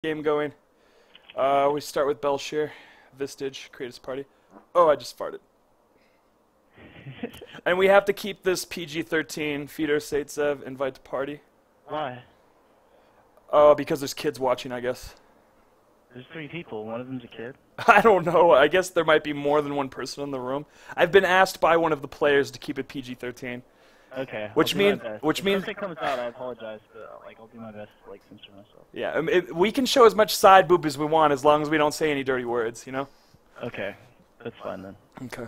Game going. We start with Belshire, Vistage, create a party. Oh, I just farted. And we have to keep this PG-13. Feeder Saitsev, invite to party. Why? Oh, because there's kids watching, I guess. There's 3 people. One of them's a kid. I don't know. I guess there might be more than one person in the room. I've been asked by one of the players to keep it PG-13. Okay. Which means, if something comes out, I apologize, but I'll do my best to censor myself. Yeah, we can show as much side boob as we want as long as we don't say any dirty words, you know? Okay, that's fine then. Okay.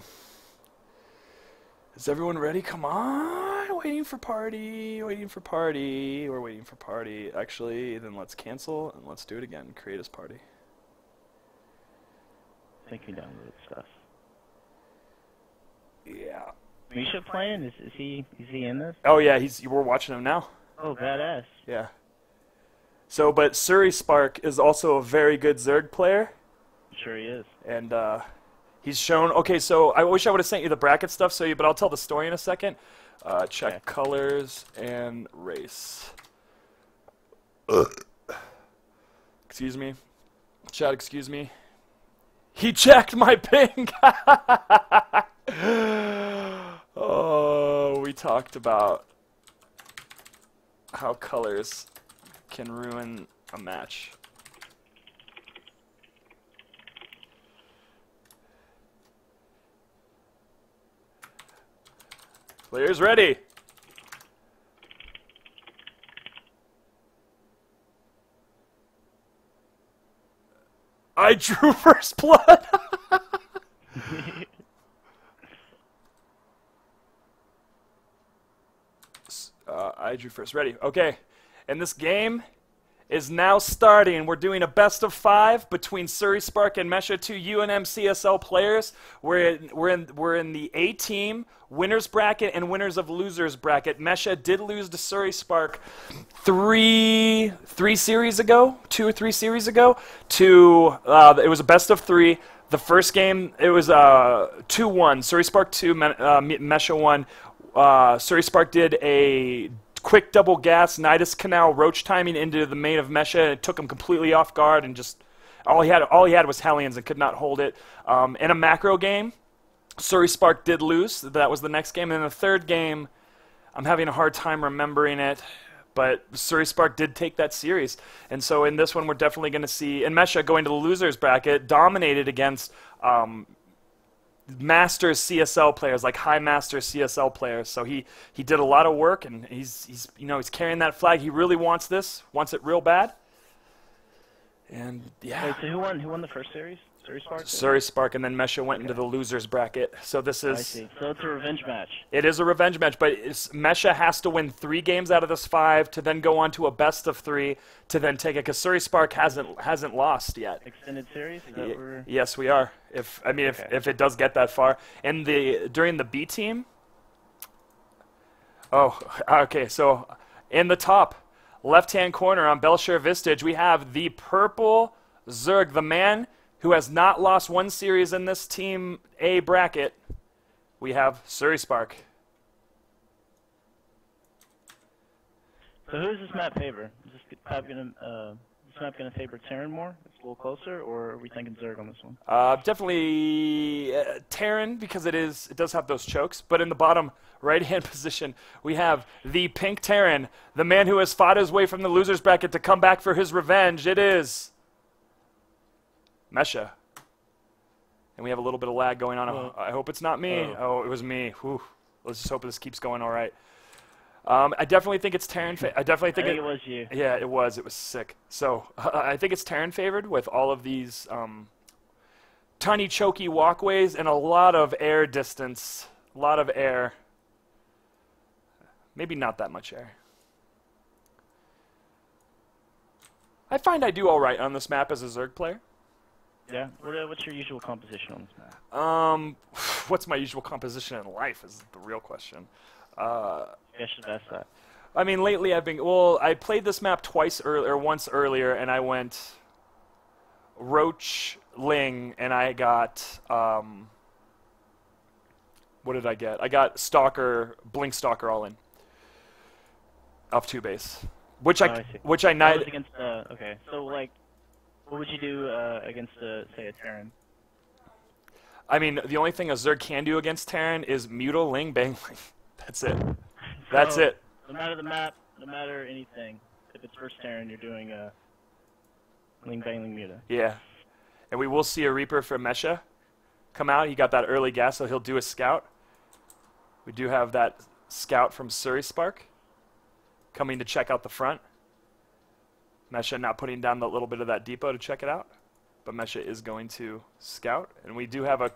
Is everyone ready? Come on! Waiting for party. Waiting for party. We're waiting for party. Actually, then let's cancel and let's do it again. Create as party. I think we downloaded stuff. Yeah. Mesha playing? Is he in this? Oh yeah, we're watching him now. Oh, badass. Yeah. So, but SurySpark is also a very good Zerg player. Sure he is. And he's shown. Okay, so I wish I would have sent you the bracket stuff, but I'll tell the story in a second. Check okay. Colors and race. Excuse me, chat. Excuse me. He checked my ping. Oh, we talked about how colors can ruin a match. Players ready. I drew first blood. I drew first. Ready. Okay. And this game is now starting. We're doing a best of 5 between SurySpark and Mesha, 2 UNM CSL players. We're in the A team winners bracket and winners of losers bracket. Mesha did lose to SurySpark 2 or 3 series ago. It was a best of 3. The first game it was 2-1. SurySpark 2, Mesha 1. SurySpark did a quick double gas Nidus Canal roach timing into the main of Mesha, and it took him completely off guard, and just all he had was Hellions and could not hold it. In a macro game, SurySpark did lose. That was the next game. And in the third game, I'm having a hard time remembering it, but SurySpark did take that series. And so in this one, we're definitely going to see, and Mesha going to the losers bracket, dominated against Masters CSL players, like high Masters CSL players. So he did a lot of work, and he's carrying that flag. He really wants it real bad. And yeah. Wait, so who won the first series? SurySpark? SurySpark, and then Mesha went into the losers bracket. So this is. I see. So it's a revenge match. It is a revenge match, but Mesha has to win 3 games out of this 5 to then go on to a best of 3 to then take it, because SurySpark hasn't lost yet. Extended series? Is that what we're... Yes, we are. If it does get that far, and during the B team. Oh, okay. So in the top left-hand corner on Belshire Vistage, we have the purple Zerg, the man who has not lost 1 series in this Team A bracket. We have SurySpark. So who does this map favor? Is this map gonna favor Terran more? It's a little closer, or are we thinking Zerg on this one? Definitely Terran, because it does have those chokes. But in the bottom right-hand position, we have the pink Terran, the man who has fought his way from the losers bracket to come back for his revenge. It is Mesha. And we have a little bit of lag going on. I hope it's not me. Oh, it was me. Whew. Let's just hope this keeps going all right. I definitely think it's Terran. I think it was you. Yeah, it was. It was sick. So I think it's Terran favored with all of these tiny, choky walkways and a lot of air distance. A lot of air. Maybe not that much air. I find I do all right on this map as a Zerg player. Yeah. What's your usual composition on this map? What's my usual composition in life is the real question. I should ask that. I mean, lately I played this map once earlier, and I went Roach, Ling, and I got, what did I get? I got Stalker, Blink Stalker all in. Off 2 base. Which I That was against, okay. So, like, What would you do against, say, a Terran? I mean, the only thing a Zerg can do against Terran is Mutal Ling Bangling. That's it. That's So, it. No matter the map, no matter anything, if it's first Terran, you're doing Ling Bangling Muta. Yeah. And we will see a Reaper from Mesha come out. He got that early gas, so he'll do a scout. We do have that scout from SurySpark coming to check out the front. Mesha not putting down the little bit of that depot to check it out, but Mesha is going to scout. And we do have a,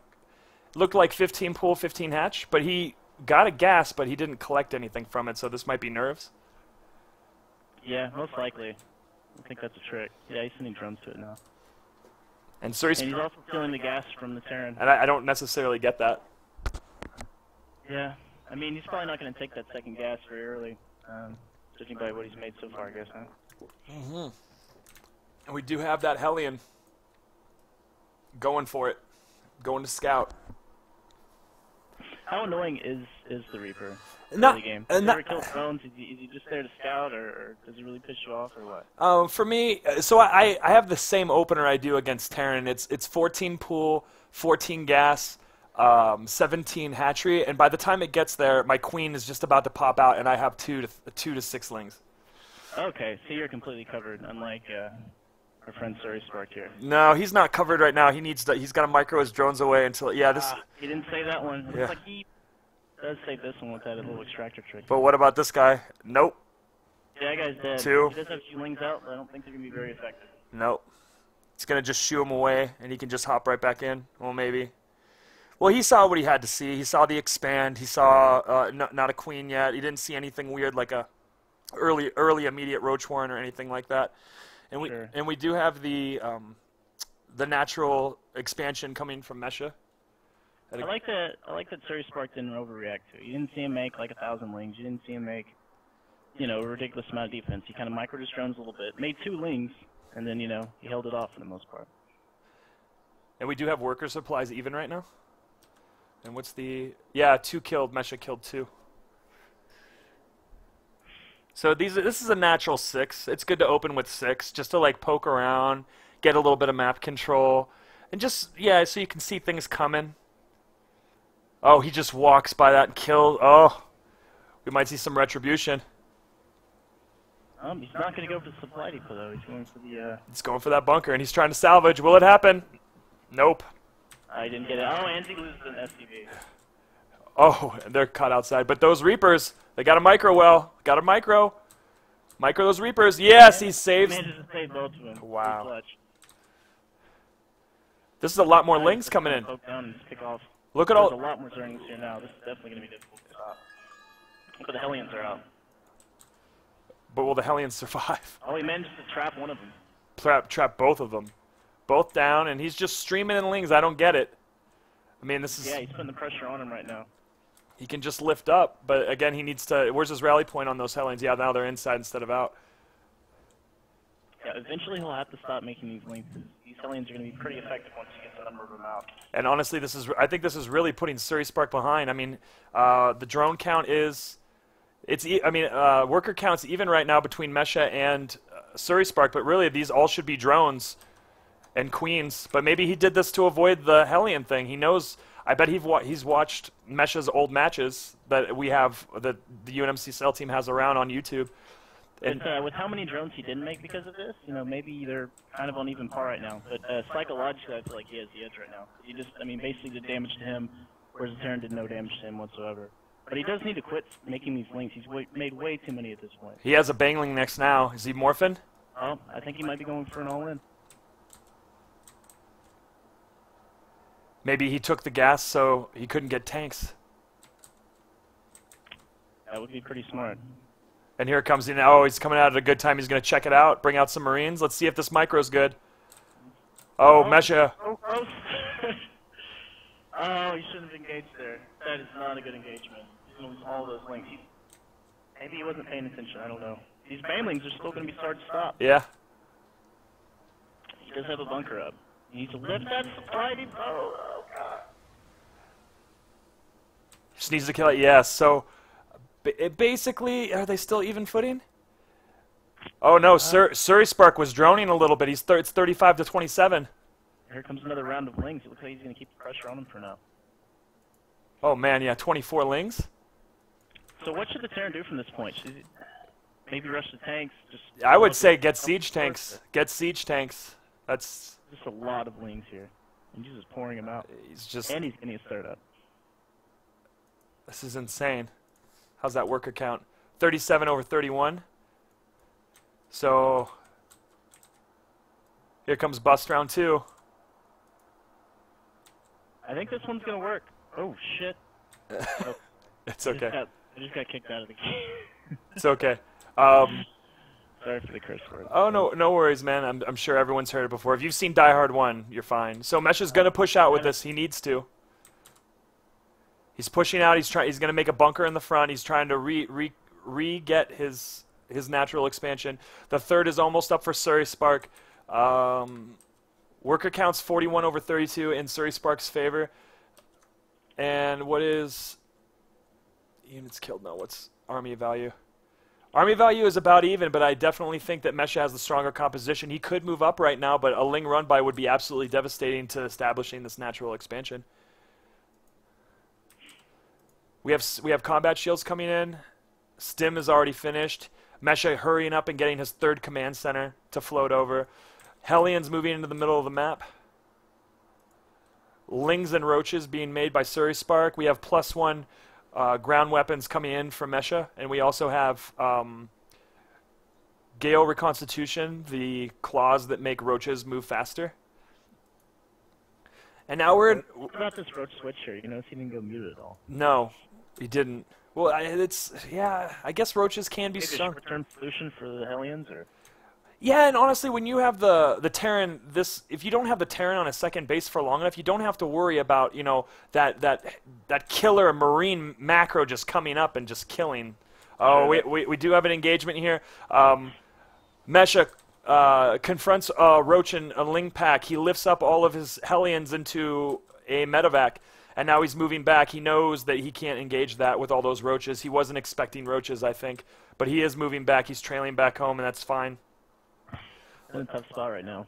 looked like 15 pool, 15 hatch, but he got a gas, but he didn't collect anything from it, so this might be nerves. Yeah, most likely. I think that's a trick. Yeah, he's sending drones to it now. And And he's also stealing the gas from the Terran. and I don't necessarily get that. Yeah, I mean, he's probably not going to take that second gas very early, judging by what he's made so far, I guess, huh? And we do have that Hellion going for it, going to scout. How annoying is the Reaper Not- early game? uh, Does he not- ever kill drones? Is he just there to scout, or does he really piss you off, or what? For me, so I have the same opener I do against Terran. It's 14 pool, 14 gas, 17 hatchery, and by the time it gets there, my queen is just about to pop out, and I have two to six lings. Okay, so you're completely covered, unlike our friend SurySpark here. No, he's not covered right now. He needs to. He's got to micro his drones away until. Yeah, this. He didn't say that one. It Yeah. looks like he does say this one with that little extractor trick. But what about this guy? Nope. Yeah, that guy's dead. Two. He does have two lings out, but I don't think they're going to be very effective. Nope. It's gonna just shoo him away, and he can just hop right back in. Well, maybe. Well, he saw what he had to see. He saw the expand. He saw not a queen yet. He didn't see anything weird like a early immediate roach warren or anything like that. And Sure. we do have the natural expansion coming from Mesha. I like that SurySpark didn't overreact to it. You didn't see him make like 1,000 lings. You didn't see him make, a ridiculous amount of defense. He kind of microed his drones a little bit, made 2 lings, and then he held it off for the most part. And we do have worker supplies even right now. And what's the 2 killed? Mesha killed 2. So this is a natural 6. It's good to open with 6 just to like poke around, get a little bit of map control, and just so you can see things coming. Oh, he just walks by that and kills. Oh, we might see some retribution. He's not going to go for the supply depot though. He's going for the. He's going for that bunker and he's trying to salvage. Will it happen? Nope. I didn't get it. Oh, and he loses an SCV. Oh, and they're caught outside. But those Reapers, they got a micro well. Got a micro. Micro those Reapers. Yes, he saves. He manages to save both of them. Wow. Pretty clutch. This is a lot more lings coming in. Poke down and just pick off. Look at There's a all. lot more Zerglings here now. This is definitely going to be difficult to stop. But the Hellions are out. But will the Hellions survive? Oh, he managed to trap one of them. Trap both of them. Both down, and he's just streaming in lings. I don't get it. I mean, this is. Yeah, he's putting the pressure on him right now. He can just lift up, but again, he needs to. Where's his rally point on those Hellions? Yeah, now they're inside instead of out. Yeah, eventually he'll have to stop making these links. These Hellions are going to be pretty effective once he gets a number of them out. And honestly, I think this is really putting SurySpark behind. I mean, the drone count is. Worker count's even right now between Mesha and SurySpark, but really these all should be drones and queens. But maybe he did this to avoid the Hellion thing. He knows. I bet he's watched Mesha's old matches that we have, that the UNM CSL team has around on YouTube. And With how many drones he didn't make because of this, maybe they're kind of on even par right now. But psychologically, I feel like he has the edge right now. He just, basically did damage to him, whereas the Terran did no damage to him whatsoever. But he does need to quit making these links. He's made way too many at this point. he has a Bangling next now. Is he morphin'? Oh, I think he might be going for an all-in. Maybe he took the gas so he couldn't get tanks. That would be pretty smart. And here it comes in. Oh, he's coming out at a good time. He's going to check it out, bring out some Marines. Let's see if this micro's good. Oh, Mesha. Oh, close. Oh, he shouldn't have engaged there. That is not a good engagement. He's going to lose all those links. Maybe he wasn't paying attention. I don't know. These banelings are still going to be hard to stop. Yeah. He does have a bunker up. He needs to lift that supply depot. Oh, God. Just needs to kill it. Yes. So basically, are they still even footing? Oh no, SurySpark was droning a little bit. It's 35 to 27. Here comes another round of lings. It looks like he's going to keep the pressure on him for now. Oh man, yeah, 24 lings. So what should the Terran do from this point? Should he maybe rush the tanks? I would say get siege tanks. Get siege tanks. That's just a lot of lings here. And he's just pouring them out. And he's getting a start up. This is insane. How's that worker count? 37 over 31. So here comes bust round 2. I think this one's gonna work. Oh shit. Oh, It's okay. I just got kicked out of the game. It's okay. Sorry for the curse word. Oh no worries, man. I'm sure everyone's heard it before. If you've seen Die Hard 1, you're fine. So Mesha's gonna push out with this. He needs to. He's pushing out. He's gonna make a bunker in the front. He's trying to re-get his natural expansion. The third is almost up for SurySpark. Worker counts 41 over 32 in SurySpark's favor. And what is units killed? No, what's army value? Army value is about even, but I definitely think that Mesha has the stronger composition. He could move up right now, but a Ling run by would be absolutely devastating to establishing this natural expansion. We have combat shields coming in. Stim is already finished. Mesha hurrying up and getting his third command center to float over. Hellions moving into the middle of the map. Lings and roaches being made by SurySpark. We have +1 ground weapons coming in from Mesha, and we also have Gale Reconstitution, the claws that make roaches move faster. And now we're in... What about this roach switch here? You notice he didn't go muted at all. No, he didn't. Well, I guess roaches can be strong. Maybe a short-term solution for the Hellions, or... Yeah, and honestly, when you have the Terran, if you don't have the Terran on a second base for long enough, you don't have to worry about, you know, that killer Marine macro just coming up and just killing. Oh, we do have an engagement here. Mesha confronts Roach and a Ling pack. He lifts up all of his Hellions into a medevac, and now he's moving back. He knows that he can't engage that with all those roaches. He wasn't expecting roaches, I think, but he is moving back. He's trailing back home, and that's fine. In a tough spot right now.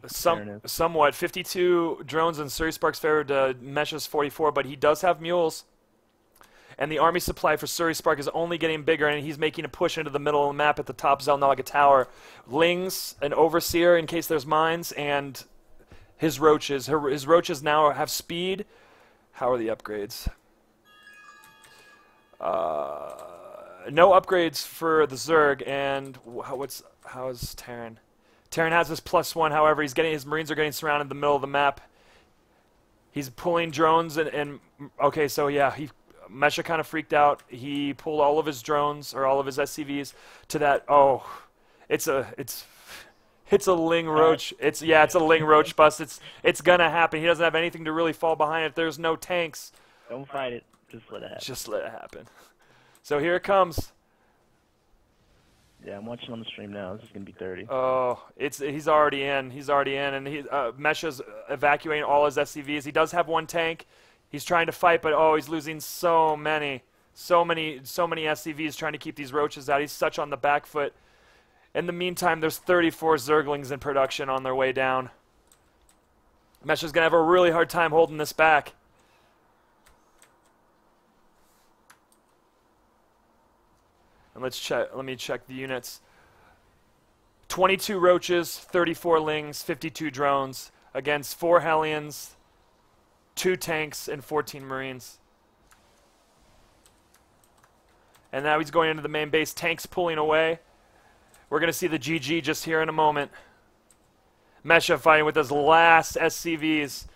Somewhat. 52 drones in SurySpark's favor to Mesha's 44, but he does have mules. And the army supply for SurySpark is only getting bigger, and he's making a push into the middle of the map at the top Zelnaga Tower. Lings, an Overseer in case there's mines, and his roaches. His roaches now have speed. How are the upgrades? No upgrades for the Zerg, and how is Terran? Terran has his +1, however, his Marines are getting surrounded in the middle of the map. He's pulling drones and okay, so yeah, Mesha kind of freaked out. He pulled all of his drones or all of his SCVs to that. Oh, it's a Ling roach. It's a Ling roach bust. It's gonna happen. He doesn't have anything to really fall behind it. There's no tanks. Don't fight it. Just let it happen. Just let it happen. So here it comes. Yeah, I'm watching on the stream now. This is gonna be 30. Oh, he's already in. He's already in, and Mesha's evacuating all his SCVs. He does have one tank. He's trying to fight, but oh, he's losing so many SCVs trying to keep these roaches out. He's such on the back foot. In the meantime, there's 34 Zerglings in production on their way down. Mesha's gonna have a really hard time holding this back. And let me check the units. 22 roaches, 34 lings, 52 drones against 4 Hellions, 2 tanks, and 14 Marines. And now he's going into the main base. Tanks pulling away. We're going to see the GG just here in a moment. Mesha fighting with his last SCVs,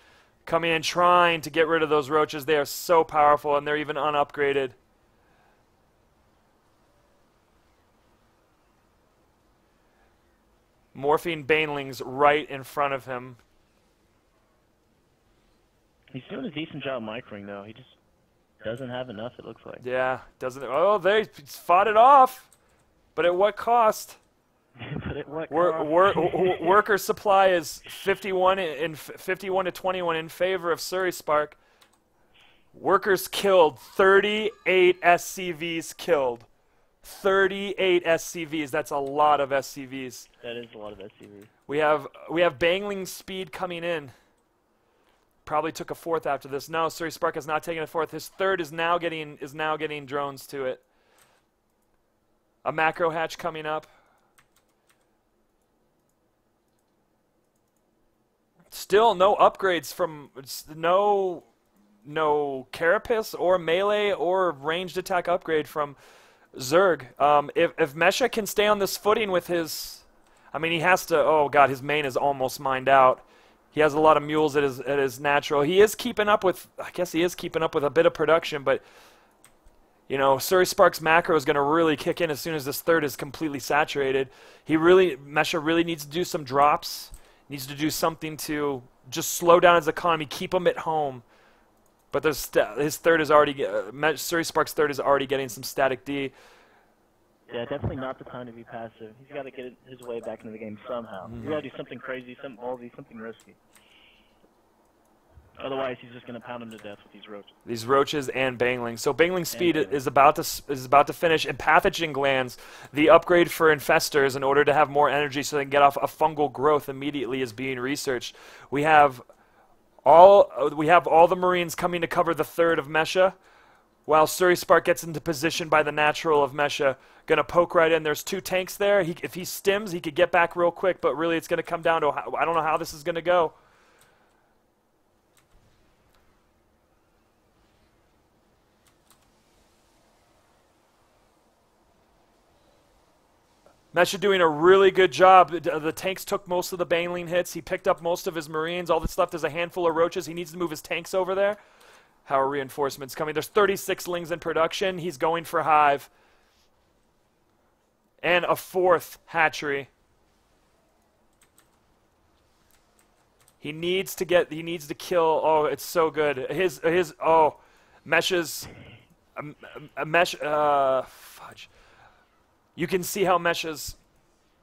coming in trying to get rid of those roaches. They are so powerful, and they're even unupgraded. Morphine Banelings right in front of him. He's doing a decent job microing, though. He just doesn't have enough, it looks like. Yeah, doesn't. Oh, they fought it off. But at what cost? But at what cost? Worker supply is 51 to 21 in favor of SurySpark. Workers killed. 38 SCVs killed. 38 SCVs. That's a lot of SCVs. That is a lot of SCVs. We have Bangling Speed coming in. Probably took a fourth after this. No, SurySpark has not taken a fourth. His third is now getting drones to it. A macro hatch coming up. Still no upgrades from no carapace or melee or ranged attack upgrade from Zerg. If Mesha can stay on this footing with his, I mean, he has to. Oh God, his main is almost mined out. He has a lot of mules at his natural. He is keeping up with. I guess he is keeping up with a bit of production, but you know, SurySpark's macro is going to really kick in as soon as this third is completely saturated. Mesha really needs to do some drops. Needs to do something to just slow down his economy, keep him at home. But his third is already SurySpark's third is already getting some static D. Yeah, definitely not the time to be passive. He's got to get his way back into the game somehow. He's got to do something crazy, something ballsy, something risky. Otherwise, he's just going to pound him to death with these roaches. These roaches and Bangling. So Bangling Speed is about to finish. And Pathogen Glands, the upgrade for infestors in order to have more energy so they can get off a fungal growth immediately, is being researched. We have all the Marines coming to cover the third of Mesha, while SurySpark gets into position by the natural of Mesha. Gonna poke right in. There's two tanks there. If he stims, he could get back real quick, but really it's gonna come down to I don't know how this is gonna go. Mesha doing a really good job. The tanks took most of the Bangling hits. He picked up most of his Marines. All that's left is a handful of roaches. He needs to move his tanks over there. How are reinforcements coming? There's 36 lings in production. He's going for hive. And a fourth hatchery. He needs to kill. Oh, it's so good. Mesha's fudge. You can see how Mesha's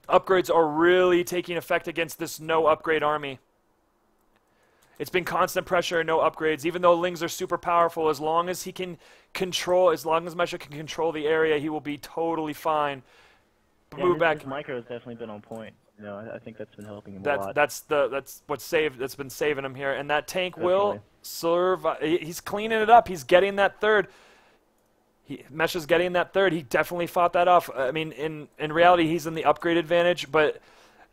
upgrades are really taking effect against this no upgrade army. It's been constant pressure and no upgrades. Even though Lings are super powerful, as long as Mesha can control the area, he will be totally fine. Yeah, move back. His micro has definitely been on point. You know, I think that's been helping him a lot. That's been saving him here. And that tank will serve. He's cleaning it up. He's getting that third. Mesha's getting that third. He definitely fought that off. I mean, in reality, he's in the upgrade advantage, but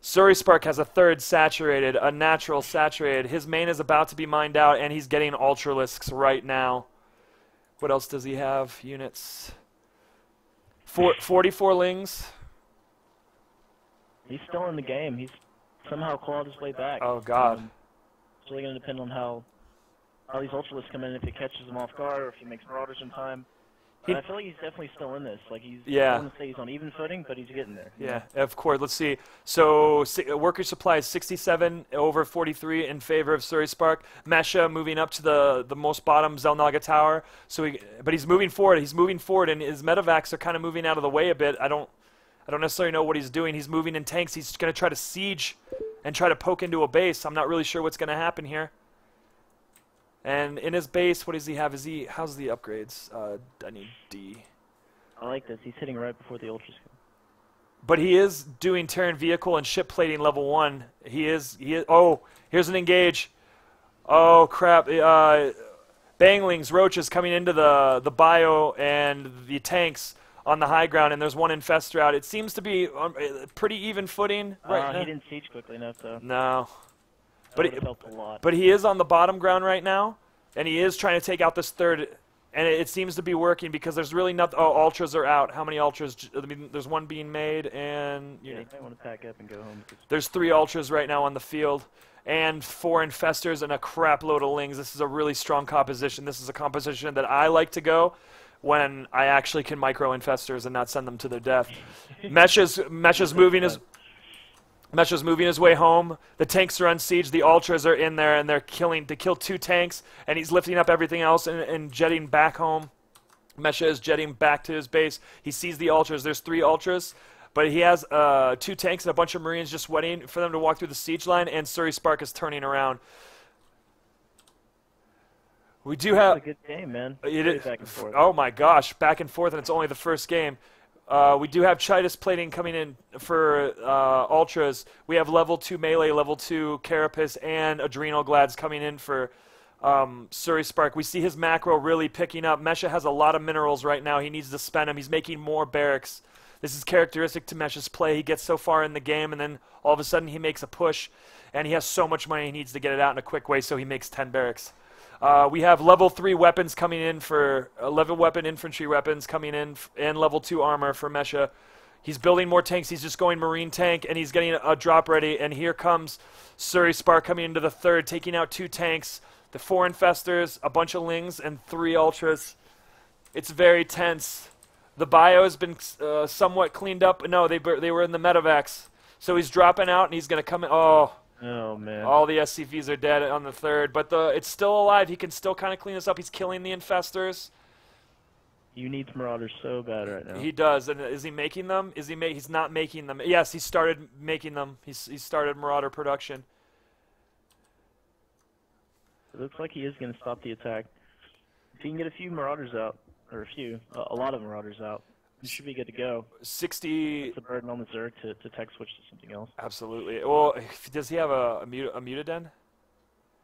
SurySpark has a third saturated, a natural saturated. His main is about to be mined out, and he's getting Ultralisks right now. What else does he have? Units. 44 Lings. He's still in the game. He's somehow clawed his way back. Oh, God. It's really going to depend on how these Ultralisks come in, if he catches them off guard, or if he makes Marauders in time. I feel like he's definitely still in this. Like I don't want to say he's on even footing, but he's getting there. Yeah, of course. Let's see. So worker supply is 67 over 43 in favor of SurySpark. Mesha moving up to the most bottom Zelnaga tower. But he's moving forward. He's moving forward, and his medevacs are kind of moving out of the way a bit. I don't necessarily know what he's doing. He's moving in tanks. He's going to try to siege and try to poke into a base. I'm not really sure what's going to happen here. And in his base, what does he have? How's the upgrades? I need D. I like this. He's hitting right before the Ultras come. But he is doing Terran vehicle and ship plating level 1. He is. Oh, here's an engage. Oh crap! Banglings, roaches coming into the bio and the tanks on the high ground, and there's one infestor out. It seems to be pretty even footing right now. He didn't siege quickly enough, though. No. But But he is on the bottom ground right now, and he is trying to take out this third, and it seems to be working because there's really nothing. Oh, ultras are out. How many ultras? I mean, there's one being made, and you might want to pack up and go home. There's 3 ultras right now on the field, and 4 infestors and a crap load of lings. This is a really strong composition. This is a composition that I like to go when I actually can micro infestors and not send them to their death. Mesha's moving his way home. The tanks are on siege. The ultras are in there, and they're to kill 2 tanks, and he's lifting up everything else and jetting back home. Mesha is jetting back to his base. He sees the ultras. There's 3 ultras, but he has 2 tanks and a bunch of Marines just waiting for them to walk through the siege line, and SurySpark is turning around. We do have a good game, man. It is, back and forth. Oh my gosh, back and forth, and it's only the first game. We do have Chitus plating coming in for Ultras. We have level 2 melee, level 2 Carapace, and Adrenal Glads coming in for SurySpark. We see his macro really picking up. Mesha has a lot of minerals right now. He needs to spend them. He's making more barracks. This is characteristic to Mesha's play. He gets so far in the game, and then all of a sudden he makes a push, and he has so much money he needs to get it out in a quick way, so he makes 10 barracks. We have level 3 weapons coming in for level weapon infantry weapons coming in and level 2 armor for Mesha. He's building more tanks. He's just going marine tank, and he's getting a drop ready. And here comes SurySpark coming into the third, taking out 2 tanks, the 4 infestors, a bunch of lings, and 3 ultras. It's very tense. The bio has been somewhat cleaned up. No, they were in the medevacs. So he's dropping out, and he's going to come in. Oh, man. All the SCVs are dead on the third. But it's still alive. He can still kind of clean this up. He's killing the infestors. You need Marauders so bad right now. He does. And is he making them? He's not making them. Yes, he started making them. He started Marauder production. It looks like he is going to stop the attack. If he can get a few Marauders out, or a lot of Marauders out, he should be good to go. 60. It's a burden on the Zerg to tech switch to something else. Absolutely. Well, does he have a Mutaden?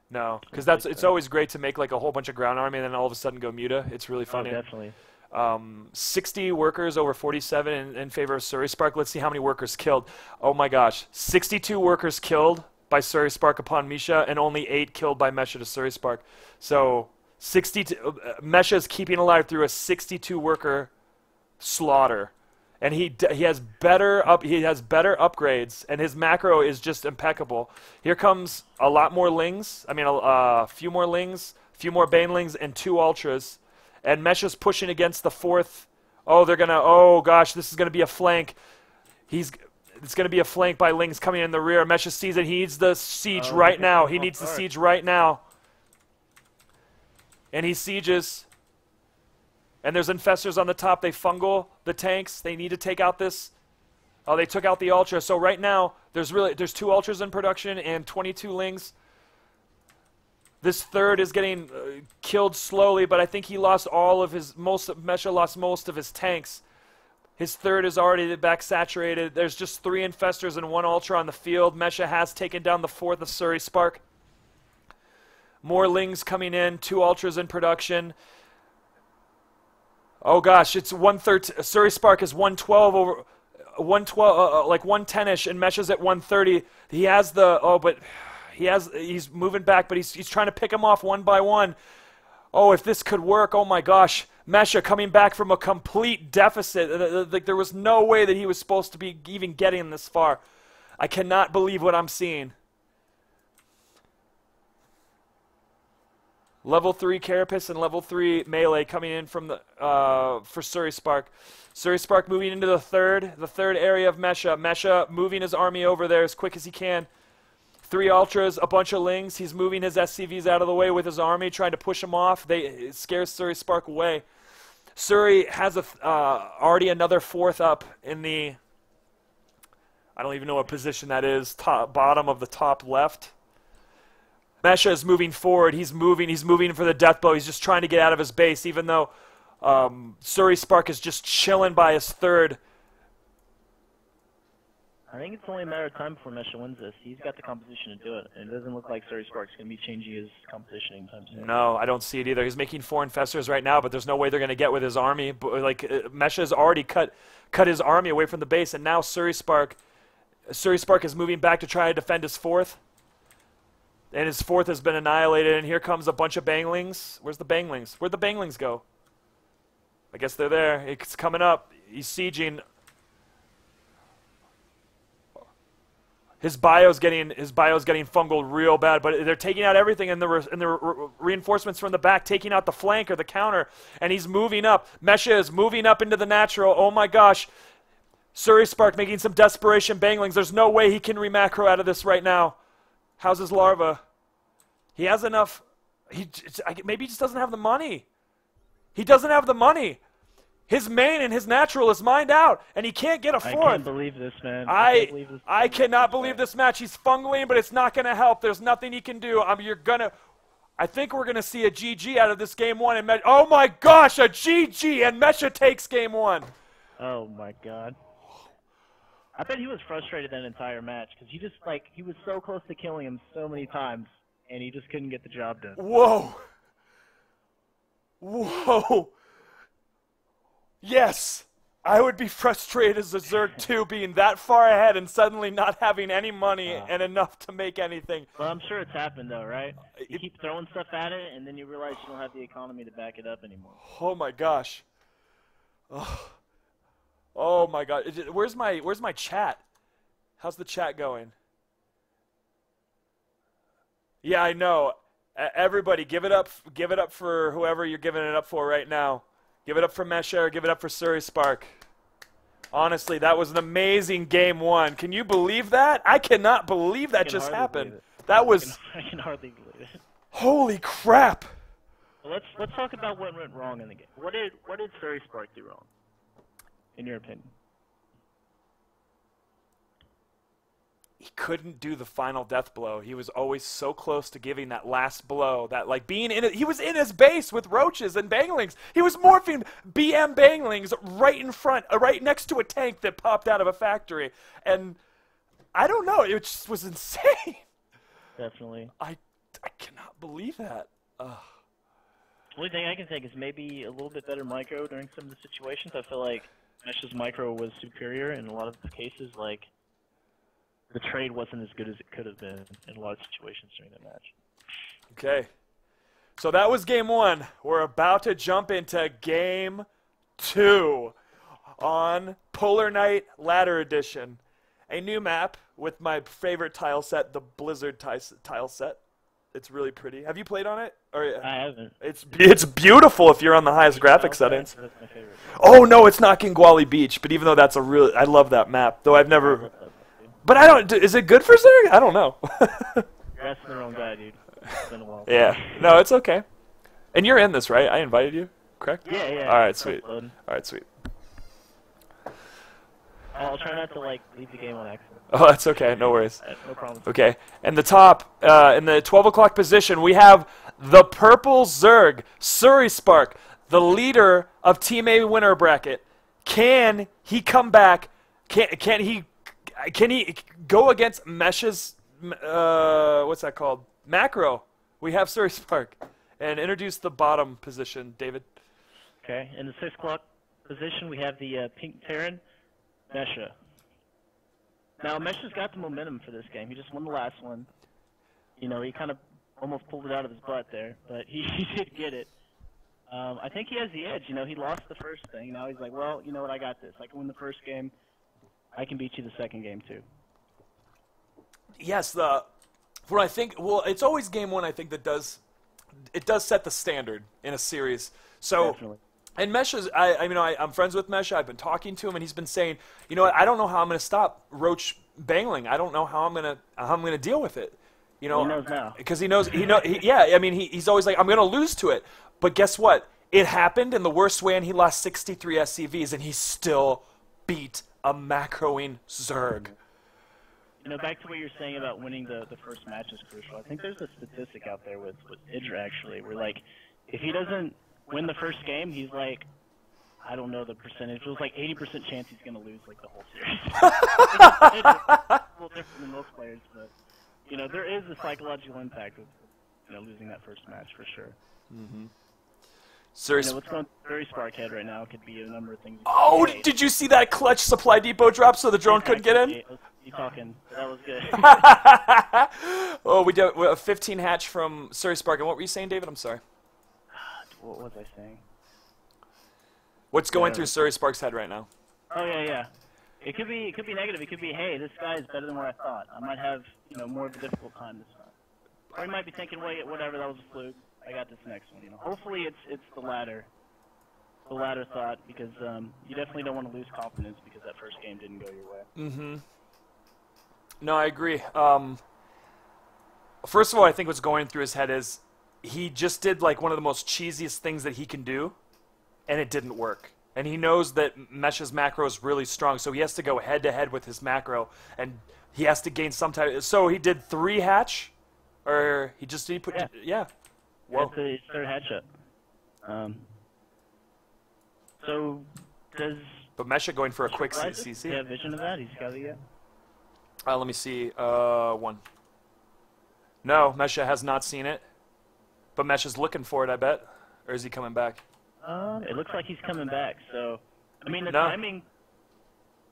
No, because it's always great to make like a whole bunch of ground army and then all of a sudden go Muta. It's really funny. Oh, definitely. 60 workers over 47 in favor of SurySpark. Let's see how many workers killed. Oh my gosh, 62 workers killed by SurySpark upon Mesha, and only 8 killed by Mesha to SurySpark. So 62. Mesha is keeping alive through a 62 worker slaughter, and he has better upgrades, and his macro is just impeccable. Here comes a lot more lings. I mean, a few more lings, a few more banelings, and 2 ultras. And Mesha's pushing against the 4th. Oh, they're gonna. Oh gosh, this is gonna be a flank. It's gonna be a flank by lings coming in the rear. Mesha sees it. He needs the siege right now. He needs the siege right now. And he sieges. And there's infestors on the top. They fungal the tanks. They need to take out this. Oh, they took out the ultra. So right now, there's 2 ultras in production and 22 lings. This third is getting killed slowly, but I think he lost all of his Mesha lost most of his tanks. His third is already back saturated. There's just 3 infestors and 1 ultra on the field. Mesha has taken down the 4th of SurySpark. More lings coming in, 2 ultras in production. Oh gosh, it's 113. SurySpark is 112 over 112, like 110ish, and Mesha's at 130. He has the he's moving back, but he's trying to pick him off one by one. Oh, if this could work, oh my gosh. Mesha coming back from a complete deficit. Like there was no way that he was supposed to be even getting this far. I cannot believe what I'm seeing. Level 3 Carapace and level 3 melee coming in from the for SurySpark. SurySpark moving into the third area of Mesha. Mesha moving his army over there as quick as he can. 3 ultras, a bunch of lings. He's moving his SCVs out of the way with his army, trying to push them off. It scares SurySpark away. Suri has already another 4th up in the, I don't even know what position that is, bottom of the top left. Mesha is moving forward. He's moving for the death blow. He's just trying to get out of his base, even though SurySpark is just chilling by his 3rd. I think it's only a matter of time before Mesha wins this. He's got the composition to do it, and it doesn't look like SurySpark's going to be changing his composition anytime soon. No, I don't see it either. He's making 4 infestors right now, but there's no way they're going to get with his army. Like Mesha has already cut his army away from the base, and now SurySpark is moving back to try to defend his 4th. And his 4th has been annihilated, and here comes a bunch of banglings. Where's the banglings? Where'd the banglings go? I guess they're there. It's coming up. He's sieging. His bio's getting fungled real bad, but they're taking out everything, and the reinforcements from the back taking out the flank or the counter, and he's moving up. Mesha is moving up into the natural. Oh my gosh. SurySpark making some desperation banglings. There's no way he can remacro out of this right now. How's his larva? He has enough. Maybe he just doesn't have the money. He doesn't have the money. His main and his natural is mined out, and he can't get a 4th. I can't believe this, man. I cannot believe this match. He's fungling, but it's not going to help. There's nothing he can do. I think we're going to see a GG out of this game 1. And oh my gosh, a GG, and Mesha takes game 1. Oh my god. I bet he was frustrated that entire match because he just he was so close to killing him so many times and he just couldn't get the job done. Whoa. Whoa. Yes. I would be frustrated as a Zerg too, being that far ahead and suddenly not having any money and enough to make anything. Well, I'm sure it's happened though, right? You keep throwing stuff at it and then you realize you don't have the economy to back it up anymore. Oh my gosh. Oh my god. Where's my chat? How's the chat going? Yeah, I know. Everybody, give it up for whoever you're giving it up for right now. Give it up for Mesha or give it up for SurySpark. Honestly, that was an amazing game one. Can you believe that? I cannot believe that just happened. That was... I can hardly believe it. Holy crap. Well, let's talk about what went wrong in the game. What did SurySpark do wrong, in your opinion? He couldn't do the final death blow. He was always so close to giving that last blow. That like being in it, he was in his base with roaches and banglings. He was morphing BM banglings right in front, right next to a tank that popped out of a factory. And I don't know, it just was insane. Definitely. I cannot believe that. Only thing I can think is maybe a little bit better micro during some of the situations. I feel like Mesha's micro was superior in a lot of the cases. Like the trade wasn't as good as it could have been in a lot of situations during the match. Okay. So that was game one. We're about to jump into game two on Polar Night Ladder Edition. A new map with my favorite tile set, the Blizzard tile set. It's really pretty. Have you played on it? Or, I haven't. It's beautiful if you're on the highest graphic settings. That's my favorite. Oh no, it's not Kingwali Beach, but even though that's I love that map. Though I've never... But I don't... Is it good for Zerg? I don't know. You're asking the wrong guy, dude. It's been a while. Yeah. No, it's okay. And you're in this, right? I invited you, correct? Yeah, yeah. All right, sweet. All right, sweet. I'll try not to, leave the game on accident. Oh, that's okay. No worries. No problem. Okay. And the top, in the 12 o'clock position, we have the purple Zerg, SurySpark, the leader of Team A winner bracket. Can he come back? Can he go against Mesha's, what's that called? Macro. We have SurySpark. And introduce the bottom position, David. Okay. In the 6 o'clock position, we have the pink Terran, Mesha. Now, Mesha's got the momentum for this game. He just won the last one. You know, he kind of almost pulled it out of his butt there, but he did get it. I think he has the edge. You know, he lost the first thing. Now he's like, well, you know what, I got this. I can win the first game. I can beat you the second game, too. Yes, what I think, well, it's always game one, I think, that does set the standard in a series. So, Definitely. And Mesha's, I'm friends with Mesha. I've been talking to him, and he's been saying, you know what, I don't know how I'm going to stop Roach bangling. I don't know how I'm going to deal with it. You know, he knows now. Because he's always like, I'm going to lose to it. But guess what? It happened in the worst way, and he lost 63 SCVs, and he still beat a macroing Zerg. You know, back to what you're saying about winning the first match is crucial. I think there's a statistic out there with Idra, actually, where, if he doesn't win the first game, he's I don't know the percentage. It was 80% chance he's going to lose, the whole series. It's a little different than most players, but, you know, there is a psychological impact of, losing that first match for sure. Mm-hmm. What's going through SurySpark head right now could be a number of things. Oh, did you see that clutch supply depot drop so the drone couldn't get in? You talking. That was good. Oh, we did a 15 hatch from SurySpark. And what were you saying, David? I'm sorry. What was I saying? What's going through SurySpark's head right now? Oh, yeah. It could be negative. It could be, hey, this guy is better than what I thought. I might have, more of a difficult time this time. Or he might be thinking, wait, whatever, that was a fluke. I got this next one. Hopefully it's the latter. The latter thought, because you definitely don't want to lose confidence because that first game didn't go your way. Mm-hmm. No, I agree. First of all, I think what's going through his head is he just did one of the most cheesiest things that he can do, and it didn't work. And he knows that Mesha's macro is really strong, so he has to go head-to-head with his macro, and he has to gain some type. So he did 3 hatch, or he put yeah. Whoa. That's his third headshot. So does But Mesha going for a quick Does CC. he have vision of that? He's got it yet? Let me see. One. No, Mesha has not seen it. But Mesha's looking for it, I bet. Or is he coming back? It looks like he's coming back. So, I mean, the No. timing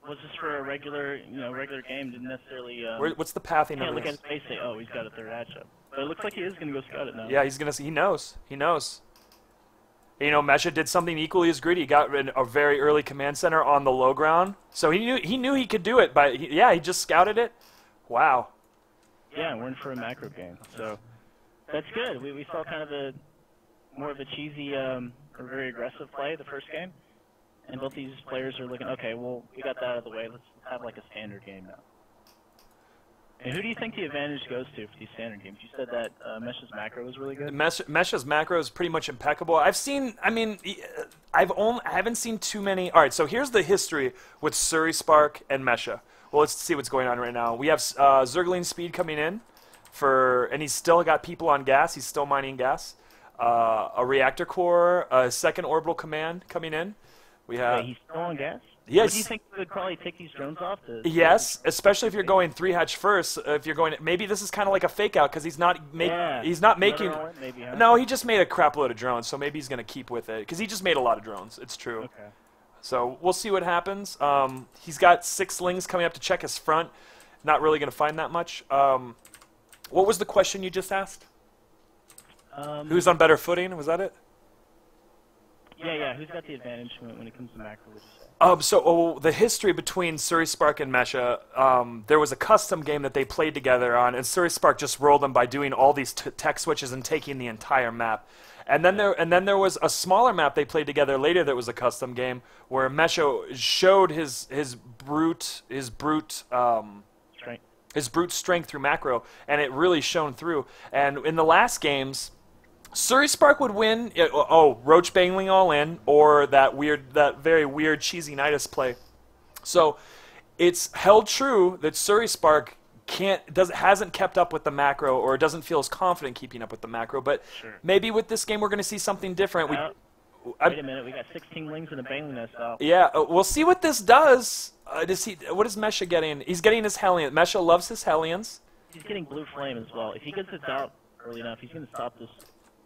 was just for a regular, regular game. Didn't necessarily. What's the pathing Can't of look this? at his face and say, oh, he's got a third hatch up. But it looks like he is going to go scout it now. Yeah, he's gonna see. He knows. He knows. You know, Mesha did something equally as greedy. He got a very early command center on the low ground, so he knew he could do it. But he just scouted it. Wow. Yeah, we're in for a macro game, so that's good. We saw kind of more of a cheesy or very aggressive play the first game, and both these players are looking, okay, well, we got that out of the way. Let's have like a standard game now. And who do you think the advantage goes to for these standard games? You said that Mesha's macro was really good. Mesha's macro is pretty much impeccable. I haven't seen too many. All right, so here's the history with SurySpark and Mesha. Well, let's see what's going on right now. We have Zergling Speed coming in, and he's still got people on gas. He's still mining gas. A reactor core, a second orbital command coming in. We have. Wait, he's still on gas? Yes. Do you think we would probably take these drones off? Yes, especially if you're going 3-hatch first. If you're going, maybe this is kind of like a fake out because he's not making. Maybe, huh? No, he just made a crap load of drones, so maybe he's gonna keep with it because he just made a lot of drones. It's true. Okay. So we'll see what happens. He's got 6 slings coming up to check his front. Not really gonna find that much. What was the question you just asked? Who's on better footing? Was that it? Yeah. Who's got the advantage when it comes to macro? Would you say? The history between SurySpark and Mesha, there was a custom game that they played together on, and SurySpark just rolled them by doing all these tech switches and taking the entire map. And then there was a smaller map they played together later that was a custom game where Mesha showed his brute strength through macro, and it really shone through. And in the last games, SurySpark would win. Roach bangling all in, or that very weird cheesy Nidus play. So it's held true that SurySpark hasn't kept up with the macro, or doesn't feel as confident keeping up with the macro. But maybe with this game we're going to see something different. Wait a minute, we got 16 lings and a bangling nest out. Yeah, we'll see what this does. What is Mesha getting? He's getting his Hellions. Mesha loves his Hellions. He's getting blue flame as well. If he gets this out early enough, he's going to stop this.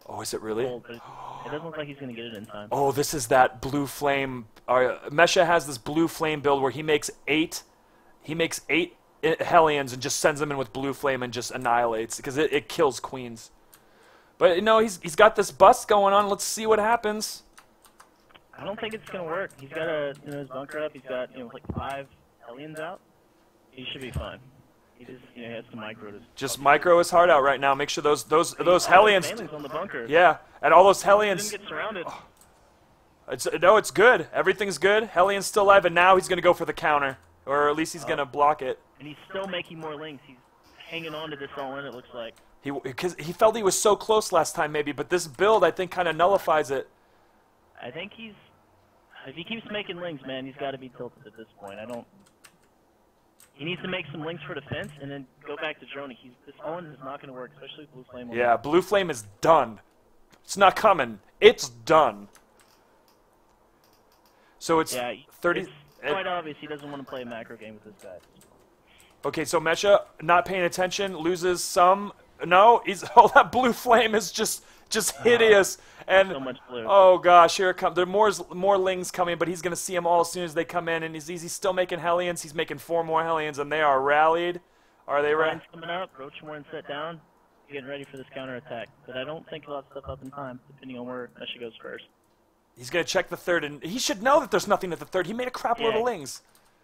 Oh, is it really? Gold, but it doesn't look like he's going to get it in time. Oh, this is that blue flame. Mesha has this blue flame build where he makes 8 Hellions and just sends them in with blue flame and just annihilates because it kills queens. But he's got this bust going on. Let's see what happens. I don't think it's going to work. He's got his bunker up. He's got like 5 Hellions out. He should be fine. He just has to micro. Just micro his heart out right now. Make sure those Hellions. On the bunker. Yeah, and all those Hellions. Didn't get surrounded. It's good. Everything's good. Hellion's still alive, and now he's gonna go for the counter, or at least he's gonna block it. And he's still making more links. He's hanging on to this all in. It looks like. Because he felt he was so close last time, maybe, but this build I think kind of nullifies it. I think if he keeps making links, man, he's got to be tilted at this point. He needs to make some links for defense and then go back to droning. This all-in is not going to work, especially Blue Flame. Yeah, Blue Flame is done. It's not coming. It's done. So it's 30. It's quite obvious he doesn't want to play a macro game with this guy. Okay, so Mesha not paying attention, loses some. No, that Blue Flame is just hideous. And so much blue. Oh gosh, here it comes. There are more lings coming, but he's gonna see them all as soon as they come in. And he's still making Hellions. He's making 4 more Hellions, and they are rallied. Are they ready? Coming up. Roach more and set down. Getting ready for this counter attack. But I don't think he'll have stuff up in time, depending on where Mesha goes first. He's gonna check the third, and he should know that there's nothing at the third. He made a crap load of lings.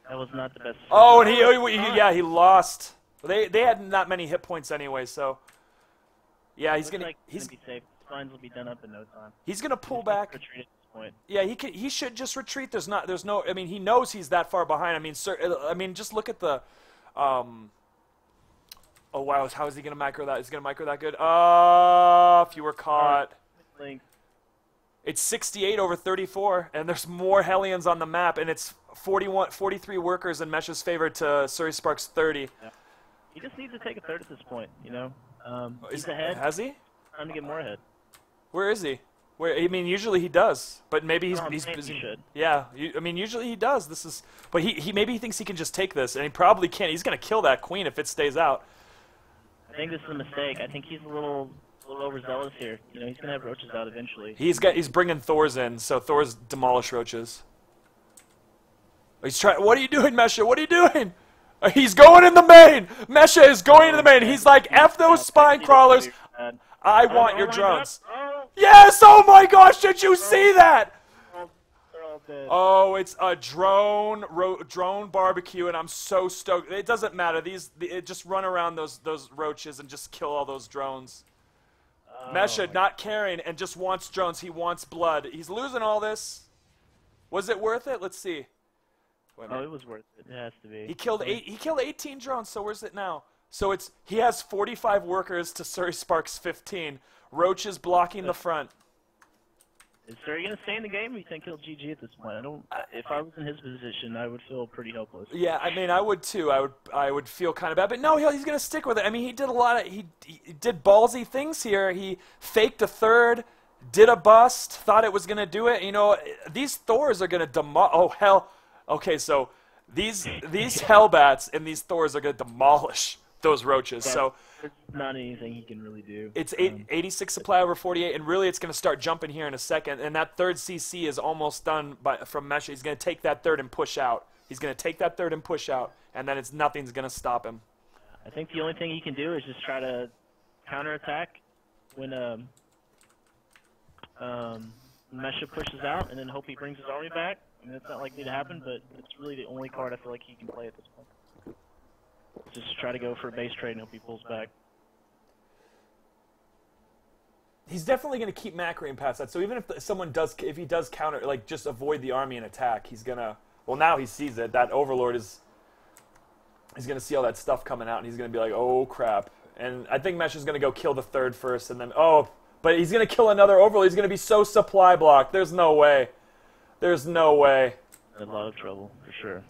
That was not the best. Oh, and he lost. They had not many hit points anyway, so yeah, he's gonna be safe. Spines will be done up in no time. He's gonna pull back. Retreat at this point. Yeah, he should just retreat. There's no. I mean, he knows he's that far behind. I mean, just look at the. Oh wow, how is he gonna micro that? Is he gonna micro that good? If you were caught. It's 68 over 34, and there's more Hellions on the map, and it's 43 workers in Mesha's favor to SurySpark's 30. Yeah. He just needs to take a third at this point, He's ahead. Has he? Time to get more ahead. Where is he? Where I mean, usually he does, but maybe he's He busy. should. Yeah, I mean, usually he does. This is, but he maybe he thinks he can just take this, and he probably can't. He's gonna kill that queen if it stays out. I think this is a mistake. I think he's a little overzealous here. You know, he's gonna have roaches out eventually. He's bringing Thors in, so Thors demolish roaches. He's trying. What are you doing, Mesha? What are you doing? He's going in the main. Mesha is going in the main. He's like, F those spine crawlers. I want your drones. Yes! Oh my gosh! Did you see that? Oh, it's a drone barbecue, and I'm so stoked. It doesn't matter. Just run around those roaches and just kill all those drones. Mesha not caring and just wants drones. He wants blood. He's losing all this. Was it worth it? Let's see. Oh, it was worth it. It has to be. He killed 18 drones. So where's it now? So he has 45 workers to SurySpark's 15. Roaches blocking the front. Is Sury gonna stay in the game? Or you think he'll GG at this point? I don't. If I was in his position, I would feel pretty helpless. Yeah, I mean, I would too. I would feel kind of bad, but no, he's gonna stick with it. I mean, he did a lot of he did ballsy things here. He faked a third, did a bust, thought it was gonna do it. You know, these Thors are gonna demolish. Oh hell. Okay, so these Hellbats and these Thors are gonna demolish those roaches. Yeah, so there's not anything he can really do. it's 86 supply over 48, and really it's going to start jumping here in a second. And that third CC is almost done from Mesha. He's going to take that third and push out. He's going to take that third and push out, and then nothing's going to stop him. I think the only thing he can do is just try to counterattack when Mesha pushes out, and then hope he brings his army back. I mean, it's not likely to happen, but it's really the only card I feel like he can play at this point. Just try to go for a base trade and hope he pulls back. He's definitely going to keep macroing past that. So even if he does counter, like just avoid the army and attack, he's gonna. Well, now he sees it. That Overlord he's gonna see all that stuff coming out, and he's gonna be like, oh crap. And I think Mesha's gonna go kill the third first, and then but he's gonna kill another Overlord. He's gonna be so supply blocked. There's no way. There's no way. A lot of trouble for sure.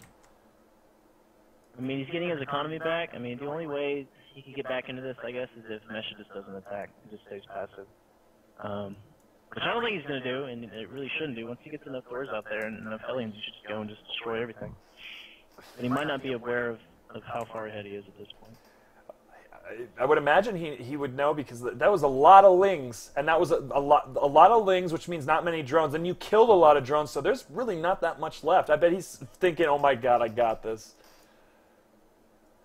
I mean, he's getting his economy back. I mean, the only way he can get back into this, I guess, is if Mesha just doesn't attack. He just stays passive. Which I don't think he's going to do, and it really shouldn't do. Once he gets enough Thors out there and enough Hellions, you should just go and just destroy everything. And he might not be aware of how far ahead he is at this point. I would imagine he would know, because that was a lot of lings, and that was a lot of lings, which means not many drones. And you killed a lot of drones, so there's really not that much left. I bet he's thinking, oh my god, I got this.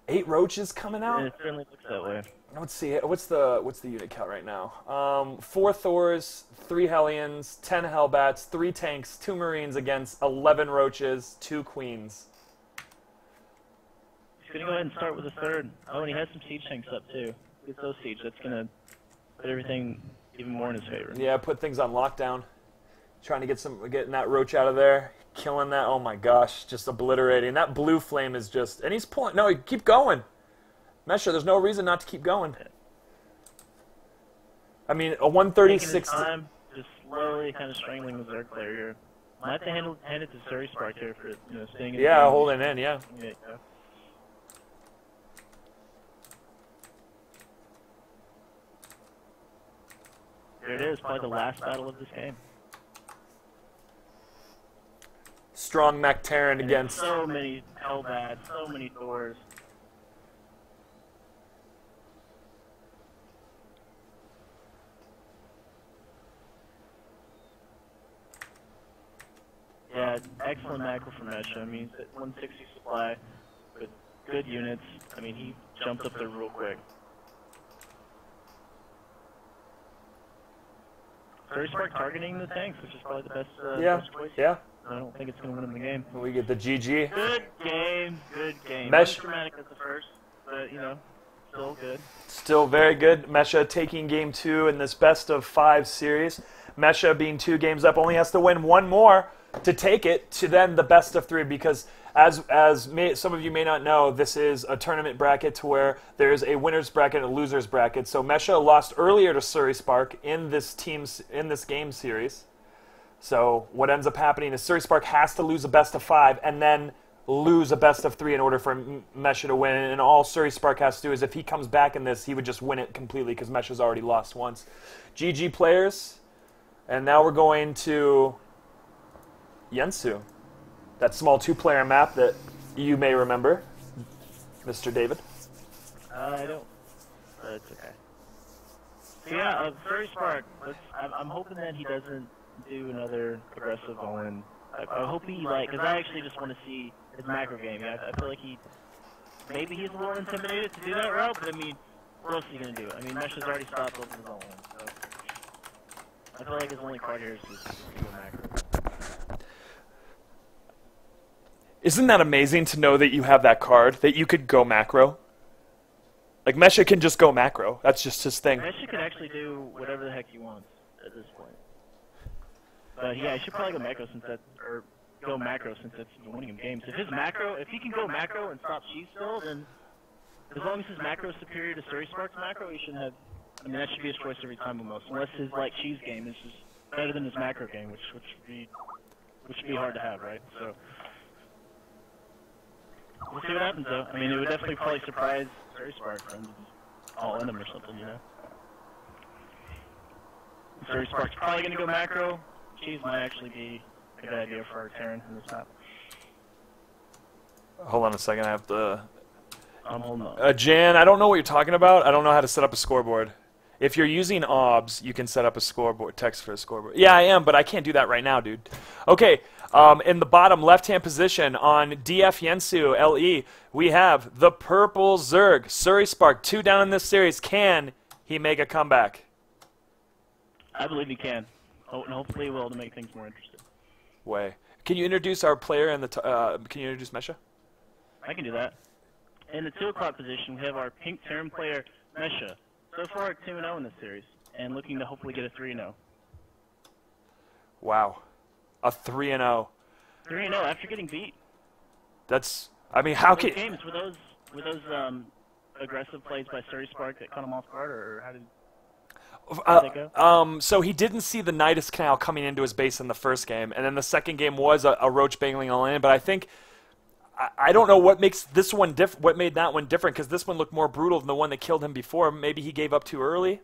8 roaches coming out? It certainly looks that way. Let's see. What's the unit count right now? 4 Thors, 3 Hellions, 10 Hellbats, 3 tanks, 2 Marines against 11 roaches, 2 queens. He's going to go ahead and start with a third. Oh, and he has some siege tanks up too. Get those siege. That's going to put everything even more in his favor. Yeah, put things on lockdown. Trying to getting that roach out of there. Killing that. Oh my gosh, just obliterating. That blue flame is just, and he's pulling. No, keep going. Mesha, there's no reason not to keep going. I mean, a 136. Time, just slowly kind of strangling the Zerg player here. Might have to hand it to SurySpark here for staying in. Yeah, holding in. Yeah. Yeah. There it is, probably the last battle of this game. Strong Mactaran against. So many Hellbats, so many Thors. Yeah, excellent macro from Mesha. I mean, he's at 160 supply with good units. I mean, he jumped up there real quick. SurySpark targeting the tanks, which is probably the best, best choice. Yeah. I don't think it's going to win him the game. We get the GG. Good game, good game. Mesh. Not dramatic as the first, but, still good. Still very good. Mesha taking game 2 in this best of 5 series. Mesha, being 2 games up, only has to win 1 more to take it to then the best of 3, because some of you may not know, this is a tournament bracket to where there's a winner's bracket and a loser's bracket. So Mesha lost earlier to SurySpark in this game series. So what ends up happening is SurySpark has to lose a best of 5 and then lose a best of 3 in order for Mesha to win. And all SurySpark has to do is, if he comes back in this, he would just win it completely, because Mesha's already lost once. GG players. And now we're going to Yensu. That small 2-player map that you may remember, Mr. David. I don't. But it's okay. So yeah, SurySpark. I'm hoping that he doesn't do another aggressive all-in. I hope he because I actually just want to see his macro game. I feel like maybe he's a little intimidated to do that route, but I mean, what else is he gonna do? I mean, Mesha's already stopped both of his all-in, so I feel like his only card here is just to go macro. Isn't that amazing to know that you have that card, that you could go macro? Like, Mesha can just go macro. That's just his thing. Mesha can actually do whatever the heck he wants at this point. But yeah, he should probably go macro since that's winning him games. If he can go macro and stop cheese still, then as long as his macro is superior to SurySpark's macro, he shouldn't have. I mean, that should be his choice every time almost. Unless his cheese game is just better than his macro game, which should be hard to have, right? So we'll see what happens though. I mean, it would definitely probably surprise SurySpark from all in them or something, you know. SurySpark's probably gonna go macro. Cheese might actually be a good idea for our Terran in this map. Hold on a second, I have to... I'm holding on. Jan, I don't know what you're talking about. I don't know how to set up a scoreboard. If you're using OBS, you can set up a scoreboard, text for a scoreboard. Yeah, I am, but I can't do that right now, dude. Okay, in the bottom left-hand position on DF Yensu LE, we have the purple Zerg, SurySpark, 2 down in this series. Can he make a comeback? I believe he can. Oh, and hopefully he will to make things more interesting. Way. Can you introduce our player in the... can you introduce Mesha? I can do that. In the 2 o'clock position, we have our pink Terran player, Mesha. So far, 2-0 in this series, and looking to hopefully get a 3-0. Wow. A 3-0. 3-0 after getting beat. That's... I mean, how can... games, were those aggressive plays by SurySpark that caught him off guard, or how did they go? So he didn't see the Nidus Canal coming into his base in the first game, and then the second game was a Roach bangling all in, but I think... I don't know what makes this one what made that one different, because this one looked more brutal than the one that killed him before. Maybe he gave up too early.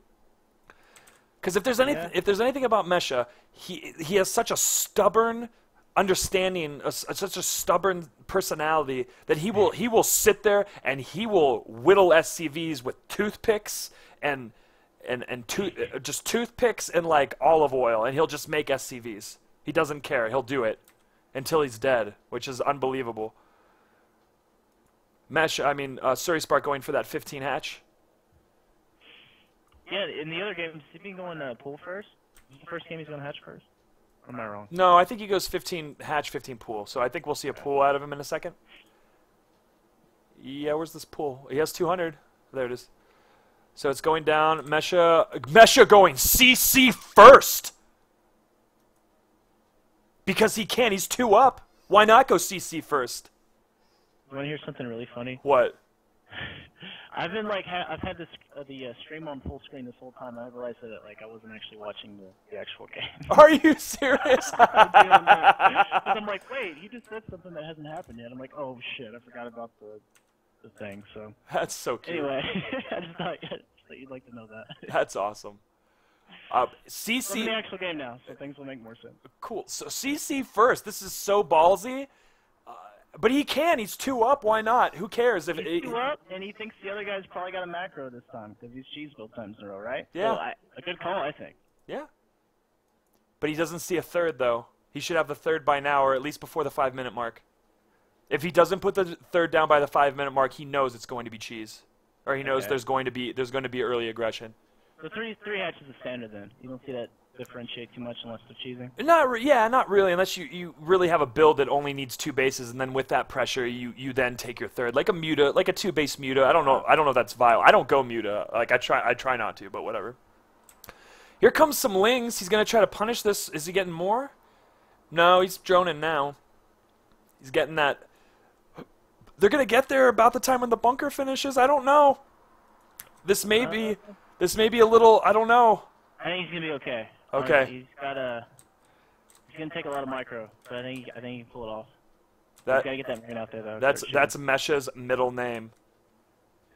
Because if there's anything about Mesha, he has such a stubborn understanding, such a stubborn personality that he will sit there and he will whittle SCVs with toothpicks and just toothpicks and like olive oil, and he'll just make SCVs. He doesn't care. He'll do it until he's dead, which is unbelievable. SurySpark going for that 15 hatch. Yeah, in the other games, he's been going pool first. Is this the first game he's going hatch first? Or am I wrong? No, I think he goes 15 hatch, 15 pool. So I think we'll see a pool out of him in a second. Yeah, where's this pool? He has 200. There it is. So it's going down. Mesha going CC first. Because he can. He's 2 up. Why not go CC first? You want to hear something really funny? What? I've been I've had this the stream on full screen this whole time. I realized that I wasn't actually watching the actual game. Are you serious? I'm like, wait, he just said something that hasn't happened yet. I'm like, oh shit, I forgot about the thing. So that's so cute. Anyway, I just thought you'd like to know that. That's awesome. CC. We're in the actual game now, so things will make more sense. Cool. So CC first. This is so ballsy. But he can. He's 2 up. Why not? Who cares? If he's 2 up, and he thinks the other guy's probably got a macro this time because he's cheese both times in a row, right? Yeah. So a good call, I think. Yeah. But he doesn't see a third, though. He should have the third by now, or at least before the 5-minute mark. If he doesn't put the third down by the 5-minute mark, he knows it's going to be cheese, or he knows there's going to be early aggression. So 3 hatch is the standard then. You don't see that differentiate too much unless they're cheesing? Not really, unless you really have a build that only needs 2 bases, and then with that pressure, you then take your third, like a muta, like a 2-base muta. I don't know if that's vile. I don't go muta. Like I try not to, but whatever. Here comes some lings. He's gonna try to punish this. Is he getting more? No, he's droning now. He's getting that. They're gonna get there about the time when the bunker finishes. I don't know. This may be a little. I don't know. I think he's gonna be okay. Okay. He's gonna take a lot of micro, but I think he can pull it off. He's gotta get that marine out there though. That's Mesha's middle name.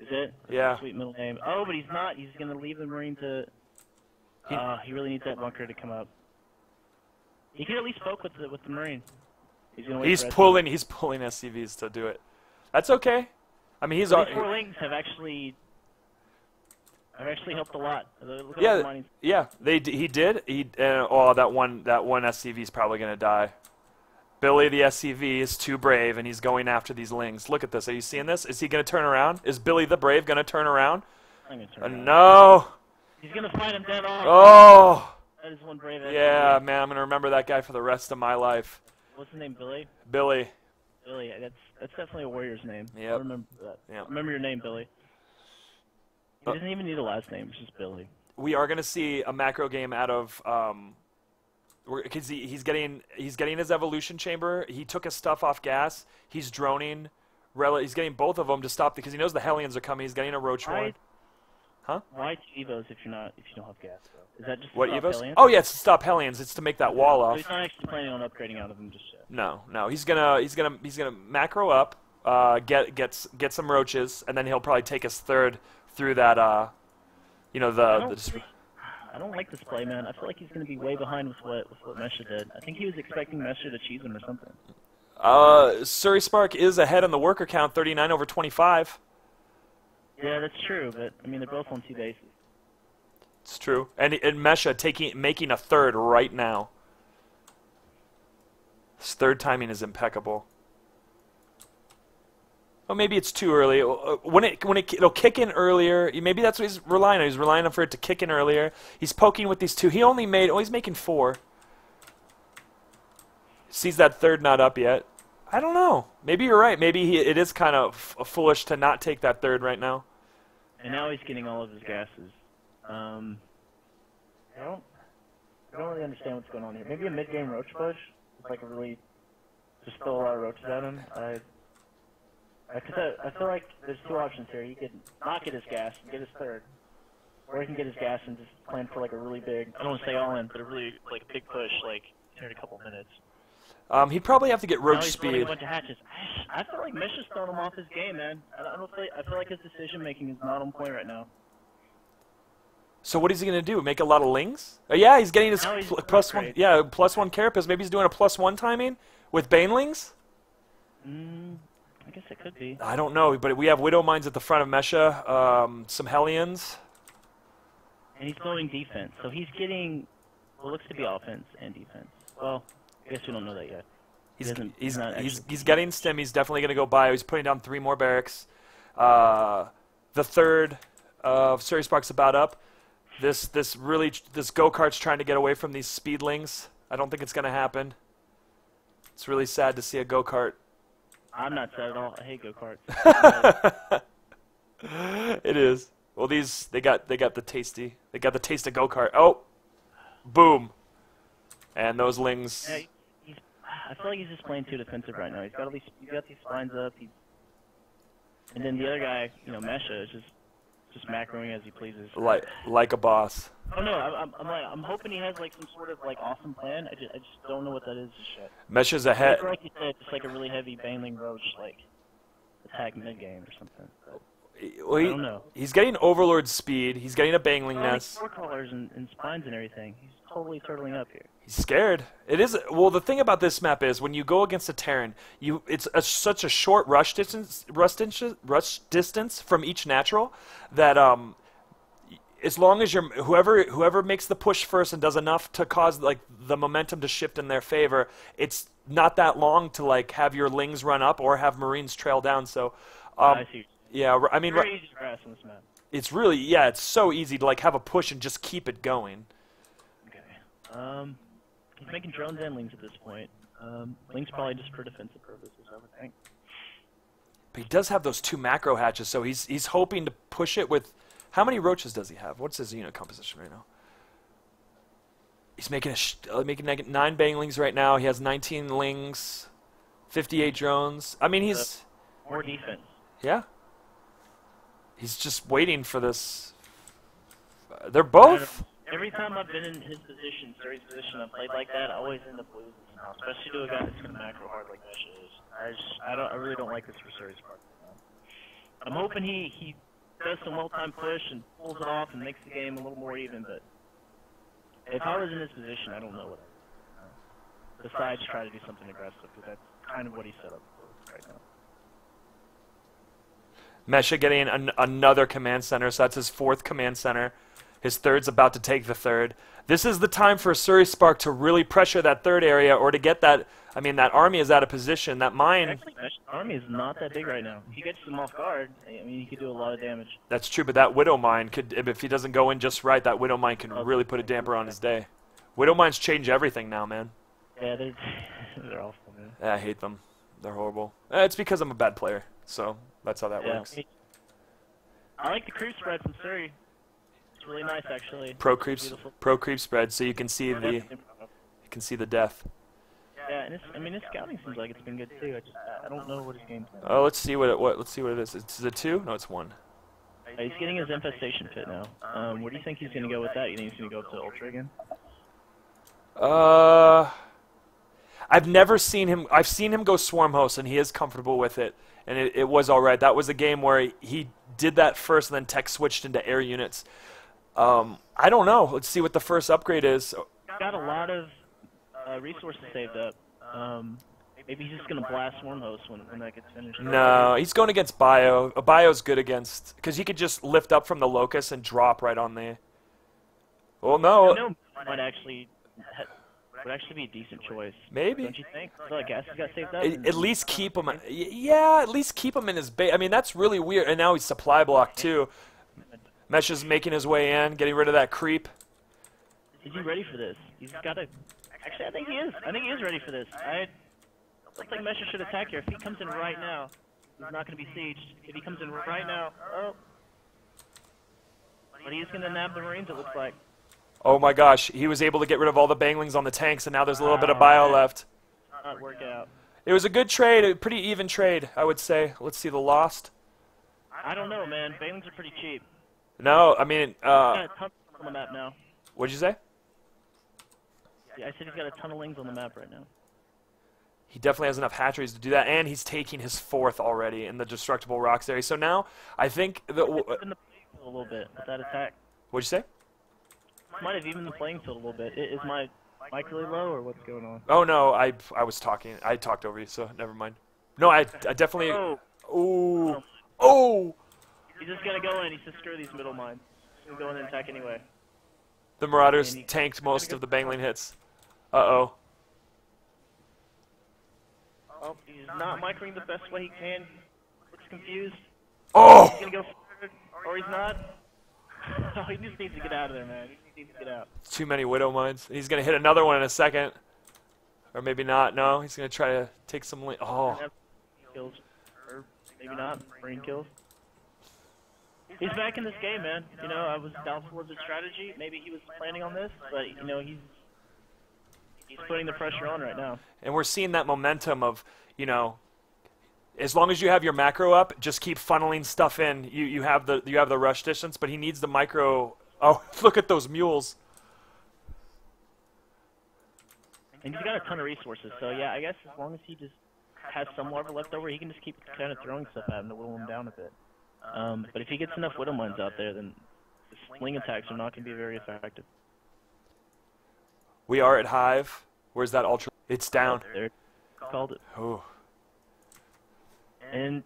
Is it? Yeah. Sweet middle name. Oh, but he's not. He's gonna leave the marine to. He really needs that bunker to come up. He could at least poke with the Marine. He's gonna wait He's for pulling SCVs to do it. That's okay. I mean, he's these 4 lings have actually helped a lot. Look at all the money. yeah. He did. Oh, that one SCV is probably gonna die. Billy the SCV is too brave, and he's going after these lings. Look at this. Are you seeing this? Is he gonna turn around? Is Billy the Brave gonna turn around? I'm gonna turn around. No. He's gonna fight him dead on. Oh. That is one brave. Yeah, man. I'm gonna remember that guy for the rest of my life. What's his name? Billy. Billy. Billy. That's definitely a warrior's name. Yeah. I remember that. Yep. Remember your name, Billy. He doesn't even need a last name. It's just Billy. We are gonna see a macro game out of because he's getting his evolution chamber. He took his stuff off gas. He's droning. He's getting both of them to stop because he knows the Hellions are coming. He's getting a roach horn. Huh? Why Evos if you don't have gas though? Is that just what to stop Evos? Hellions? Oh yeah, it's to stop Hellions. It's to make that wall So off. he's not actually planning on upgrading out of them just yet. No. He's gonna macro up, get some roaches, and then he'll probably take his third through that. I don't like this play, man. I feel like he's going to be way behind with what Mesha did. I think he was expecting Mesha to cheese him or something. SurySpark is ahead on the worker count, 39 over 25. Yeah, that's true, but I mean they're both on 2 bases. It's true, and Mesha making a third right now. His third timing is impeccable. Well, maybe it's too early. It'll kick in earlier. Maybe that's what he's relying on. He's relying on for it to kick in earlier. He's poking with these 2. He only made. Oh, he's making 4. Sees that third not up yet. I don't know. Maybe you're right. Maybe it is kind of foolish to not take that third right now. And now he's getting all of his gases. I don't really understand what's going on here. Maybe a mid-game roach push. It's like just throw a lot of roaches at him. I feel like there's 2 options here. He could not get his gas and get his third, or he can get his gas and just plan for like a really big, I don't want to say all in, but a really like a big push like in a couple minutes. He'd probably have to get roach speed. A bunch of hatches. I feel like Mesha's throwing him off his game, man. I feel like his decision making is not on point right now. So what is he gonna do? Make a lot of lings? Yeah, he's getting his +1. Yeah, +1 carapace. Maybe he's doing a +1 timing with banelings. I guess it could be. I don't know, but we have Widow Mines at the front of Mesha, some Hellions. And he's building defense, so he's getting what looks to be offense and defense. Well, I guess we don't know that yet. He's getting stim. He's definitely going to go bio. He's putting down 3 more barracks. The third of SurySpark's about up. This go-kart's trying to get away from these speedlings. I don't think it's going to happen. It's really sad to see a go-kart. I'm not sad at all. I hate go-karts. It is. Well, they got the tasty. They got the taste of go-kart. Oh, boom. And those lings. Yeah, I feel like he's just playing too defensive right now. He's got these spines up. And then the other guy, Mesha, is just macroing as he pleases. Like a boss. Oh no, I'm hoping he has like some sort of like awesome plan. I just don't know what that is just yet. Mesha's ahead. Like you said, just like a really heavy baneling roach like attack mid game or something. Well, I don't know. He's getting Overlord speed. He's getting a bangling nest. Like 4 colors and spines and everything. He's totally turtling up here. He's scared. It is. Well, the thing about this map is when you go against a Terran, it's such a short rush distance from each natural that as long as whoever makes the push first and does enough to cause like the momentum to shift in their favor, it's not that long to like have your lings run up or have Marines trail down. So. I see. Yeah, I mean, very easy to grasp on this map. It's really, it's so easy to like have a push and just keep it going. Okay. He's making drones and lings at this point. Lings probably just for defensive purposes, I would think. But he does have those 2 macro hatches, so he's hoping to push it with. How many roaches does he have? What's his unit composition right now? He's making 9 banglings right now. He has 19 lings, 58 drones. I mean, he's more defense. Yeah. He's just waiting for this. They're both. Every time I've been in his position, Surrey's position, I've played like that. I always end up losing somehow, especially to a guy that's going to macro hard like Mesha is. I really don't like this for SurySpark. I'm hoping he does some well-timed push and pulls it off and makes the game a little more even. But if I was in his position, I don't know what. besides try to do something aggressive, because that's kind of what he set up for right now. Mesha getting another command center, so that's his 4th command center. His 3rd's about to take the 3rd. This is the time for SurySpark to really pressure that 3rd area, or to get that. I mean, that army is out of position. That mine. Actually, Mesha's army is not that big right now. If he gets them off guard, I mean, he could do a lot of damage. That's true, but that Widow Mine could, if he doesn't go in just right, that Widow Mine can really put a damper on his day. Widow Mines change everything now, man. Yeah, they're awful, man. Yeah, I hate them. They're horrible. It's because I'm a bad player, so that's how that works. I like the creep spread from Suri. It's really nice, actually. Pro creep spread, so you can see the death. Yeah, and I mean, his scouting seems like it's been good too. I don't know what his game plan is. Oh, let's see what it is. Is it 2? No, it's 1. He's getting his infestation pit now. Where do you think he's gonna go with that? You think he's gonna go up to Ultra again? I've never seen him. I've seen him go Swarm Host, and he is comfortable with it, and it was all right. That was a game where he did that first, and then tech switched into air units. I don't know. Let's see what the first upgrade is. Got a lot of resources saved up. Maybe he's just gonna blast Swarm Host when that gets finished. No, he's going against Bio. Bio's good against, because he could just lift up from the Locust and drop right on the. Well, no. No, would actually be a decent choice. Maybe. Don't you think? I feel like gas got saved up. At least keep him. Yeah, at least keep him in his base. I mean, that's really weird. And now he's supply block too. Mesha's making his way in, getting rid of that creep. Is he ready for this? He's got to. Actually, I think he is. I think he is ready for this. I don't think Mesha should attack here. If he comes in right now, he's not going to be sieged. If he comes in right now, oh. But he's going to nab the Marines, it looks like. Oh my gosh, he was able to get rid of all the banglings on the tanks, and now there's a little bit of bio left. Not work out. It was a good trade, a pretty even trade, I would say. Let's see the lost. I don't know, man. Banglings are pretty cheap. No, I mean, Got a ton on the map now. What'd you say? Yeah, I said he's got a ton of lings on the map right now. He definitely has enough hatcheries to do that, and he's taking his 4th already in the destructible rocks area. So now, I think that. In the playing field a little bit with that attack. What'd you say? Might have evened the playing field a little bit. Is my mic really low, or what's going on? Oh no, I was talking. I talked over you, so never mind. No, I definitely. Oh. Ooh. Oh. He's just gonna go in. He's just screw these middle mines. He's gonna go in and attack anyway. The Marauders tanked most of the bangling hits. Uh-oh. Oh, he's not microing the best way he can. Looks confused. Oh! He's gonna go forward, or he's not. Oh, he just needs to get out of there, man. He needs to get out. Too many Widow Mines. He's going to hit another one in a second. Or maybe not. No, he's going to try to take some... Oh. Kills. Or maybe not. Marine kills. He's back in this game, man. You know, I was doubtful of his strategy. Maybe he was planning on this, but, you know, he's putting the pressure on right now. And we're seeing that momentum of, you know, as long as you have your macro up, just keep funneling stuff in. You have the rush distance, but he needs the micro. Oh, look at those mules. And he's got a ton of resources, so yeah, I guess as long as he just has some larva left over, he can just keep kind of throwing stuff at him to whittle him down a bit. But if he gets enough Widow Mines out there, then the sling attacks are not going to be very effective. We are at Hive. Where's that ultra? It's down. There, called it. Oh. And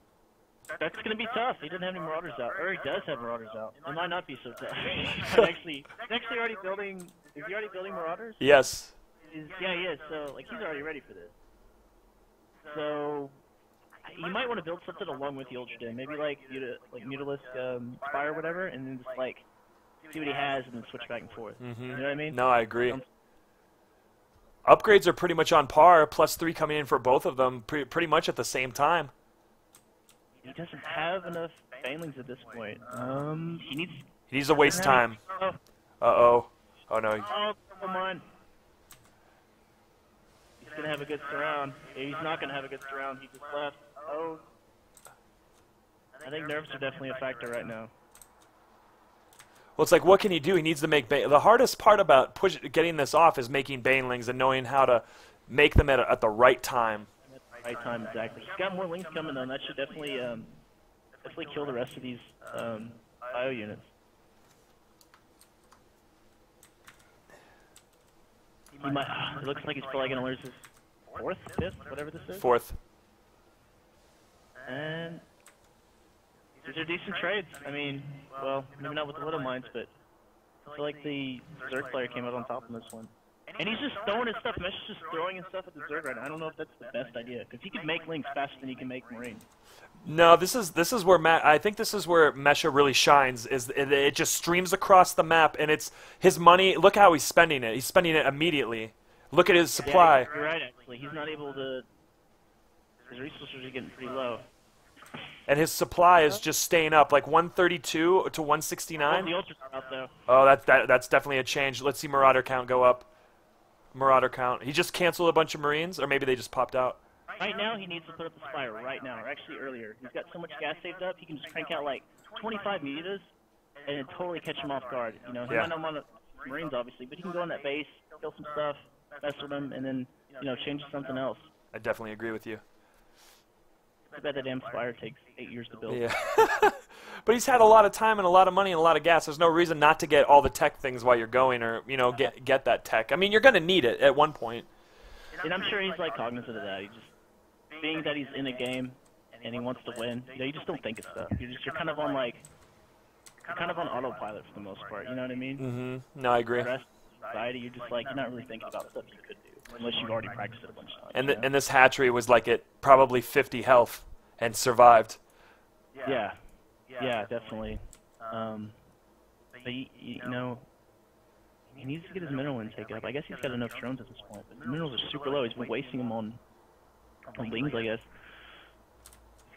that's going to be tough. He doesn't have any Marauders out. Or he does have Marauders out. It might not be so tough. He's actually already building... Is he already building Marauders? Yes. Yeah, he is. So, like, he's already ready for this. So, you might want to build something along with the Ultra Den. Maybe, like Mutalisk Spire or whatever, and then just, like, see what he has and then switch back and forth. Mm-hmm. You know what I mean? No, I agree. Upgrades are pretty much on par, +3 coming in for both of them pretty much at the same time. He doesn't have enough banelings at this point. He needs to waste time. Uh-oh. Oh, no. Oh, come on. He's going to have a good surround. He's not going to have a good surround. He just left. Oh. I think nerves are definitely a factor right now. Well, it's like, what can he do? He needs to make... The hardest part about getting this off is making banelings and knowing how to make them at the right time. Right time, exactly. He's got more lings coming though, and that should definitely kill the rest of these bio units. He might. It looks like he's probably gonna lose his fourth, fifth, whatever this is. Fourth. And these are decent trades. I mean, well, maybe not with the little mines, but I feel like the Zerg player came out on top in this one. And he's just throwing his stuff. Mesh's just throwing his stuff at the Zerg right now. I don't know if that's the best idea, because he can make links faster than he can make Marine. No, this is where I think this is where Mesha really shines. It just streams across the map, and it's his money. Look how he's spending it. He's spending it immediately. Look at his supply. Yeah, you're right. Actually, he's not able to. His resources are getting pretty low. And his supply is just staying up, like 132 to 169. Oh, the ultras are out though. Oh, that's definitely a change. Let's see Marauder count go up. Marauder count. He just canceled a bunch of Marines, or maybe they just popped out. Right now, he needs to put up the Spire right now, or actually earlier. He's got so much gas saved up, he can just crank out like 25 meters and it totally catch him off guard. You know, he might not want Marines, obviously, but he can go on that base, kill some stuff, mess with them, and then, you know, change to something else. I definitely agree with you. I bet that damn Spire takes 8 years to build. Yeah. But he's had a lot of time and a lot of money and a lot of gas. There's no reason not to get all the tech things while you're going, or, you know, get that tech. I mean, you're going to need it at one point. And I'm sure he's, like, cognizant of that. He just, being that he's in a game and he wants to win, you know, you just don't think of stuff. You're kind of on, like, you're kind of on autopilot for the most part, you know what I mean? Mm-hmm. No, I agree. The rest of society, you're just, like, you're not really thinking about stuff you could do, unless you've already practiced it a bunch of times. And this hatchery was, like, at probably 50 health and survived. Yeah. Yeah, definitely. But, you know, he needs to get his mineral intake up. I guess he's got enough drones at this point, but the minerals are super low. He's been wasting them on wings, I guess.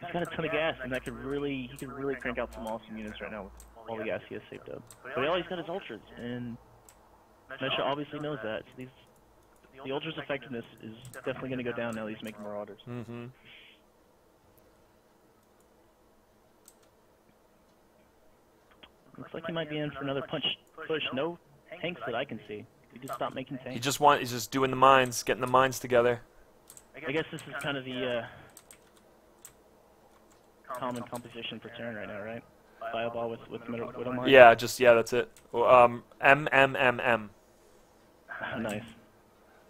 He's got a ton of gas, and he could really crank out some awesome units right now with all the gas he has saved up. But all he's got is ultras, and Mesha obviously knows that. So the ultras' effectiveness is definitely going to go down now that he's making marauders. Mm-hmm. Looks like he might be in for another push. No tanks that I can see. He just stopped making tanks. He's just doing the mines, getting the mines together. I guess this is kind of the common composition for Terran right now, right? Fireball with Widow Mine? Yeah, that's it. MMMM. Nice.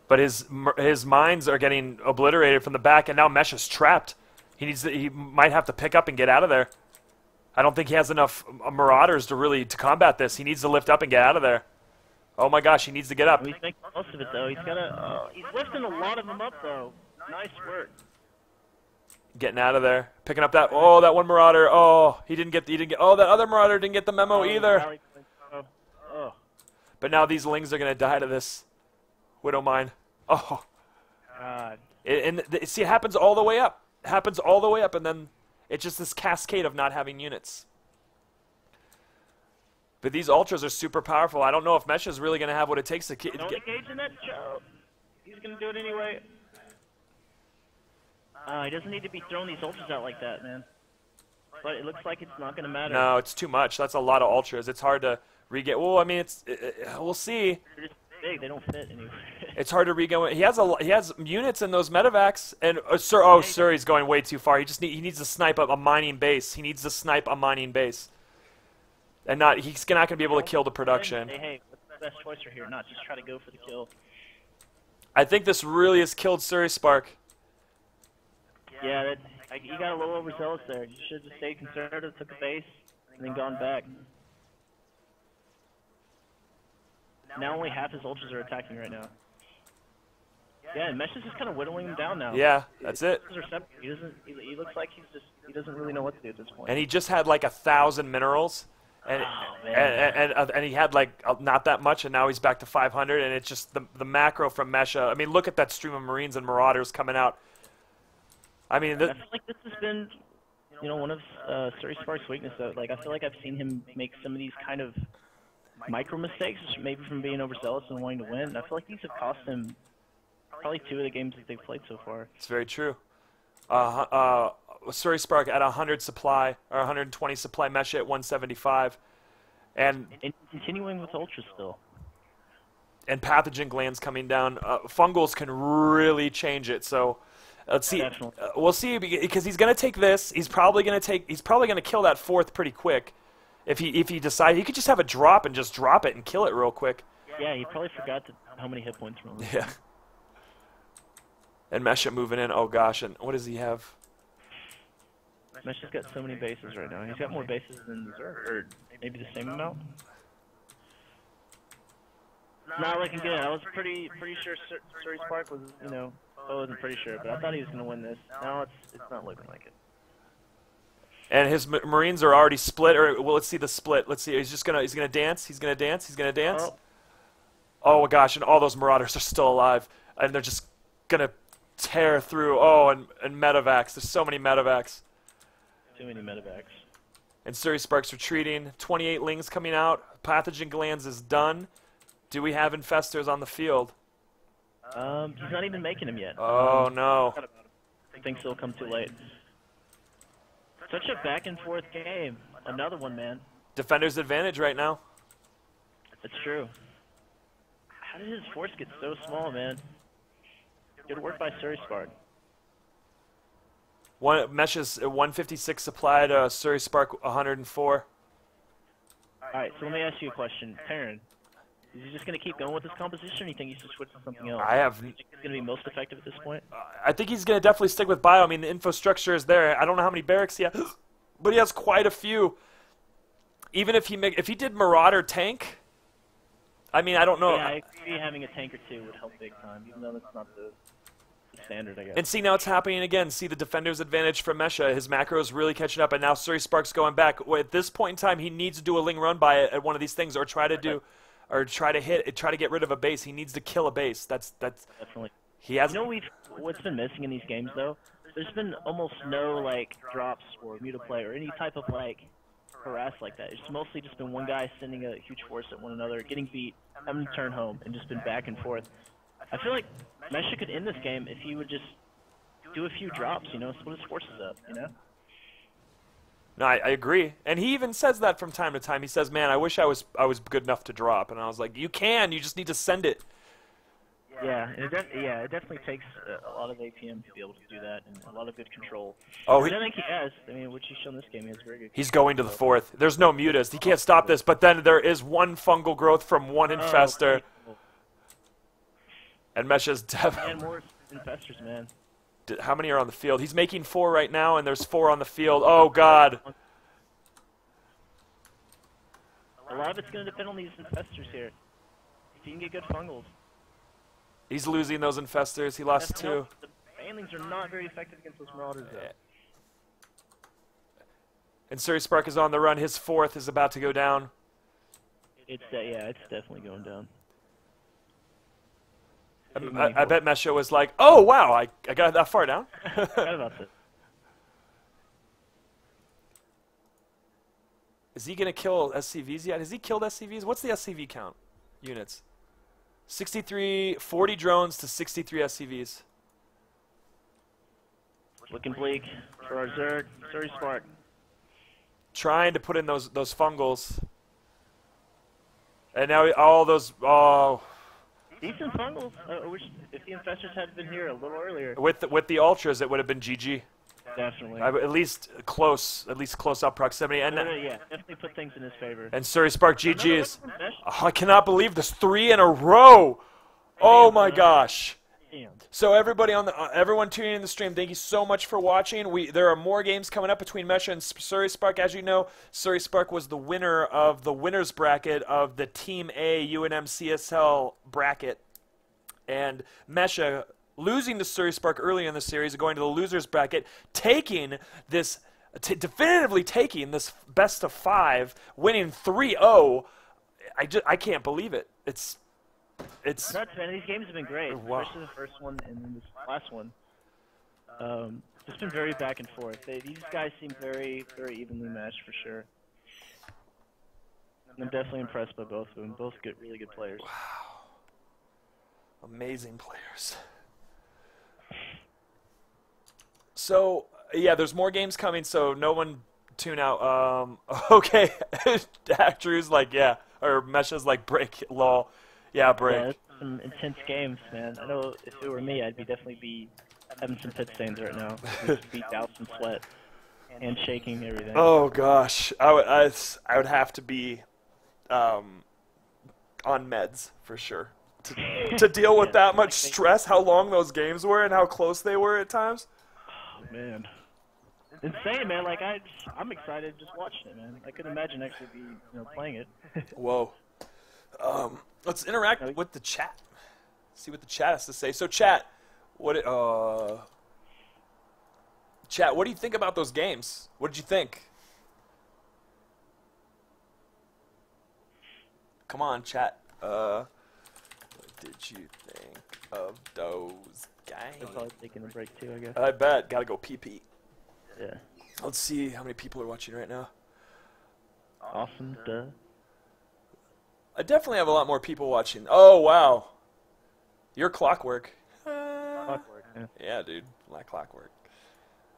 But his mines are getting obliterated from the back, and now Mesha's trapped. He might have to pick up and get out of there. I don't think he has enough Marauders to combat this. He needs to lift up and get out of there. Oh my gosh, he needs to get up. He's making most of it though. He's lifting a lot of them up though. Nice work. Getting out of there, picking up that one Marauder. Oh, he didn't get. Oh, that other Marauder didn't get the memo either. But now these Lings are gonna die to this Widow Mine. Oh. God. See, it happens all the way up. It happens all the way up, and then it's just this cascade of not having units. But these Ultras are super powerful. I don't know if Mesha is really going to have what it takes to get... Don't engage in that job. He's going to do it anyway. He doesn't need to be throwing these Ultras out like that, man. But it looks like it's not going to matter. No, it's too much. That's a lot of Ultras. It's hard to re-get... Well, I mean, we'll see. They're just big. They don't fit anywhere. It's hard to re-go. He has units in those medevacs. And, Sury's going way too far. He needs to snipe up a mining base. He needs to snipe a mining base. And he's not going to be able to kill the production. Hey, what's the best choice right here? Not just try to go for the kill. I think this really has killed SurySpark. Yeah, you got a little overzealous there. You should have just stayed conservative, took a base, and then gone back. Now only half his ultras are attacking right now. Yeah, and Mesh is just kind of whittling him down now. Yeah, that's it. He looks like he doesn't really know what to do at this point. And he just had like 1,000 minerals. And he had like not that much, and now he's back to 500, and it's just the macro from Mesha. I mean, look at that stream of Marines and Marauders coming out. I mean, I feel like this has been, one of SurySpark's weaknesses. Like, I feel like I've seen him make some of these kind of micro mistakes, maybe from being overzealous and wanting to win. And I feel like these have cost him probably 2 of the games that they've played so far. It's very true. SurySpark at 100 supply, or 120 supply, Mesha at 175. And continuing with Ultra still. And pathogen glands coming down. Fungals can really change it, so let's see. We'll see, because he's going to take this. He's probably going to kill that 4th pretty quick. If he decides, he could just have a drop and just drop it and kill it real quick. Yeah, he probably forgot how many hit points were on. Yeah. And Mesha moving in. Oh gosh, and what does he have? Mesha's got so many bases right now. He's got more bases than Zerg, or maybe the same amount. Not looking good. I was pretty sure SurySpark was, you know, I wasn't pretty sure, but I thought he was gonna win this. Now it's not looking like it. And his Marines are already split. Or well, let's see the split. Let's see. He's gonna dance. He's gonna dance. He's gonna dance. Oh gosh, and all those Marauders are still alive, and they're just gonna tear through. Oh, and medevacs. There's so many medevacs. Too many medevacs. And SurySpark's retreating. 28 Lings coming out. Pathogen Glands is done. Do we have infestors on the field? He's not even making them yet. Oh no. I think so. Will come too late. Such a back and forth game. Another one, man. Defender's advantage right now. That's true. How did his force get so small, man? Good work by SurySpark. Mesha's 156 supply to SurySpark 104. Alright, so let me ask you a question. Terran, is he just going to keep going with this composition, or do you think he should switch to something else? I have. Do you think it's going to be most effective at this point? I think he's going to definitely stick with bio. I mean, the infrastructure is there. I don't know how many barracks he has, but he has quite a few. Even if he did Marauder tank, I mean, I don't know. Yeah, I agree having a tank or two would help big time, even though that's not the standard, I guess. And see, now it's happening again. See the defender's advantage for Mesha. His macro is really catching up, and now SurySpark's going back. At this point in time, he needs to do a Ling run by at one of these things, or try to get rid of a base. He needs to kill a base. That's definitely. He has. You know what's been missing in these games though? There's been almost no like drops or mutaplay or any type of like harass like that. It's mostly just been one guy sending a huge force at one another, getting beat, having to turn home, and just been back and forth. I feel like Mesha could end this game if he would just do a few drops, you know, split his forces up, you know? No, I agree, and he even says that from time to time. He says, "Man, I wish I was good enough to drop," and I was like, "You can. You just need to send it." Yeah, it definitely takes a lot of APM to be able to do that, and a lot of good control. Oh, I think he has. I mean, which he's shown this game, he has very good. He's going to the fourth. There's no mutist. He can't stop this. But then there is one fungal growth from one infestor, and Mesha's definitely. And more infestors, man. How many are on the field? He's making 4 right now, and there's 4 on the field. Oh, God. A lot of it's going to depend on these infestors here. If you can get good fungals. He's losing those infestors. He lost 2. The banelings are not very effective against those marauders, though. And SurySpark is on the run. His 4th is about to go down. It's definitely going down. I bet Mesha was like, "Oh wow, I got that far down." Forgot about this. Is he gonna kill SCVs yet? Has he killed SCVs? What's the SCV count? Units. 63, 40 drones to 63 SCVs. Looking bleak for our Zerg. SurySpark. Trying to put in those fungals. And now all those. Oh. Decent fungals. I wish if the infestors had been here a little earlier. With the ultras, it would have been GG. Definitely. At least close up proximity. And yeah, definitely put things in his favor. And SurySpark GG is. Oh, I cannot believe this 3 in a row. Oh my gosh. So everybody everyone tuning in the stream, thank you so much for watching. There are more games coming up between Mesha and SurySpark. As you know, SurySpark was the winner of the winners bracket of the Team A UNM CSL bracket, and Mesha losing to SurySpark early in the series, going to the losers bracket, taking this definitively taking this best of 5, winning 3-0. I can't believe it. It's nuts, man. These games have been great, wow. especially the first one and then this last one. It's been very back and forth. These guys seem very, very evenly matched for sure. I'm definitely impressed by both of them. Both really good players. Wow, amazing players. So yeah, there's more games coming. So no one tune out. Okay, Drew's like yeah, or Mesha's like break lol. Yeah, break. Yeah, some intense games, man. I know if it were me, I'd definitely be having some pit stains right now. Just be doused in sweat and shaking everything. Oh gosh, I would have to be. on meds for sure to deal with that much stress. How long those games were and how close they were at times. Oh, man. Insane, man. Like I'm excited just watching it, man. I couldn't imagine actually playing it. Whoa. Let's interact with the chat. See what the chat has to say. So chat, what do you think about those games? What did you think? Come on, chat. What did you think of those games? I'm probably taking a break too, I guess. I bet. Gotta go pee-pee. Yeah. Let's see how many people are watching right now. Awesome, duh. I definitely have a lot more people watching. Oh, wow. You're clockwork. Clockwork, yeah. Yeah, dude. Like clockwork.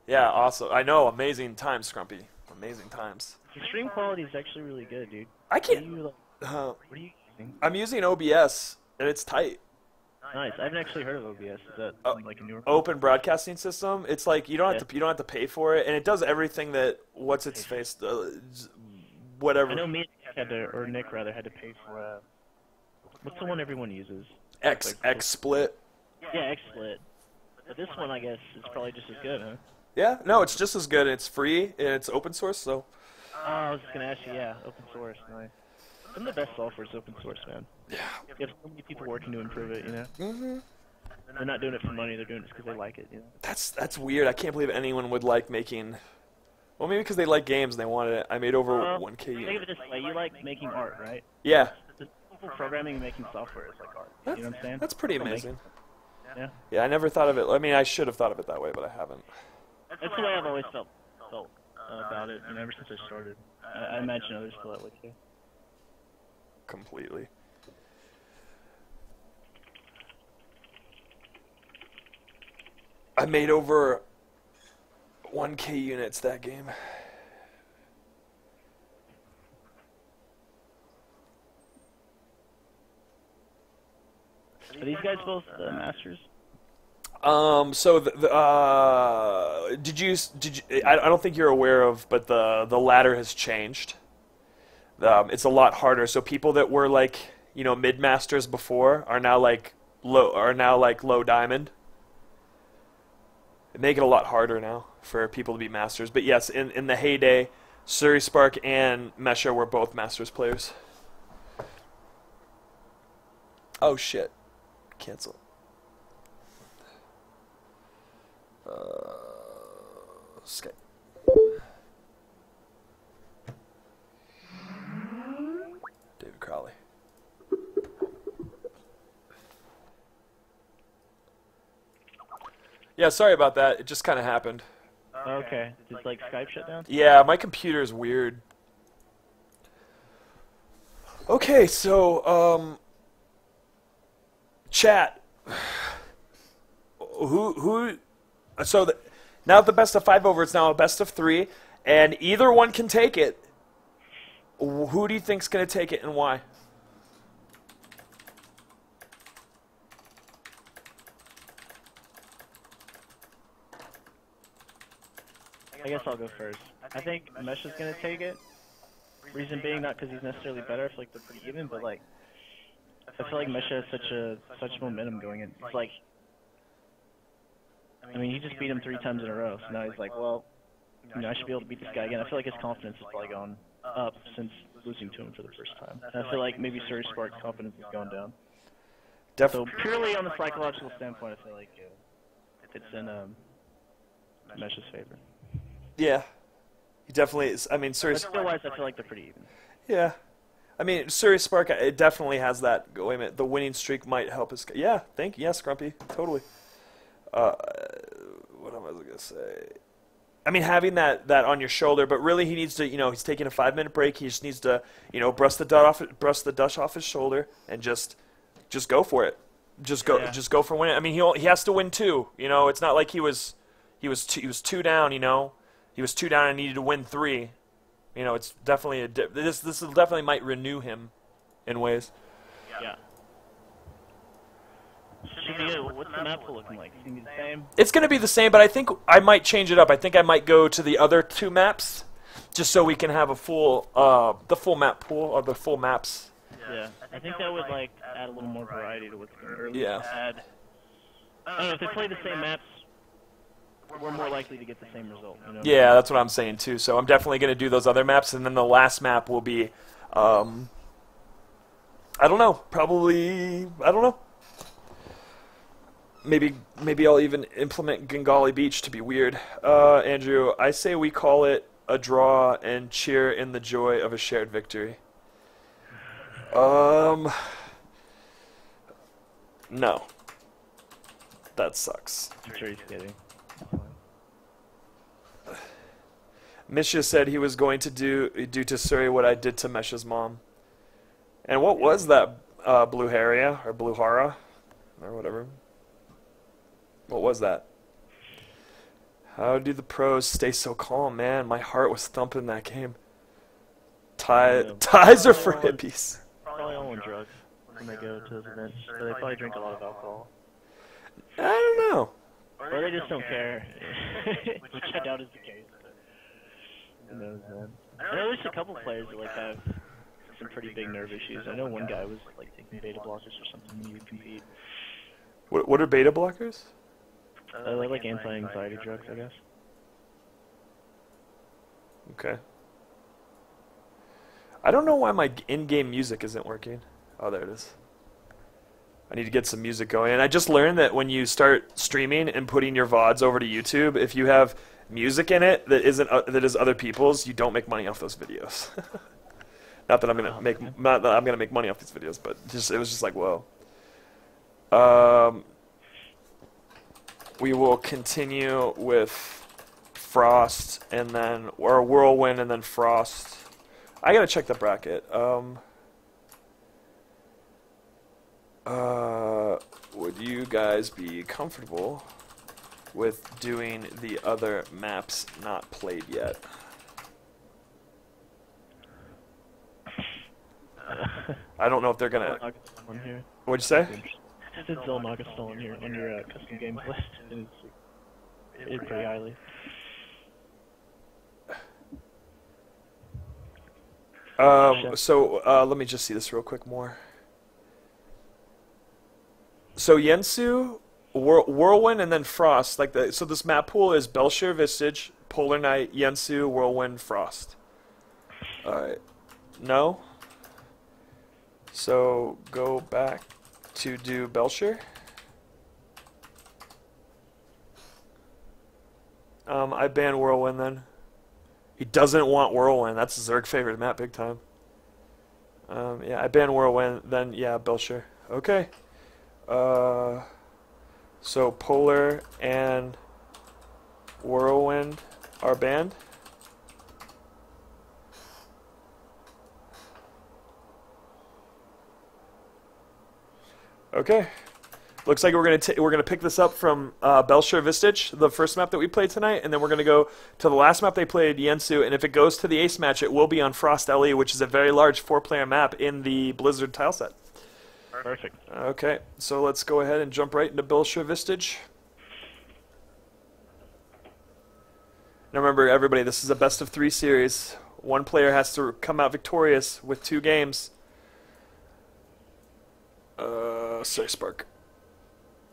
Yeah, awesome. I know. Amazing times, Scrumpy. Amazing times. The stream quality is actually really good, dude. I can't... What are you using? I'm using OBS, and it's tight. Nice. I haven't actually heard of OBS. Is that like a newer Open broadcasting system? It's like you don't have to pay for it, and it does everything that whatever. I know Nick had to pay for what's the one everyone uses? XSplit. Yeah, XSplit. But this one, I guess, is probably just as good, huh? Yeah, no, it's just as good. It's free and it's open source, so. Oh, I was just gonna ask you. Yeah, open source, nice. Some of the best software is open source, man. Yeah. You have so many people working to improve it, you know. Mhm. They're not doing it for money. They're doing it just because they like it, you know. That's weird. I can't believe anyone would like making. Well, maybe because they like games and they wanted it. I made over 1K. Think of it this way: you like making art, right? Yeah. The simple programming and making software is like art. You know what I'm saying? That's pretty amazing. Yeah. Yeah, I never thought of it. I mean, I should have thought of it that way, but I haven't. That's the way I've always felt about it, and ever since I started. I imagine others feel that way too. Completely. I made over 1K units that game. Are these guys both masters? So did you? I don't think you're aware of, but the ladder has changed. It's a lot harder. So people that were like, mid masters before are now like low diamond. They make it a lot harder now for people to be masters. But yes, in the heyday, SurySpark and Mesha were both masters players. Oh shit. Cancel. Skype. David Crowley. Yeah, sorry about that. It just kind of happened. Okay. Did like Skype shut down? Yeah, my computer is weird. Okay, so chat. Now the best of 5 over, it's now a best of 3, and either one can take it. Who do you think's gonna take it and why? I guess I'll go first. I think Mesha's gonna take it. Reason being, not because he's necessarily better. I feel like they're pretty even, but like, I feel like Mesha has such momentum going in. It's like, I mean, he just beat him 3 times in a row, so now he's like, well, I should be able to beat this guy again. I feel like his confidence has probably gone up since losing to him for the first time. And I feel like maybe SurySpark's confidence has gone down. So purely on the psychological standpoint, I feel like it's in Mesha's favor. Yeah, he definitely is. I mean, skill-wise, I feel like they're pretty even. Yeah. I mean, SurySpark, it definitely has that. Wait a minute, the winning streak might help us. Yeah, thank you. Yes, Grumpy, totally. What am I going to say? I mean, having that on your shoulder, but really he needs to, he's taking a 5-minute break. He just needs to, brush the dust off his shoulder and just go for it. Just go for winning. I mean, he has to win too. It's not like he was 2 down. He was 2 down and needed to win 3. It's definitely this definitely might renew him in ways. Yeah. What's the map looking like? Is it going to be the same? It's going to be the same, but I think I might change it up. I think I might go to the other 2 maps, just so we can have a full, the full map pool or the full maps. Yeah, I think that would like add a little more variety to what the game. Or at least Yeah. add. I don't know if they play the same maps, we're more likely to get the same result. You know? Yeah, that's what I'm saying too. So I'm definitely going to do those other maps, and then the last map will be, I don't know, probably, I don't know. Maybe I'll even implement Gangali Beach to be weird. Andrew, I say we call it a draw and cheer in the joy of a shared victory. No. That sucks. I'm sure he's kidding. Mesha said he was going to do to Suri what I did to Mesha's mom. And what was that, Blue Haria, or Blue Hara, or whatever? What was that? How do the pros stay so calm, man? My heart was thumping that game. Ties are for hippies. Probably all on drugs when they go to those events. So they probably drink a lot of alcohol. I don't know. Or they just don't care. Which I doubt is the case. Who knows, man? I know there's a couple players that like have some pretty big nerve issues. I know one guy was like taking beta blockers or something when he would compete. What are beta blockers? They're like anti-anxiety drugs, I guess. Okay. I don't know why my in-game music isn't working. Oh, there it is. I need to get some music going. And I just learned that when you start streaming and putting your VODs over to YouTube, if you have music in it that is other people's, you don't make money off those videos. Not that I'm gonna make money off these videos, but it was just like, whoa. We will continue with Frost and then Whirlwind and then Frost. I gotta check the bracket. Would you guys be comfortable with doing the other maps not played yet? I don't know if they're gonna. What'd you say? Since Zelnaga's still on your custom games list, and it's pretty highly. So let me just see this real quick more. So Yensu, Whirlwind, and then Frost. So this map pool is Belshir, Vistage, Polar Knight, Yensu, Whirlwind, Frost. All right. No. So go back to do Belshir. I ban Whirlwind then. He doesn't want Whirlwind. That's Zerg's favorite map, big time. Yeah, I ban Whirlwind. Then yeah, Belshir. Okay. So Polar and Whirlwind are banned. Okay. Looks like we're gonna pick this up from Belshir Vistage, the first map that we played tonight, and then we're gonna go to the last map they played, Yensu, and if it goes to the ace match, it will be on Frost LE, which is a very large 4-player map in the Blizzard tile set. Perfect. Okay, so let's go ahead and jump right into Belshir Vistage. Now remember, everybody, this is a best-of-3 series. One player has to come out victorious with 2 games. SurySpark.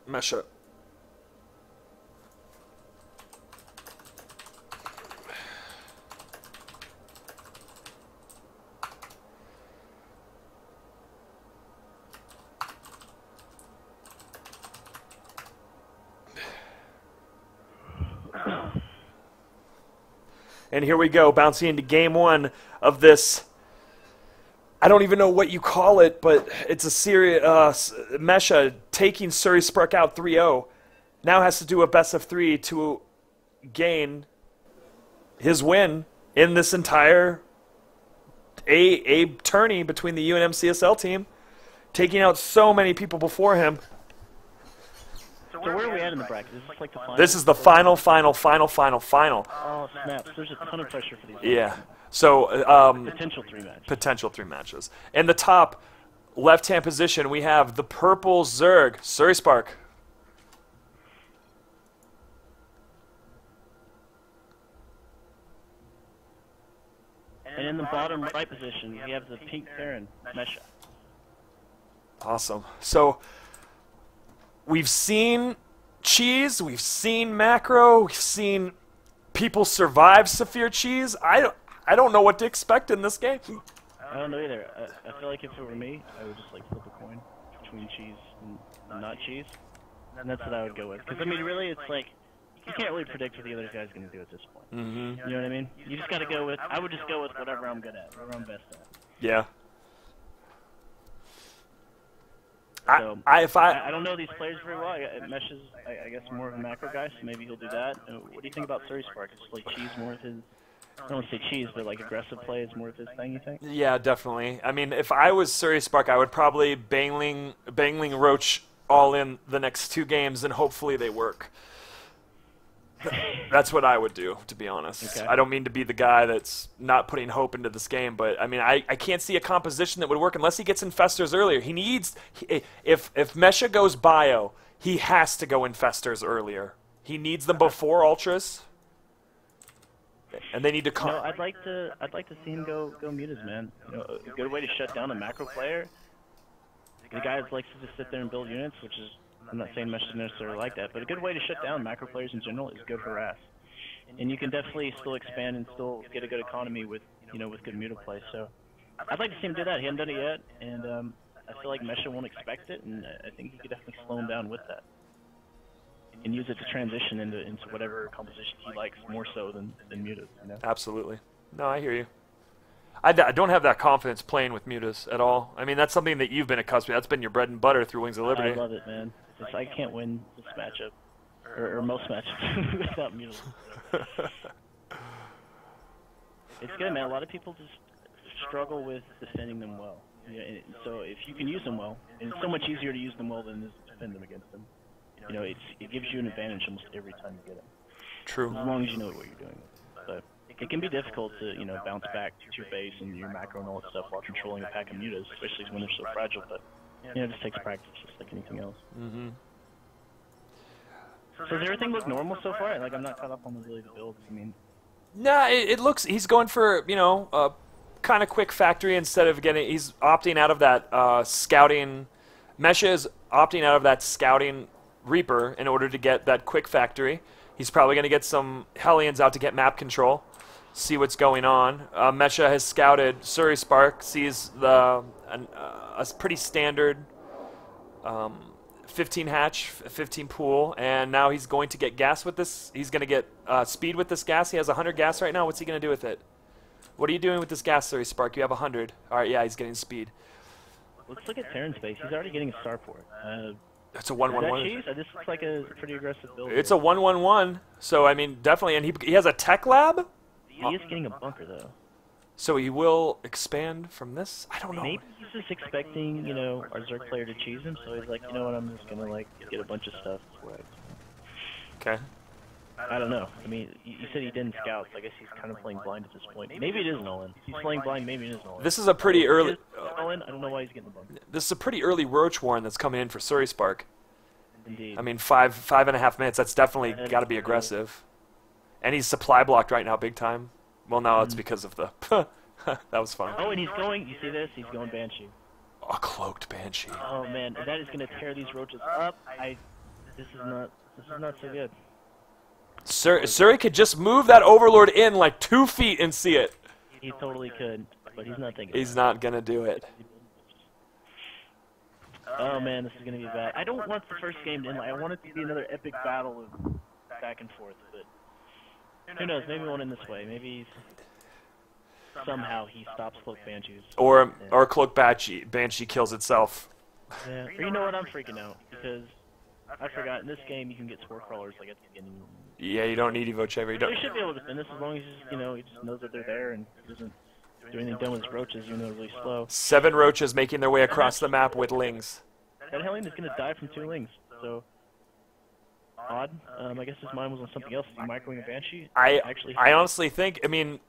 Mesha. And here we go, bouncing into game 1 of this. I don't even know what you call it, but it's a series. Mesha taking SurySpark out 3-0. Now has to do a best-of-3 to gain his win in this entire a tourney between the UNM CSL team, taking out so many people before him. So where are we at in the bracket? Is this like the final? This is the final. Oh, snaps. There's a ton of pressure for these guys. Yeah. So Potential 3 matches. Potential 3 matches. In the top left-hand position, we have the purple Zerg, SurySpark. And in the bottom right position, we have the pink Theron, Mesha. Awesome. So we've seen cheese, we've seen macro, we've seen people survive severe cheese. I don't know what to expect in this game. I don't know either. I feel like if it were me, I would just like flip a coin between cheese and not cheese, and that's what I would go with. Because I mean, really, it's like you can't really predict what the other guy's gonna do at this point. Mm-hmm. You know what I mean? You just gotta go with. I would just go with whatever I'm good at, whatever I'm best at. Yeah. So, I don't know these players very well. Mesha's, I guess, more of a macro guy, so maybe he'll do that. What do you think about SurySpark? Is like cheese more of his? I don't want to say cheese, but like aggressive play is more of his thing. You think? Yeah, definitely. I mean, if I was SurySpark, I would probably Bangling Roach all in the next 2 games, and hopefully they work. That's what I would do, to be honest. Okay. I don't mean to be the guy that's not putting hope into this game, but I mean, I can't see a composition that would work unless he gets Infestors earlier. He needs, if Mesha goes bio, he has to go Infestors earlier. He needs them before Ultras, and they need to come. No, I'd like to see him go mutas, man. You know, a good way to shut down a macro player. The guy that likes to just sit there and build units, which is, I'm not saying Mesh is necessarily like that, but a good way to shut down macro players in general is good harass. And you can definitely still expand and still get a good economy with, you know, with good muta play. So I'd like to see him do that. He hasn't done it yet, and I feel like Mesha won't expect it, and I think he could definitely slow him down with that. And use it to transition into whatever composition he likes more so than mutas, you know? Absolutely. No, I hear you. I don't have that confidence playing with mutas at all. I mean, that's something that you've been accustomed to. That's been your bread and butter through Wings of Liberty. I love it, man. Just, I can't win this matchup, or most matchups, without mutas. It's good, man. A lot of people just struggle with defending them well. You know, and so if you can use them well, and it's so much easier to use them well than it is to defend them against them. You know, it gives you an advantage almost every time you get them. True. As long as you know what you're doing. But it can be difficult to, you know, bounce back to your base and your macro and all that stuff while controlling a pack of mutas, especially when they're so fragile. But you know, it just takes practice, just like anything else. Mm-hmm. So does everything look normal so far? Like, I'm not caught up on the builds. I mean, Nah, it looks. He's going for, you know, a kind of quick factory instead of getting. He's opting out of that scouting. Mesha is opting out of that scouting Reaper in order to get that quick factory. He's probably going to get some Hellions out to get map control, see what's going on. Mesha has scouted SurySpark, sees a pretty standard 15 hatch, 15 pool, and now he's going to get gas with this. He's going to get speed with this gas. He has 100 gas right now. What's he going to do with it? What are you doing with this gas, SurySpark? You have 100. All right, yeah, he's getting speed. let's look at Terran's base. He's already getting a starport. It's a Is 1-1-1. that cheese? This looks like a pretty aggressive build. It's a 1-1-1. So I mean, definitely, and he has a tech lab. He is getting a bunker though. So he will expand from this. I don't know. Maybe he's just expecting, you know, our Zerg player to cheese him. So he's like, you know what, I'm just gonna like get a bunch of stuff. Okay. I don't know. I mean, you said he didn't scout. So I guess he's kind of playing blind at this point. Maybe it is Nolan. He's playing blind. Maybe it is Nolan. This is a pretty early. Nolan. I don't know why he's getting the bunker. This is a pretty early Roach Warren that's coming in for SurySpark. Indeed. I mean, five and a half minutes. That's definitely got to be aggressive. And he's supply blocked right now, big time. Well, no, it's because of the. That was fun. Oh, and he's going. You see this? He's going Banshee. A cloaked Banshee. Oh man, that is gonna tear these roaches up. This is not so good. Suri could just move that Overlord in like 2 feet and see it. He totally could, but he's not thinking. He's not gonna do it. Oh man, this is gonna be bad. I don't want the first game to end. I want it to be another epic battle of back and forth, but who knows? Maybe we won't end this way. Maybe somehow he stops Cloak Banshees. Or Cloak Banshee kills itself. Yeah. Or you know what? I'm freaking out because I forgot in this game you can get Spore Crawlers like at the beginning. Yeah, you don't need Evo Chamber. You So don't. he should be able to defend this as long as he just knows that they're there and doesn't do anything dumb with his roaches, even though they're really slow. 7 roaches making their way across the map with lings. That Hellion is gonna die from 2 lings, so odd. I guess his mind was on something else. Is he microing a Banshee? I Actually, honestly think. I mean,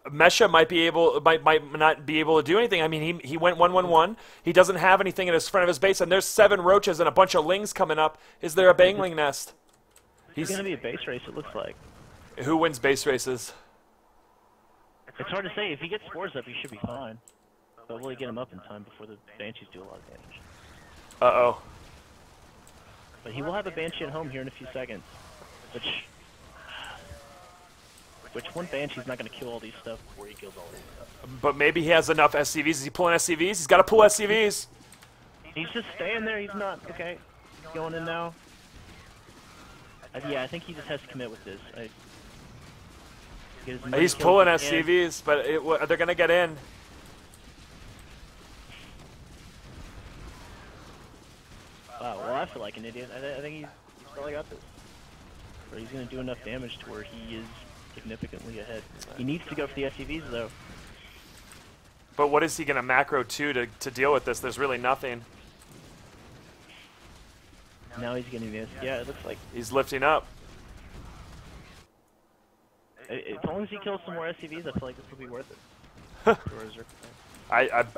Mesha might not be able to do anything. I mean, he went 1-1-1. He doesn't have anything in his front of his base, and there's 7 roaches and a bunch of lings coming up. Is there a Bangling nest? He's gonna be a base race. It looks like. Who wins base races? It's hard to say. If he gets spores up, he should be fine. But will he get him up in time before the Banshees do a lot of damage? Uh-oh. But he will have a Banshee at home here in a few seconds. Which one Banshee's not going to kill all these stuff before he kills all these stuff? But maybe he has enough SCVs. Is he pulling SCVs? He's got to pull SCVs. He's just staying there. He's not. Okay. He's going in now. Yeah, I think he just has to commit with this. He's pulling SCVs, but they're going to get in. Well, I feel like an idiot. I think he's probably got this. But he's going to do enough damage to where he is significantly ahead. He needs to go for the SCVs, though. But what is he going to macro to deal with this? There's really nothing. Now he's getting this. Yeah, it looks like he's lifting up. As long as he kills some more SCVs, I feel like this will be worth it.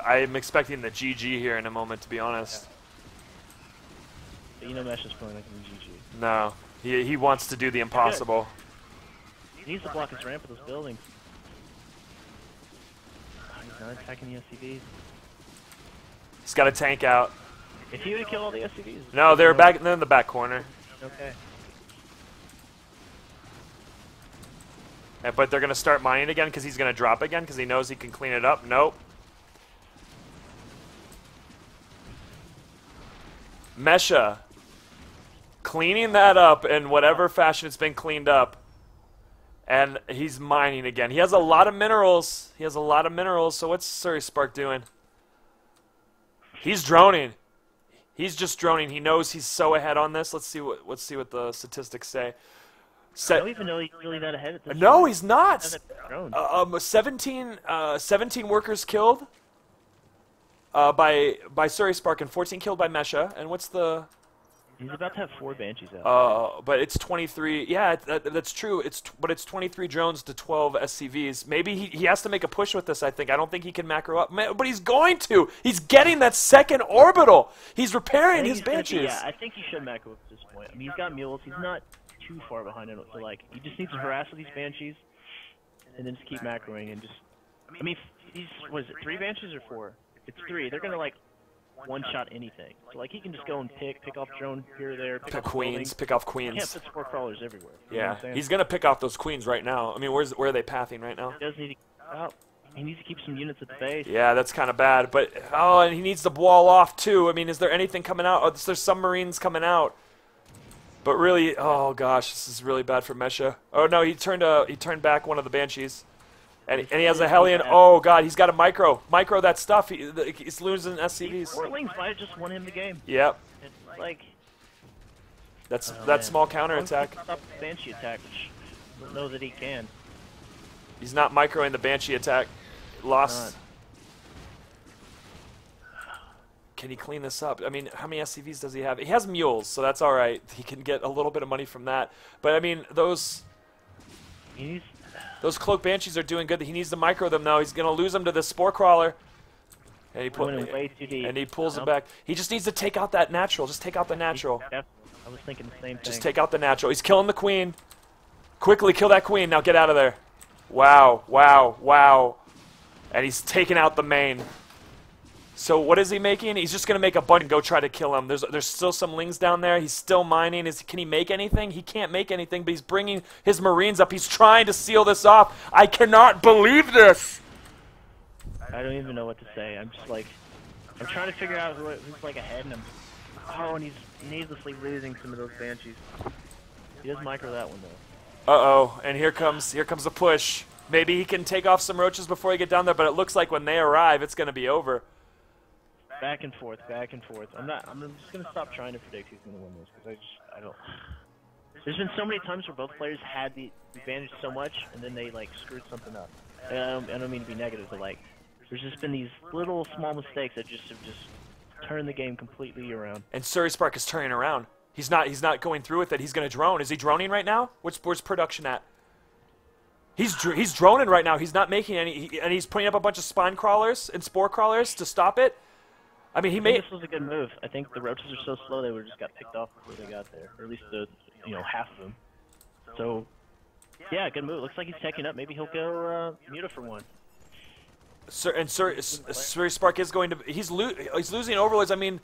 I'm expecting the GG here in a moment, to be honest. Yeah. But you know Mesha's probably not going to be GG. No. He wants to do the impossible. He needs to block his ramp with those buildings. Oh, he's not attacking the SCVs. He's got a tank out. If he would kill all the SCVs. No, they're in the back corner. Okay. But they're going to start mining again because he's going to drop again because he knows he can clean it up. Nope. Mesha. Cleaning that up in whatever fashion it's been cleaned up. And he's mining again. He has a lot of minerals. So what's SurySpark doing? He's droning. He's just droning. He knows he's so ahead on this. Let's see what the statistics say. I don't even know he's really that ahead at this No, point. he's not. 17 workers killed by SurySpark and 14 killed by Mesha. And what's the? He's about to have 4 Banshees out. But it's 23. Yeah, that's true. But it's 23 drones to 12 SCVs. Maybe he has to make a push with this, I think. I don't think he can macro up. But he's going to. He's getting that second orbital. He's repairing his Banshees. Yeah, I think he should macro up at this point. I mean, he's got mules. He's not too far behind him. So, like, he just needs to harass with these Banshees and then just keep macroing and just... I mean, what is it, 3 Banshees or 4? It's 3. They're going to, like, one-shot anything. So, like, he can just go and pick off drone here or there. Pick off queens. He can't put spore crawlers everywhere. Yeah, he's going to pick off those queens right now. I mean, where are they pathing right now? He does need to... he needs to keep some units at the base. Yeah, that's kind of bad. But, and he needs to wall off, too. I mean, is there anything coming out? Oh, there's submarines coming out. But really, oh, gosh, this is really bad for Mesha. Oh, no, he turned back one of the Banshees. And he has a Hellion. Oh, God, he's got a micro that stuff. He's losing SCVs. Warlings might have just won him the game. Yep. It's like... That small counterattack. Stop the Banshee attack, which I don't know that he can. He's not microing the Banshee attack. Lost. Can he clean this up? I mean, how many SCVs does he have? He has mules, so that's all right. He can get a little bit of money from that. But, I mean, those cloak Banshees are doing good. He needs to micro them, though. He's going to lose them to the Spore Crawler. And he pulls them back. He just needs to take out that natural. Just take out the natural. I was thinking the same thing. Just take out the natural. He's killing the queen. Quickly kill that queen. Now get out of there. Wow, wow, wow. And he's taking out the main. So what is he making? He's just going to make a bunch and go try to kill him. There's still some lings down there. He's still mining. Can he make anything? He can't make anything, but he's bringing his Marines up. He's trying to seal this off. I cannot believe this. I don't even know what to say. I'm just like, I'm trying to figure out who's like ahead, and and he's needlessly losing some of those Banshees. He does micro that one though. Uh-oh, and here comes the push. Maybe he can take off some roaches before he get down there, but it looks like when they arrive, it's going to be over. Back and forth, back and forth. I'm just gonna stop trying to predict who's gonna win this because I don't. There's been so many times where both players had the advantage so much and then they like screwed something up. And I don't mean to be negative, but like there's just been these little small mistakes that have just turned the game completely around. And SurySpark is turning around. He's not going through with it. He's gonna drone. Is he droning right now? Where's production at? He's droning right now. He's not making any, and he's putting up a bunch of spine crawlers and spore crawlers to stop it. I mean, this was a good move. I think the roaches are so slow they would just got picked off before they got there, or at least the half of them. So yeah, good move. Looks like he's taking up. Maybe he'll go Muta for one. SurySpark is going to. He's losing overlords. I mean,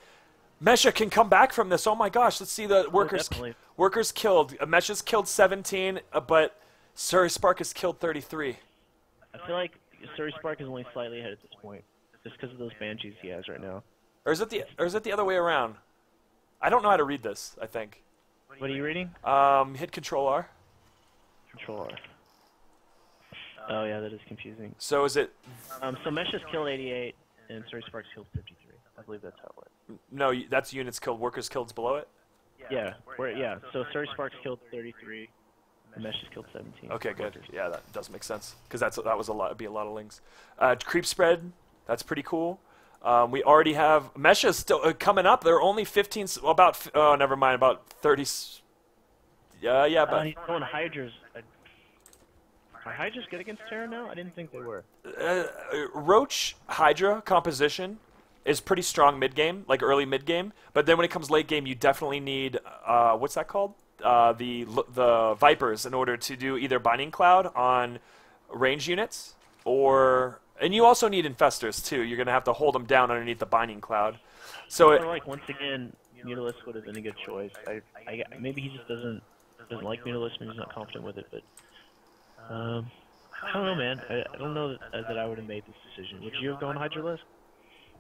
Mesha can come back from this. Oh my gosh, let's see the workers. Definitely. Workers killed. Mesha's killed 17, but SurySpark has killed 33. I feel like SurySpark is only slightly ahead at this point, just because of those Banshees he has right now. Or is it the other way around? I don't know how to read this, I think. What are you reading? Hit Control R. Control R. Oh yeah, that is confusing. So is it... So Mesha's killed 88, and SurySpark's killed 53. I believe that's how it went. No, that's units killed. Workers killed below it? Yeah, so SurySpark's killed 33, and Mesha's killed 17. Okay, good. Yeah, that does make sense. Because that was a lot. It'd be a lot of links. Creep spread. That's pretty cool. We already have Mesha still coming up. There are only 15. Never mind. About 30. Yeah, but He's going Hydras. Are Hydras good against Terra now? I didn't think they were. Roach Hydra composition is pretty strong mid game, like early mid game. But then when it comes late game, you definitely need what's that called? The Vipers in order to do either Binding Cloud on range units and you also need Infestors too. You're gonna have to hold them down underneath the Binding Cloud. So I feel like once again, Mutalisk would have been a good choice. Maybe he just doesn't like Mutalisk and he's not confident with it, but I don't know, man. I don't know that I would have made this decision. Would you have gone Hydralisk?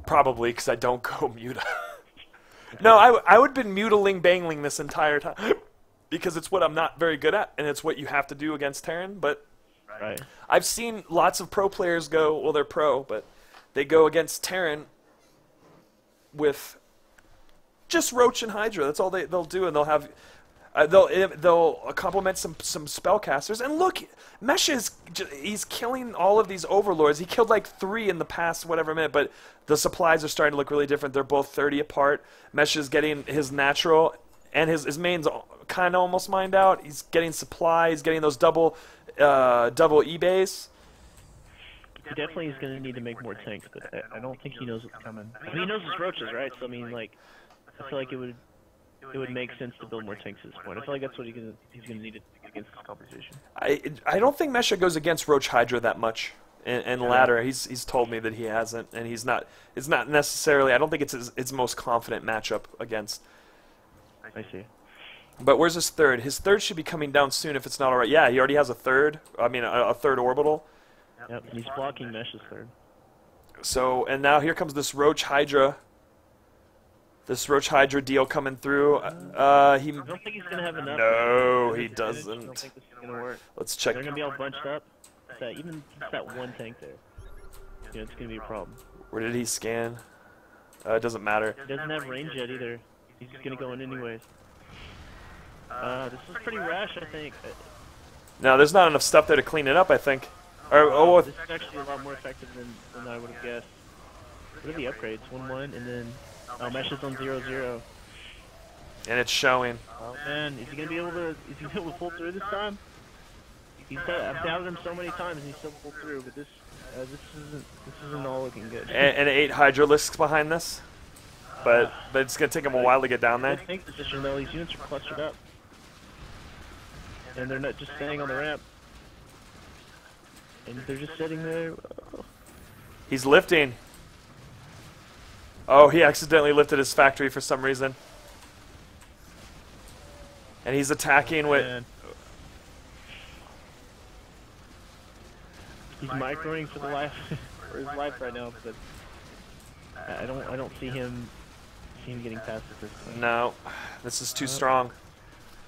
Probably, because I don't go Muta. No, I would have been Mutaling Bangling this entire time. Because it's what I'm not very good at, and it's what you have to do against Terran, but right. I've seen lots of pro players go, well, they're pro, but they go against Terran with just Roach and Hydra. That's all they'll do, and they'll have... they'll complement some spellcasters, and look, Mesha he's killing all of these overlords. He killed like 3 in the past whatever minute, but the supplies are starting to look really different. They're both 30 apart. Mesha's getting his natural, and his main's kind of almost mined out. He's getting supply. He's getting those double eBays. He definitely is going to need to make more tanks, but I don't think he knows what's coming. I mean, he knows his roaches, right? So I mean, like, I feel like it would make sense to build more tanks at this point. I feel like that's what he's gonna need against this competition. I don't think Mesha goes against Roach Hydra that much in ladder. He's told me that he hasn't, and he's not. It's not necessarily. I don't think it's his most confident matchup against. I see. But where's his third? His third should be coming down soon if it's not already. Yeah, he already has a third. I mean, a third orbital. Yep, and he's blocking Mesh's third. So, and now here comes this Roach Hydra. This Roach Hydra deal coming through. I don't think he's gonna have enough. No, he doesn't. I don't think this is gonna work. Let's check. They're gonna be all bunched up. Even that one tank there, it's gonna be a problem. Where did he scan? It doesn't matter. He doesn't have range yet either. He's just gonna go in anyways. This is pretty rash, I think. No, there's not enough stuff there to clean it up, I think. This is actually a lot more effective than I would have guessed. What are the upgrades? 1-1, and then Mesh is on 0-0. And it's showing. Oh man, is he gonna be able to pull through this time? I've doubted him so many times and he still pulled through, but this isn't all looking good. And 8 Hydralisks behind this. But it's gonna take him a while to get down there. Good tank position though, these units are clustered up. And they're not just staying on the ramp. And they're just sitting there. Oh. He's lifting. Oh, he accidentally lifted his factory for some reason. And he's attacking with... He's microing for his life right now, but I don't see him getting past it this time. No, this is too strong.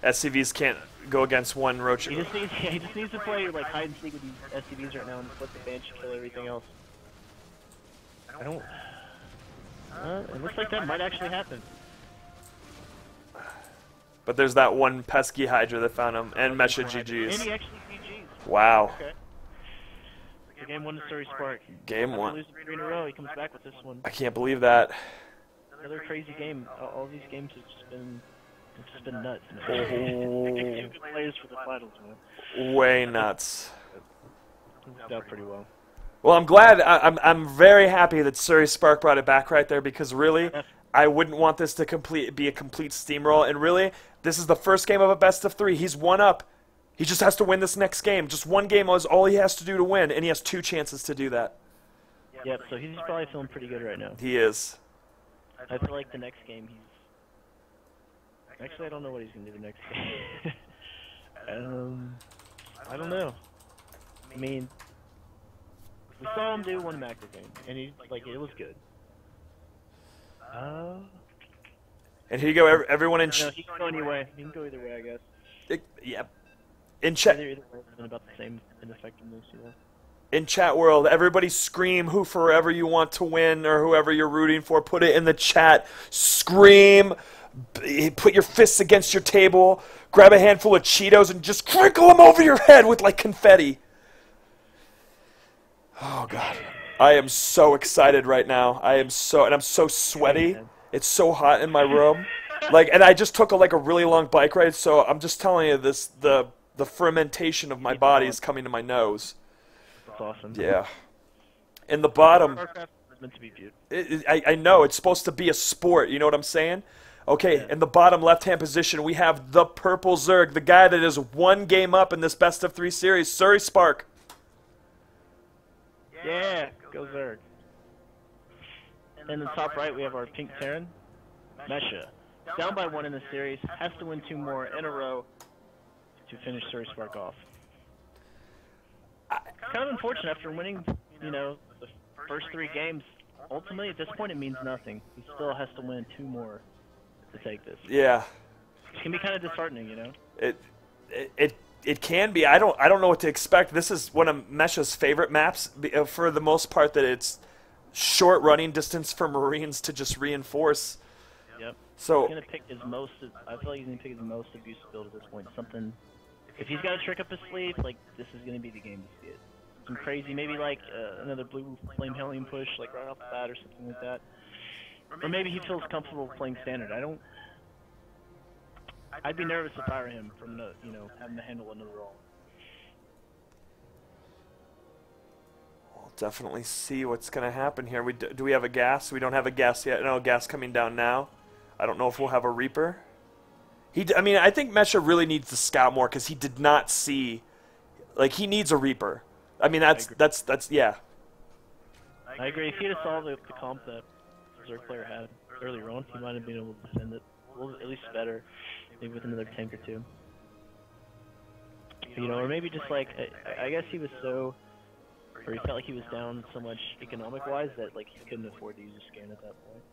SCVs can't go against one Roach. He just needs to play like hide and seek with these SCVs right now and just let the Banshee kill everything else. It looks like that might actually happen. But there's that one pesky Hydra that found him, and Mesha GG's. And he actually GG's. Wow. Okay. So game 1 to SurySpark. Game 1. Lose 3 in a row. He comes back with this one. I can't believe that. Another crazy game. All these games have just been nuts. Oh. Good players for the finals, man. Way nuts. It worked out pretty well. Well, I'm glad. I'm very happy that SurySpark brought it back right there, because really, I wouldn't want this to be a complete steamroll. And really, this is the first game of a best of 3. He's 1 up. He just has to win this next game. Just one game is all he has to do to win, and he has 2 chances to do that. Yep. So he's probably feeling pretty good right now. He is. I feel like the next game Actually, I don't know what he's gonna do next game. I don't know. I mean, we saw him do one macro game, and he like it was good. And here you go, everyone in No, he can go anyway. He can go either way, I guess. yeah. In chat, Either way, it's been about the same in effectiveness, you know. in chat world, everybody scream who forever you want to win or whoever you're rooting for. Put it in the chat. Scream. Put your fists against your table. Grab a handful of Cheetos and just crinkle them over your head with like confetti. Oh God, I am so excited right now. I'm so sweaty. It's so hot in my room. Like, and I just took a really long bike ride, so I'm just telling you this, the fermentation of my body is coming to my nose. That's awesome. Yeah. In the bottom, It's meant to be viewed. I know, it's supposed to be a sport, you know what I'm saying? Okay, Yeah. in the bottom left-hand position, we have the purple Zerg, the guy that is one game up in this best-of-3 series, SurySpark. Yeah, go Zerg. And in the top right, we have our pink Terran, Mesha. Down by 1 in the series, has to win 2 more in a row to finish SurySpark off. Kind of unfortunate after winning, you know, the first 3 games. Ultimately, at this point, it means nothing. He still has to win 2 more to take this. Yeah. It can be kind of disheartening, you know. It can be. I don't know what to expect. This is one of Mesha's favorite maps for the most part. That it's short running distance for Marines to just reinforce. Yep. So He's gonna pick his most. I feel like he's gonna pick his most abusive build at this point. Something. If he's got a trick up his sleeve, like this is gonna be the game to see it. Some crazy, maybe like another blue flame helium push, like right off the bat or something like that. Or maybe he feels comfortable playing standard. I'd be nervous if I were him from the, you know, having to handle another role. we'll definitely see what's going to happen here. Do we have a gas? We don't have a gas yet. No, gas coming down now. I don't know if we'll have a Reaper. I mean, I think Mesha really needs to scout more because he did not see, like, he needs a Reaper. I mean, that's yeah. I agree. If he had saw the comp that Zerg player had earlier on, he might have been able to defend it at least better, maybe with another tank or 2. You know, or maybe just like I guess he was so, or he felt like he was down so much economic-wise that like he couldn't afford to use a scan at that point.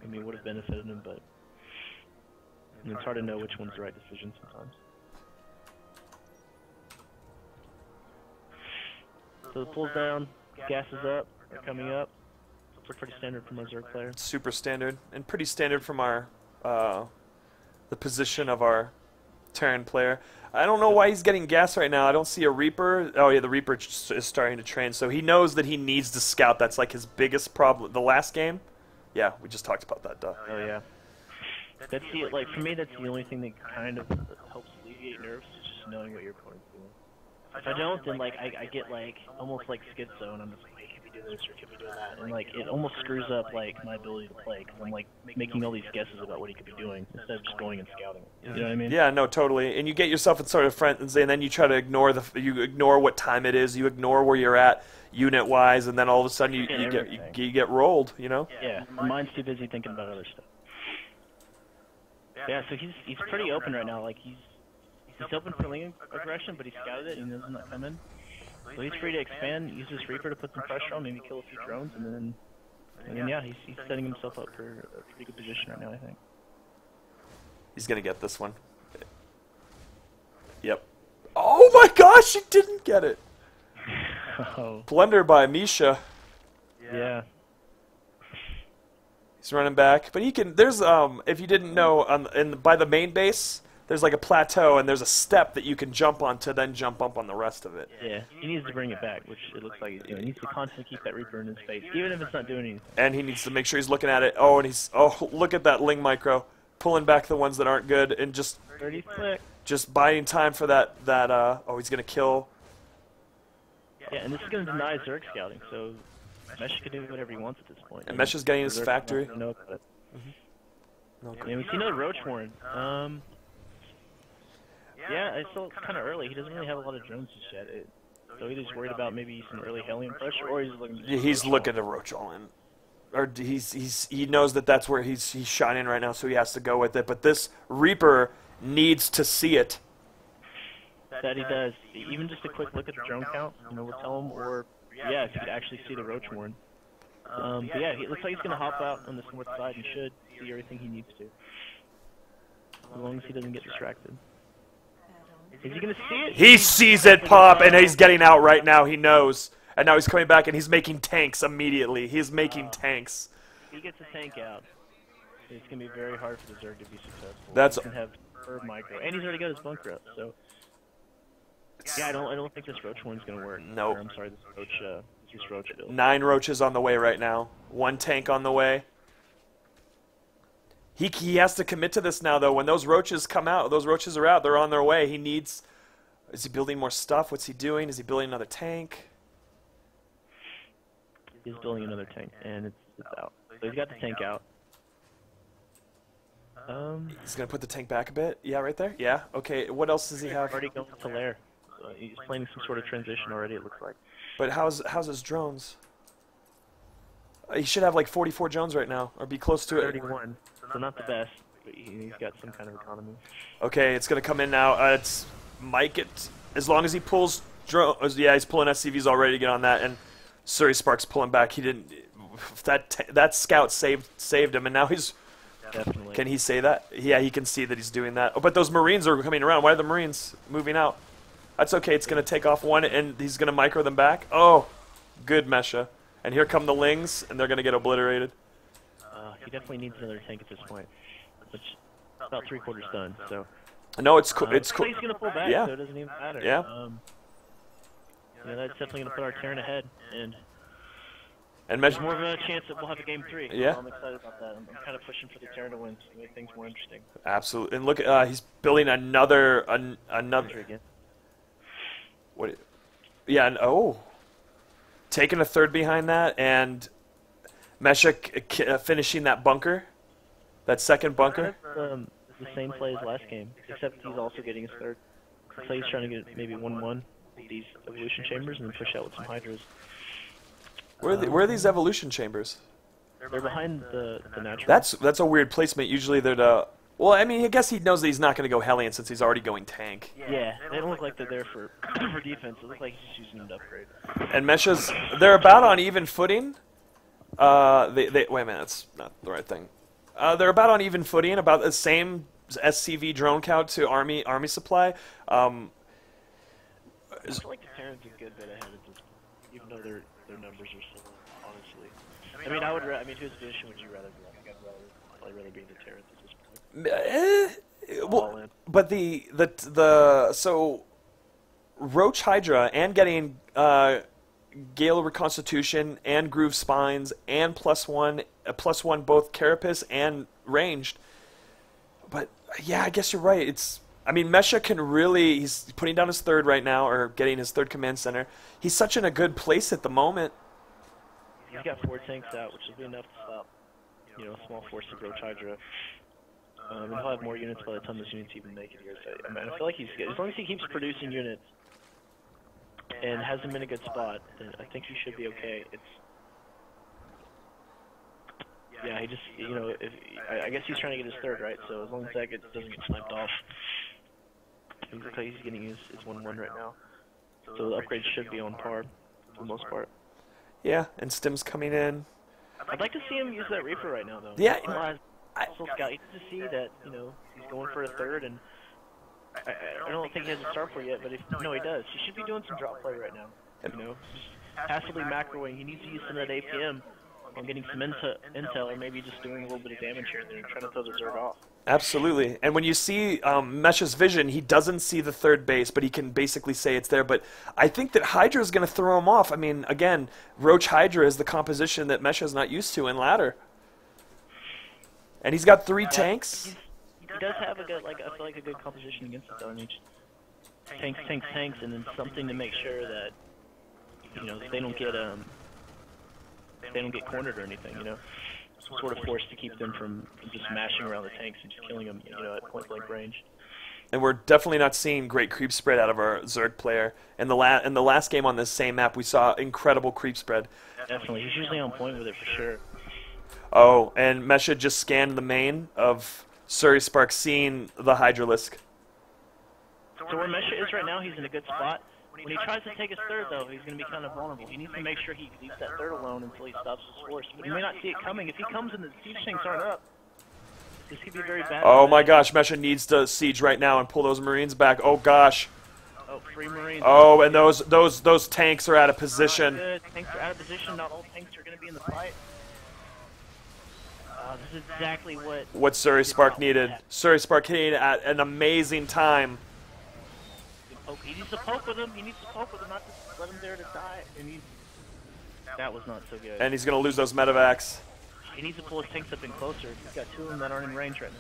I mean, it would have benefited him, but it's hard to know which one's the right decision sometimes. So the pull's down, gas is up, they're coming up. It's pretty standard from our Zerg player. Super standard and pretty standard from our the position of our Terran player. I don't know why he's getting gas right now. I don't see a Reaper. Oh yeah, the Reaper is starting to train, so he knows that he needs to scout. That's like his biggest problem. The last game, yeah, we just talked about that. Duh. Oh yeah. That's like for me, that's the only thing that kind of helps alleviate nerves, is just knowing what your opponent's doing. If I don't, then like I get like almost like schizo, and I'm just like, hey, could we do this or could we do that? And like it almost screws up like my ability to play because I'm like making all these guesses about what he could be doing instead of just going and scouting. You know what I mean? Yeah, no, totally. And you get yourself in sort of frenzy, and then you try to ignore you ignore what time it is, you ignore where you're at unit-wise, and then all of a sudden you get rolled. You know? Yeah, my mind's too busy thinking about other stuff. Yeah, so he's pretty open right now. Like he's open for lane aggression, but he scouted it and he doesn't come in. So he's free to expand, use his Reaper to put some pressure on, maybe kill a few drones, and then yeah, he's setting himself up for a pretty good position right now, I think. He's gonna get this one. Yep. Oh my gosh, he didn't get it. Oh. Blunder by Mesha. Yeah. He's running back, but he can. There's if you didn't know, by the main base, there's like a plateau, and there's a step that you can jump on to then jump up on the rest of it. Yeah, he needs to bring it back, which it looks like he's doing. He needs to constantly keep that Reaper in his face, even if it's not doing anything. And he needs to make sure he's looking at it. Oh, and look at that Ling micro, pulling back the ones that aren't good, and just 30 click. Just buying time for that. Oh, he's gonna kill. Yeah, and this is gonna deny Zerg scouting, so Mesha can do whatever he wants at this point. And Mesha's getting his factory. Know about it. No, Yeah, we see another Roach Warren. Yeah, it's still kind of early. He doesn't really have a lot of drones just yet. So he's just worried about maybe some early Hellion pressure, or he's looking. He's looking to roach all in. or he knows that that's where he's shining right now, so he has to go with it. But this Reaper needs to see it. That he does. Even just a quick look at the drone count, will tell him, or yeah, if you could actually see the roach warren. But yeah, it looks like he's gonna hop out on this north side and should see everything he needs to, as long as he doesn't get distracted. Is he gonna see it? He sees it pop, and he's getting out right now. He knows, and now he's coming back, and he's making tanks immediately. He's making tanks. If he gets a tank out, it's gonna be very hard for the Zerg to be successful. That's he can have micro, and he's already got his bunker up, so. Yeah, I don't think this roach one's gonna work. Nope. I'm sorry, this roach build. 9 roaches on the way right now. 1 tank on the way. He has to commit to this now, though. When those roaches come out, those roaches are out. They're on their way. He needs. Is he building more stuff? What's he doing? Is he building another tank? He's building another tank, and it's out. So he's got the tank out. He's gonna put the tank back a bit. Yeah, right there. Yeah. Okay. What else does he have? Already going to lair. He's playing some sort of transition already, it looks like. But how's his drones? He should have like 44 drones right now, or be close to it. 31, so not the best, but he's got some kind of economy. Okay, it's gonna come in now. It's Mike. As long as he pulls drones, yeah, he's pulling SCVs already to get on that, and SurySpark's pulling back. He didn't. That scout saved him, and now he's. Definitely. Can he say that? Yeah, he can see that he's doing that. Oh, but those Marines are coming around. Why are the Marines moving out? That's okay. It's going to take off one, and he's going to micro them back. Oh, good Mesha. And here come the Lings, and they're going to get obliterated. He definitely needs another tank at this point, which is about 3/4 done. So. No, it's cool. It's cool. He's going to pull back, Yeah. so it doesn't even matter. Yeah. That's definitely going to put our Terran ahead, and And there's Mesha. more of a chance that we'll have a game 3. Yeah. I'm excited about that. I'm kind of pushing for the Terran to win to make things more interesting. Absolutely. And look, he's building another. Again. What? Yeah. And taking a third behind that, and Mesha finishing that bunker, that second bunker. That's the same play as last game, except he's also getting his third. So he's trying to get maybe 1-1 with these evolution chambers and then push out with some hydras. Where are these evolution chambers? They're behind the natural. That's a weird placement. Usually they're the. Well, I mean, I guess he knows that he's not going to go Hellion since he's already going tank. Yeah, they don't look like they're there for for defense. It looks like he's just using them to upgrade. And Mesha's, they're about on even footing. Wait a minute, that's not the right thing. They're about on even footing, about the same SCV drone count to Army supply. I feel like the Terrans a good bit ahead at this point, even though their numbers are similar, honestly. I mean, whose edition would you rather be? I think I'd rather be the Terrans at this point. Well, but so Roach Hydra and getting Gale Reconstitution and Groove Spines and +1 both Carapace and ranged. But yeah, I guess you're right. I mean, Mesha can really. He's putting down his third right now, or getting his third command center. He's such in a good place at the moment. He's got 4 tanks out, which will be enough to stop, a small force of Roach Hydra. And he'll have more units by the time this unit's even make it here. So, I feel like he's good. As long as he keeps producing units and has them in a good spot, then I think he should be okay. Yeah, he just, I guess he's trying to get his third, right? So as long as that doesn't get sniped off, he looks like he's getting his 1-1 right now. So the upgrades should be on par for the most part. Yeah, and Stim's coming in. I'd like to see him use that Reaper right now, though. Yeah. Scout, you can see that, he's going for a third, and I don't think he has a start for yet, but he does. He should be doing some drop play right now. Just passively macroing. He needs to use some of that APM on getting some intel, or maybe just doing a little bit of damage here and there, trying to throw the Zerg off. Absolutely. And when you see Mesha's vision, he doesn't see the third base, but he can basically say it's there. But I think that Hydra is going to throw him off. I mean, again, Roach Hydra is the composition that Mesha's not used to in ladder. And he's got 3 tanks. He does have I feel like a good composition against it, though. Tanks, and then something to make sure that, they don't get cornered or anything, Some sort of force to keep them from just mashing around the tanks and just killing them, at point-blank range. And we're definitely not seeing great creep spread out of our Zerg player. In the last game on this same map, we saw incredible creep spread. Definitely. He's usually on point with it for sure. Oh, and Mesha just scanned the main of SurySpark, seeing the Hydralisk. So where Mesha is right now, he's in a good spot. When he tries to take his third, though, he's going to be kind of vulnerable. He needs to make sure he leaves that third alone until he stops his force. But he may not see it coming. If he comes and the siege tanks aren't up, this could be very bad. Oh my gosh, Mesha needs to siege right now and pull those Marines back. Oh gosh. Oh, free Marines. Oh, and those tanks are out of position. Good. Tanks are out of position. Not all tanks are going to be in the fight. This is exactly what SurySpark needed. SurySpark hitting at an amazing time. He needs to poke with him. He needs to poke with him, not just let him there to die. That was not so good. And he's going to lose those medevacs. He needs to pull his tanks up in closer. He's got 2 of them that aren't in range right now.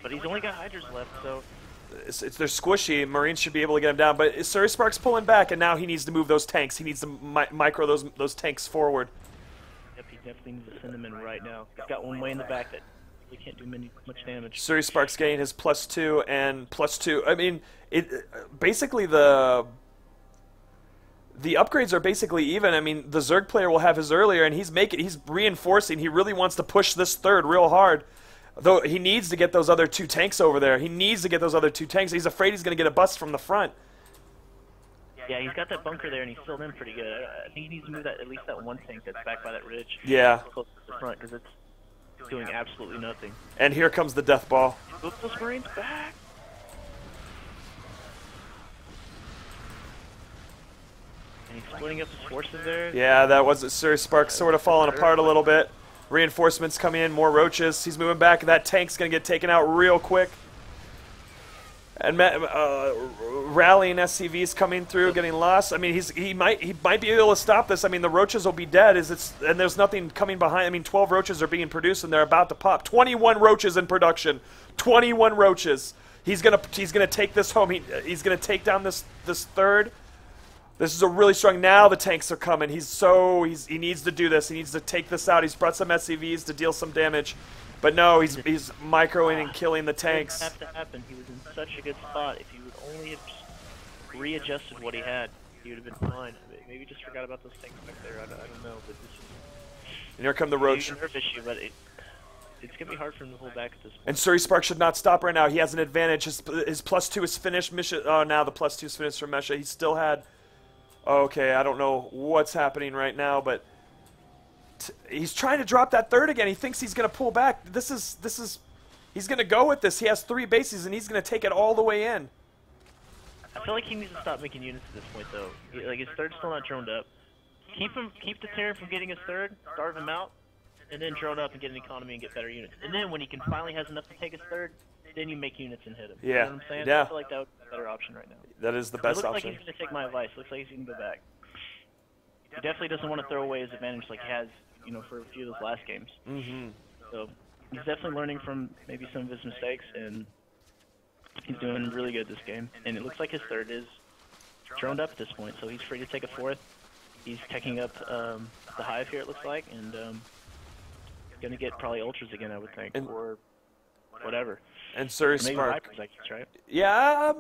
But he's only got Hydras left, so... They're squishy. Marines should be able to get him down. But SurySpark's pulling back, and now he needs to move those tanks. He needs to micro those tanks forward. Yep, he definitely needs to send them in right now. He's got one way in the back that really can't do much damage. SurySpark's getting his +2 and +2. I mean, basically the upgrades are basically even. I mean, the Zerg player will have his earlier, and he's reinforcing. He really wants to push this third real hard. Though he needs to get those other 2 tanks over there. He needs to get those other 2 tanks. He's afraid he's going to get a bust from the front. Yeah, he's got that bunker there, and he's filled in pretty good. I think he needs to move at least that 1 tank that's back by that ridge. Yeah. Close to the front, because it's doing absolutely nothing. And here comes the death ball. Move those Marines back. And he's splitting up his forces there. Yeah, that was SurySpark sort of falling apart a little bit. Reinforcements coming in, more roaches. He's moving back. That tank's going to get taken out real quick. And rallying SCVs coming through, getting lost. I mean, he might be able to stop this. I mean, the roaches will be dead. And there's nothing coming behind. I mean, 12 roaches are being produced, and they're about to pop. 21 roaches in production. 21 roaches. He's gonna take this home. He's gonna take down this third. This is a really strong. Now the tanks are coming. He needs to do this. He needs to take this out. He's brought some SCVs to deal some damage, but no, he's microing and killing the tanks. It didn't have to happen. He was in such a good spot. If he would only have just readjusted what he had, he would have been fine. Maybe just forgot about those tanks back there. I don't know, but this is. And here come the roach. It's a nerve issue, but it's gonna be hard for him to hold back at this point. And SurySpark should not stop right now. He has an advantage. His +2 is finished. Mesha, oh, now the +2 is finished for Mesha. He still had. Okay, I don't know what's happening right now, but he's trying to drop that third again. He thinks he's going to pull back. He's going to go with this. He has 3 bases, and he's going to take it all the way in. I feel like he needs to stop making units at this point, though. Like, his third's still not droned up. Keep the Terran from getting his third, starve him out, and then drone up and get an economy and get better units. And then when he finally has enough to take his third, then you make units and hit him. Yeah. You know what I'm saying? Yeah. I feel like that would be a better option right now. That is the best option. It looks like he's going to take my advice. Looks like he's going to go back. He definitely doesn't want to throw away his advantage like he has, for a few of those last games. Mm-hmm. So he's definitely learning from maybe some of his mistakes, and he's doing really good this game. And it looks like his third is droned up at this point, so he's free to take a fourth. He's teching up the hive here, it looks like, and going to get probably ultras again, I would think, or whatever. And SurySpark. Maybe Vipers, I guess, right? Yeah,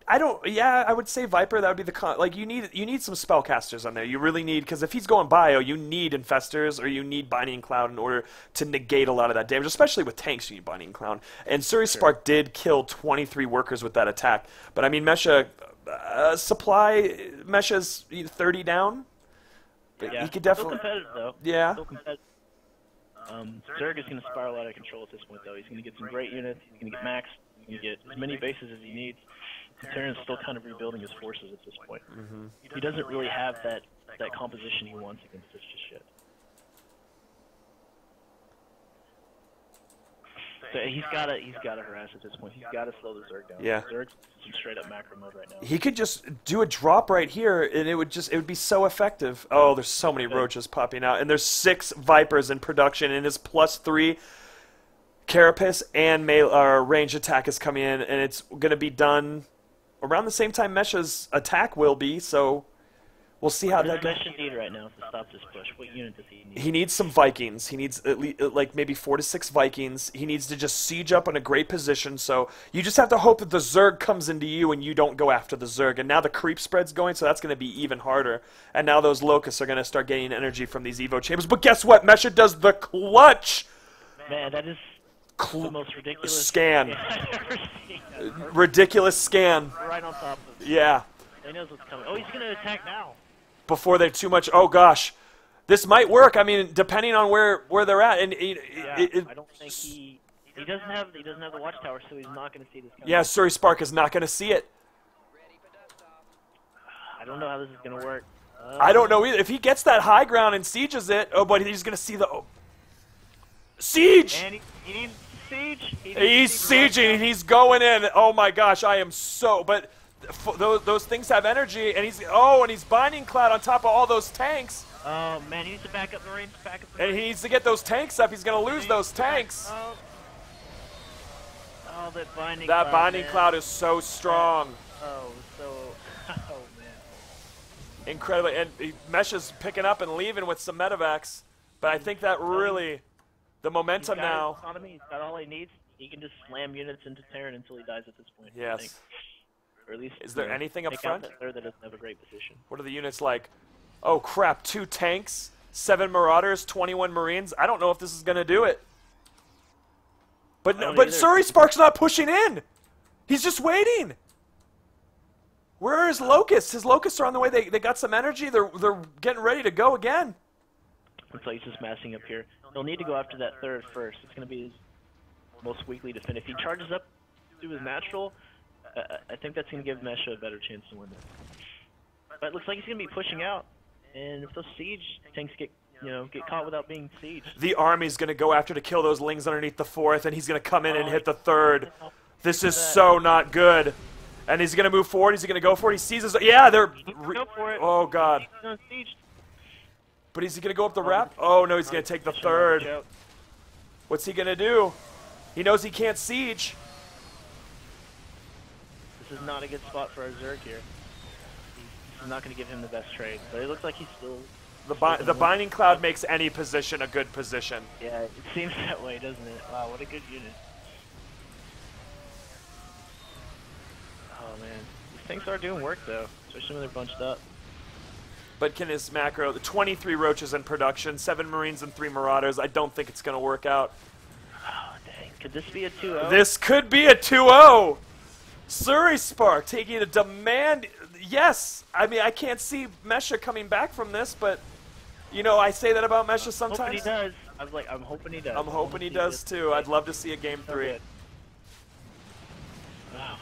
I don't. Yeah, I would say Viper. That would be the you need some spellcasters on there. You really need, because if he's going bio, you need infestors or you need Binding Cloud in order to negate a lot of that damage. Especially with tanks, you need Binding Cloud. And SurySpark did kill 23 workers with that attack. But I mean, Mesha Mesha's 30 down. Yeah, he could definitely. Still competitive though. Yeah. Still competitive. Zerg is going to spiral out of control at this point, though. He's going to get some great units. He's going to get maxed. He's going to get as many bases as he needs. Terran's still kind of rebuilding his forces at this point. Mm-hmm. He doesn't really have that composition he wants against this just yet. So he's got to harass at this point. He's got to slow the Zerg down. Yeah. Zerg's in straight up macro mode right now. He could just do a drop right here, and it would be so effective. Oh, there's so many roaches popping out, and there's 6 Vipers in production, and his +3 Carapace and range attack is coming in, and it's going to be done around the same time Mesha's attack will be. So We'll see how What that does goes. Mesha need right now to stop this push? What unit does he need? He needs some Vikings. He needs at least like maybe 4 to 6 Vikings. He needs to just siege up in a great position. So you just have to hope that the Zerg comes into you and you don't go after the Zerg. And now the creep spread's going, so that's going to be even harder. And now those locusts are going to start getting energy from these Evo chambers. But guess what? Mesha does the clutch. Man, that is the most ridiculous scan. I've ever seen. Ridiculous scan. Right on top of it. Yeah. He knows what's coming. Oh, he's going to attack now. Before they're too much. Oh gosh, this might work. I mean, depending on where they're at, and I don't think he doesn't have the watchtower, so he's not going to see this coming. Yeah, SurySpark is not going to see it. I don't know how this is going to work. I don't know either. If he gets that high ground and sieges it, oh, but he's going to see the siege. And he needs siege. He's sieging. And he's going in. Oh my gosh, I am so. But those things have energy, and he's binding cloud on top of all those tanks. Oh man, he needs to back up Marines. And he needs to get those tanks up. He's going to lose those tanks. Oh, that binding. That cloud, binding man. cloud is so strong. Oh man. Incredible. And Mesha's picking up and leaving with some medevacs. But I think that really, the momentum He's got now. his economy, he's got all he needs. He can just slam units into Terran until he dies at this point. I think. Yes. Or at least, Is there anything up take front? out that third that doesn't have a great position. What are the units like? Oh crap, 2 tanks, 7 Marauders, 21 Marines. I don't know if this is going to do it. But SurySpark's not pushing in. He's just waiting. Where are his locusts? His locusts are on the way. They got some energy. They're getting ready to go again. Looks like he's just massing up here. He'll need to go after that third first. It's going to be his most weakly defend. If he charges up to his natural, I think that's going to give Mesha a better chance to win this. But it looks like he's going to be pushing out, and if those siege tanks get caught without being sieged. The army's going to go after to kill those lings underneath the 4th, and he's going to come in and hit the 3rd. This is so not good. And he's going to move forward. He's going to go for it. He sees his. Yeah, they're. Go for it. Oh god. But is he going to go up the ramp? Oh no, he's going to take the 3rd. What's he going to do? He knows he can't siege. This is not a good spot for our Zerg here. This is not going to give him the best trade, but it looks like he's still. The binding cloud makes any position a good position. Yeah, it seems that way, doesn't it? Wow, what a good unit. Oh man, these things are doing work though, especially when they're bunched up. But can his macro, the 23 roaches in production, 7 Marines and 3 Marauders, I don't think it's going to work out. Oh dang, could this be a 2-0? This could be a 2-0. SurySpark taking a demand. Yes, I mean I can't see Mesha coming back from this, but you know I say that about Mesha sometimes. I'm hoping he does. I'm hoping he does. I'm hoping he does too. I'd love to see a game 3. Good. Oh my god.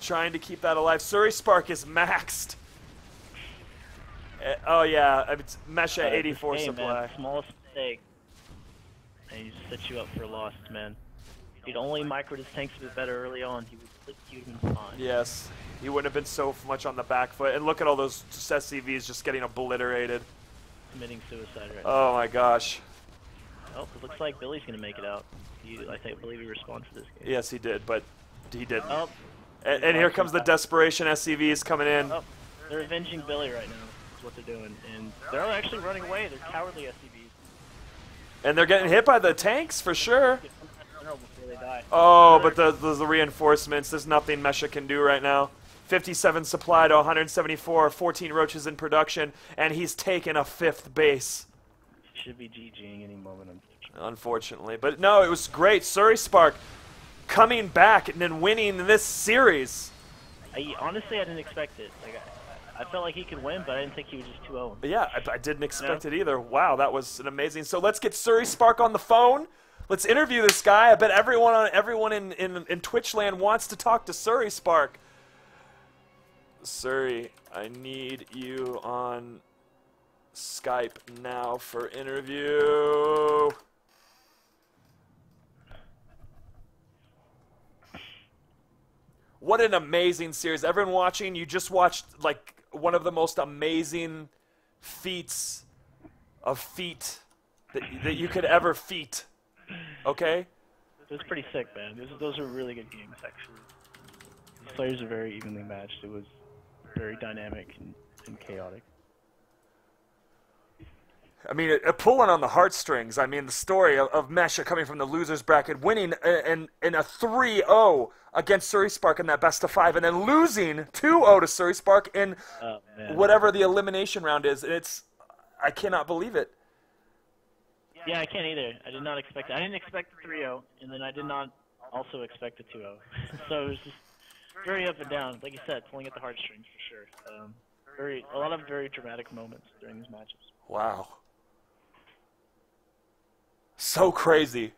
Trying to keep that alive. SurySpark is maxed. Oh yeah, I mean, it's Mesha 84 supply. Man, smallest mistake. And he just set you up for a loss, man. If he'd only microed his tanks a bit better early on, he would have been fine. Yes, he wouldn't have been so much on the back foot. And look at all those SCVs just getting obliterated. Committing suicide right now. Oh my gosh. Oh, it looks like Billy's gonna make it out. I believe he respawned for this game. Yes, he did, but he didn't. Oh. And here comes the desperation SCVs coming in. Oh, they're avenging Billy right now. Is what they're doing, and they're actually running away. They're cowardly SCVs. And they're getting hit by the tanks for sure. Before they die. Oh, but the reinforcements. There's nothing Mesha can do right now. 57 supply to 174, 14 roaches in production, and he's taken a 5th base. Should be GGing any moment, unfortunately. But no, it was great. SurySpark coming back and then winning this series. Honestly, I didn't expect it. Like, I felt like he could win, but I didn't think he was just 2-0. Yeah, I didn't expect it either. Wow, that was an amazing. So let's get SurySpark on the phone. Let's interview this guy. I bet everyone in Twitch land wants to talk to SurySpark. Suri, I need you on Skype now for interview. What an amazing series. Everyone watching, you just watched like one of the most amazing feats of feat that you could ever feat. Okay? It was pretty sick, man. Those are really good games, actually. The players are very evenly matched. It was very dynamic. And been chaotic. I mean, pulling on the heartstrings. I mean, the story of Mesha coming from the losers bracket, winning in a 3-0 against SurySpark in that best of 5, and then losing 2-0 to SurySpark in whatever the elimination round is. I cannot believe it. Yeah, I can't either. I did not expect it. I didn't expect the 3-0, and then I did not also expect the 2-0. So it was just very up and down. Like you said, pulling at the heartstrings for sure. A lot of very dramatic moments during these matches. Wow. So crazy.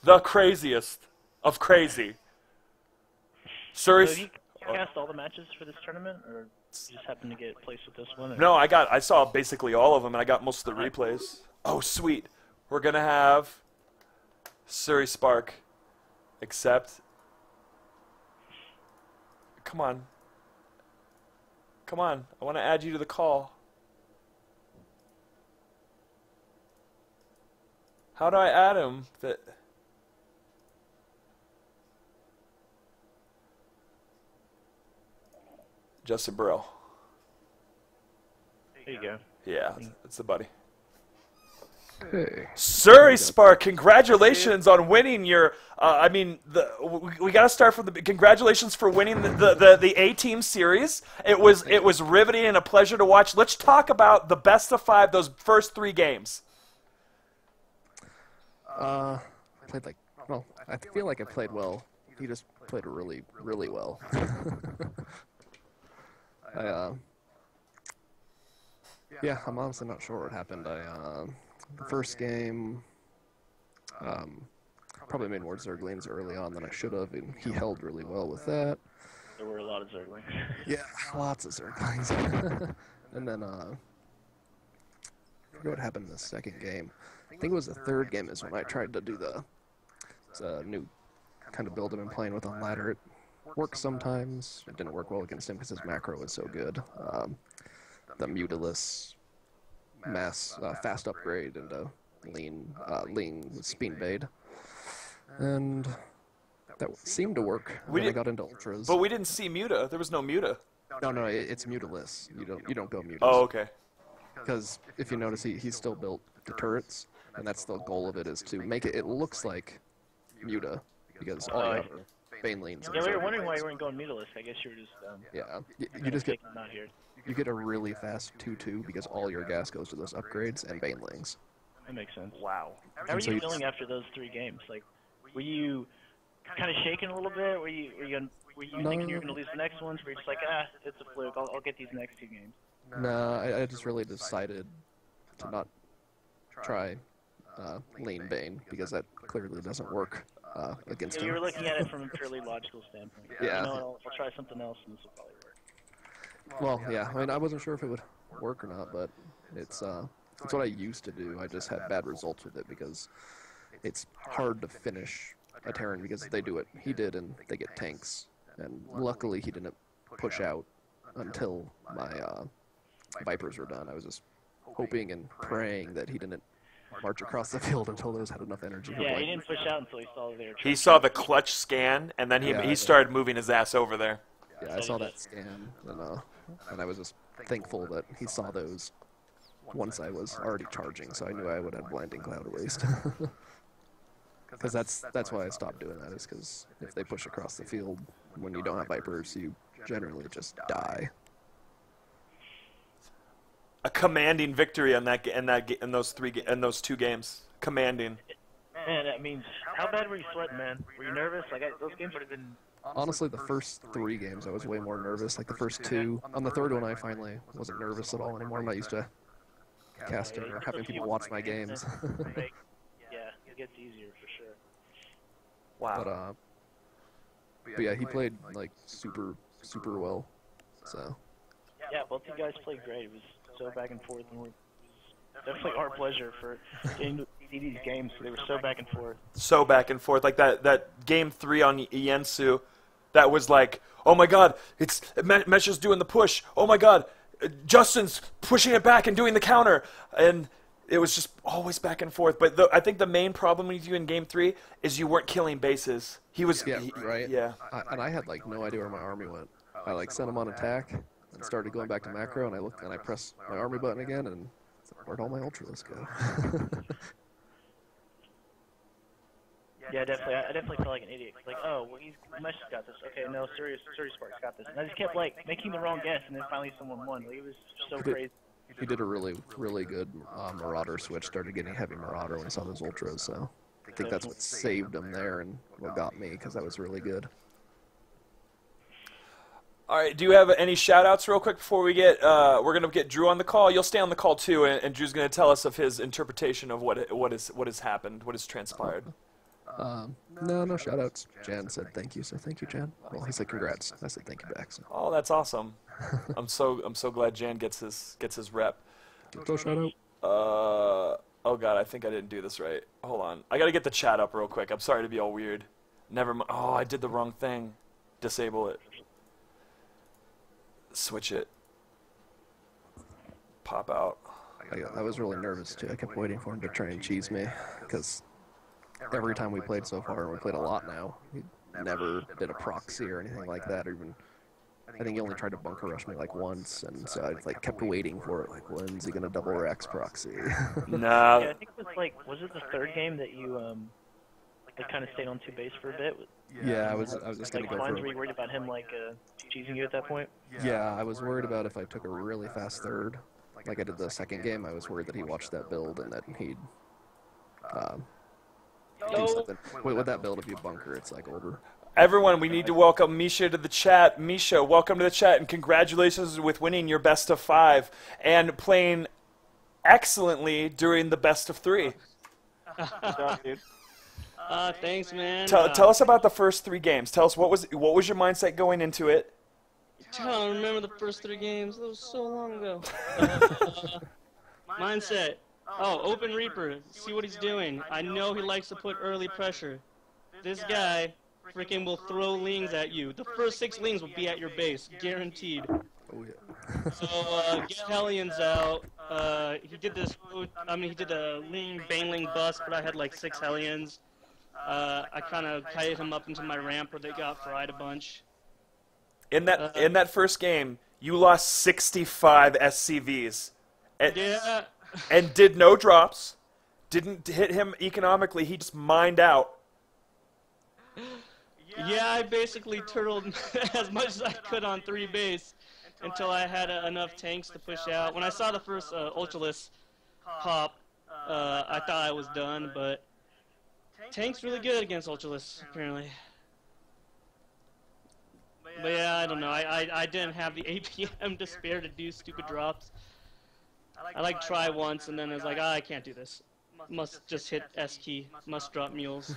The craziest of crazy. So have you cast all the matches for this tournament, or you just happened to get placed with this one? Or? No, I saw basically all of them, and I got most of the replays. Oh, sweet. We're going to have SurySpark accept. Come on. Come on. I want to add you to the call. How do I add him? Justin Burrell. There you go. Yeah, that's the buddy. Hey. SurySpark, congratulations on winning your. I mean, we got to start from the. Congratulations for winning the A-Team series. It was riveting and a pleasure to watch. Let's talk about the best of 5. Those first 3 games. I played well, I feel like I played well. He just played really, really well. Yeah, I'm honestly not sure what happened. The first game, probably made more Zerglings early on than I should have, and he held really well with that. There were a lot of Zerglings. Yeah, lots of Zerglings. And then, I forget what happened in the second game. I think it was the third game is when I tried to do the new kind of build I've been playing with on ladder. It works sometimes. It didn't work well against him because his macro was so good. The Mutilus mass fast upgrade into lean with Speen Bade. And that seemed to work when I got into Ultras. But we didn't see Muta. There was no Muta. No, it's Mutilus. You don't go Mutilus. Oh, okay. Because if you notice, he still built the turrets, and that's the goal of it, is to make it looks like Muta, because all you have are Banelings. Yeah, we were wondering why you weren't going Mutilus. I guess you were just you just get you get a really fast 2-2 because all your gas goes to those upgrades and Banelings. That makes sense. Wow. How were you feeling after those 3 games? Like, were you kind of shaking a little bit? Were you thinking you were going to lose the next ones? Were you just like, it's a fluke. I'll get these next 2 games? No, I just really decided to not try Lane Bane, because that clearly doesn't work against him. You were looking at it from a purely logical standpoint. Yeah. You know, I'll try something else and this will probably work. Well, yeah, I mean, I wasn't sure if it would work or not, but it's what I used to do. I just had bad results with it because it's hard to finish a Terran because they do what he did and they get tanks. And luckily he didn't push out until my Vipers were done. I was just hoping and praying that he didn't march across the field until those had enough energy. Yeah, he didn't push out until he saw there. He saw the clutch scan, and then he started moving his ass over there. Yeah, I saw that scan, and I was just thankful that he saw those once I was already charging, so I knew I would have Blinding Cloud at least. Because that's why I stopped doing that, is because if they push across the field when you don't have Vipers, you generally just die. A commanding victory in those 2 games. Commanding. Man, I mean, how bad were you sweating, man? Were you nervous? Like, those games would have been... Honestly, the first 3 games I was way more nervous. Like the first 2. On the third one, I finally wasn't nervous at all anymore. I'm not used to casting or having people watch my games. Yeah, it gets easier for sure. Wow. But yeah, he played like super well. So. Yeah, both you guys played great. It was so back and forth, and it was definitely our pleasure for getting to see these games. So they were so back and forth. So back and forth, like that game 3 on Yensu. That was like, oh my God, it's Mesha's doing the push. Oh my God, Justin's pushing it back and doing the counter, and it was just always back and forth. But I think the main problem with you in game 3 is you weren't killing bases. He was, right. Yeah. And I had like no idea where my army went. I like sent him on attack, and and started going back to macro, and I looked and I pressed my army button again, and where'd all my ultras go? Yeah, definitely. I definitely felt like an idiot. Like, oh, well, Mesha's got this. Okay, no, SurySpark's got this. And I just kept like making the wrong guess, and then finally someone won. Like, it was so crazy. He did a really good Marauder switch. Started getting heavy Marauder when he saw those ultras. So I think that's what saved him there and what got me, because that was really good. All right, do you have any shout-outs real quick before we get, we're going to get Drew on the call. You'll stay on the call too, and Drew's going to tell us of his interpretation of what has happened, what has transpired. No shout-outs. Jan said thank you, so thank you, Jan. Well, he said congrats. I said thank you back. So. Oh, that's awesome. I'm so glad Jan gets his rep. Go shout-out. Oh God, I think I didn't do this right. Hold on, I got to get the chat up real quick. I'm sorry to be all weird. Never mind. Oh, I did the wrong thing. Disable it. Switch it. Pop out. I was really nervous too. I kept waiting for him to try and cheese me, because every time we played so far, and we played a lot now, he never did a proxy or anything like that. Or even, I think he only tried to bunker rush me like once, and so I like kept waiting for it. Like, when's he gonna double Rex proxy? No. Yeah, I think it was like, was it the third game that you like kind of stayed on 2 base for a bit? Yeah, I was just gonna Like, go Fines, for. were you worried about him like cheesing you at that point? Yeah, I was worried about if I took a really fast third, like I did the second game. I was worried that he watched that build and that he'd do something. With that build, if you bunker, it's like over. Everyone, we need to welcome Mesha to the chat. Mesha, welcome to the chat, and congratulations with winning your best of 5 and playing excellently during the best of 3. Good job, dude. Thanks, man. Tell us about the first 3 games. Tell us what was your mindset going into it. I don't remember the first 3 games. That was so long ago. Mindset. Oh, Open Reaper. See what he's doing. I know he likes to put early pressure. This guy freaking will throw lings at you. The first 6 lings will be at your base, guaranteed. Oh yeah. So get Hellions out. He did this. I mean, he did a ling baneling bust, but I had like 6 Hellions. I kind of kited him up into my ramp where they got fried a bunch. In that first game, you lost 65 SCVs. Yeah. And did no drops. Didn't hit him economically. He just mined out. Yeah, I basically turtled as much as I could on 3 base until I had enough tanks to push out. When I saw the first Ultraless pop, I thought I was done, but tank's really good against Ultraless, apparently. But yeah, I don't know. I didn't have the APM to spare to do stupid drops. I like try once and then I was like, I can't do this. Must just hit S key. Must drop mules.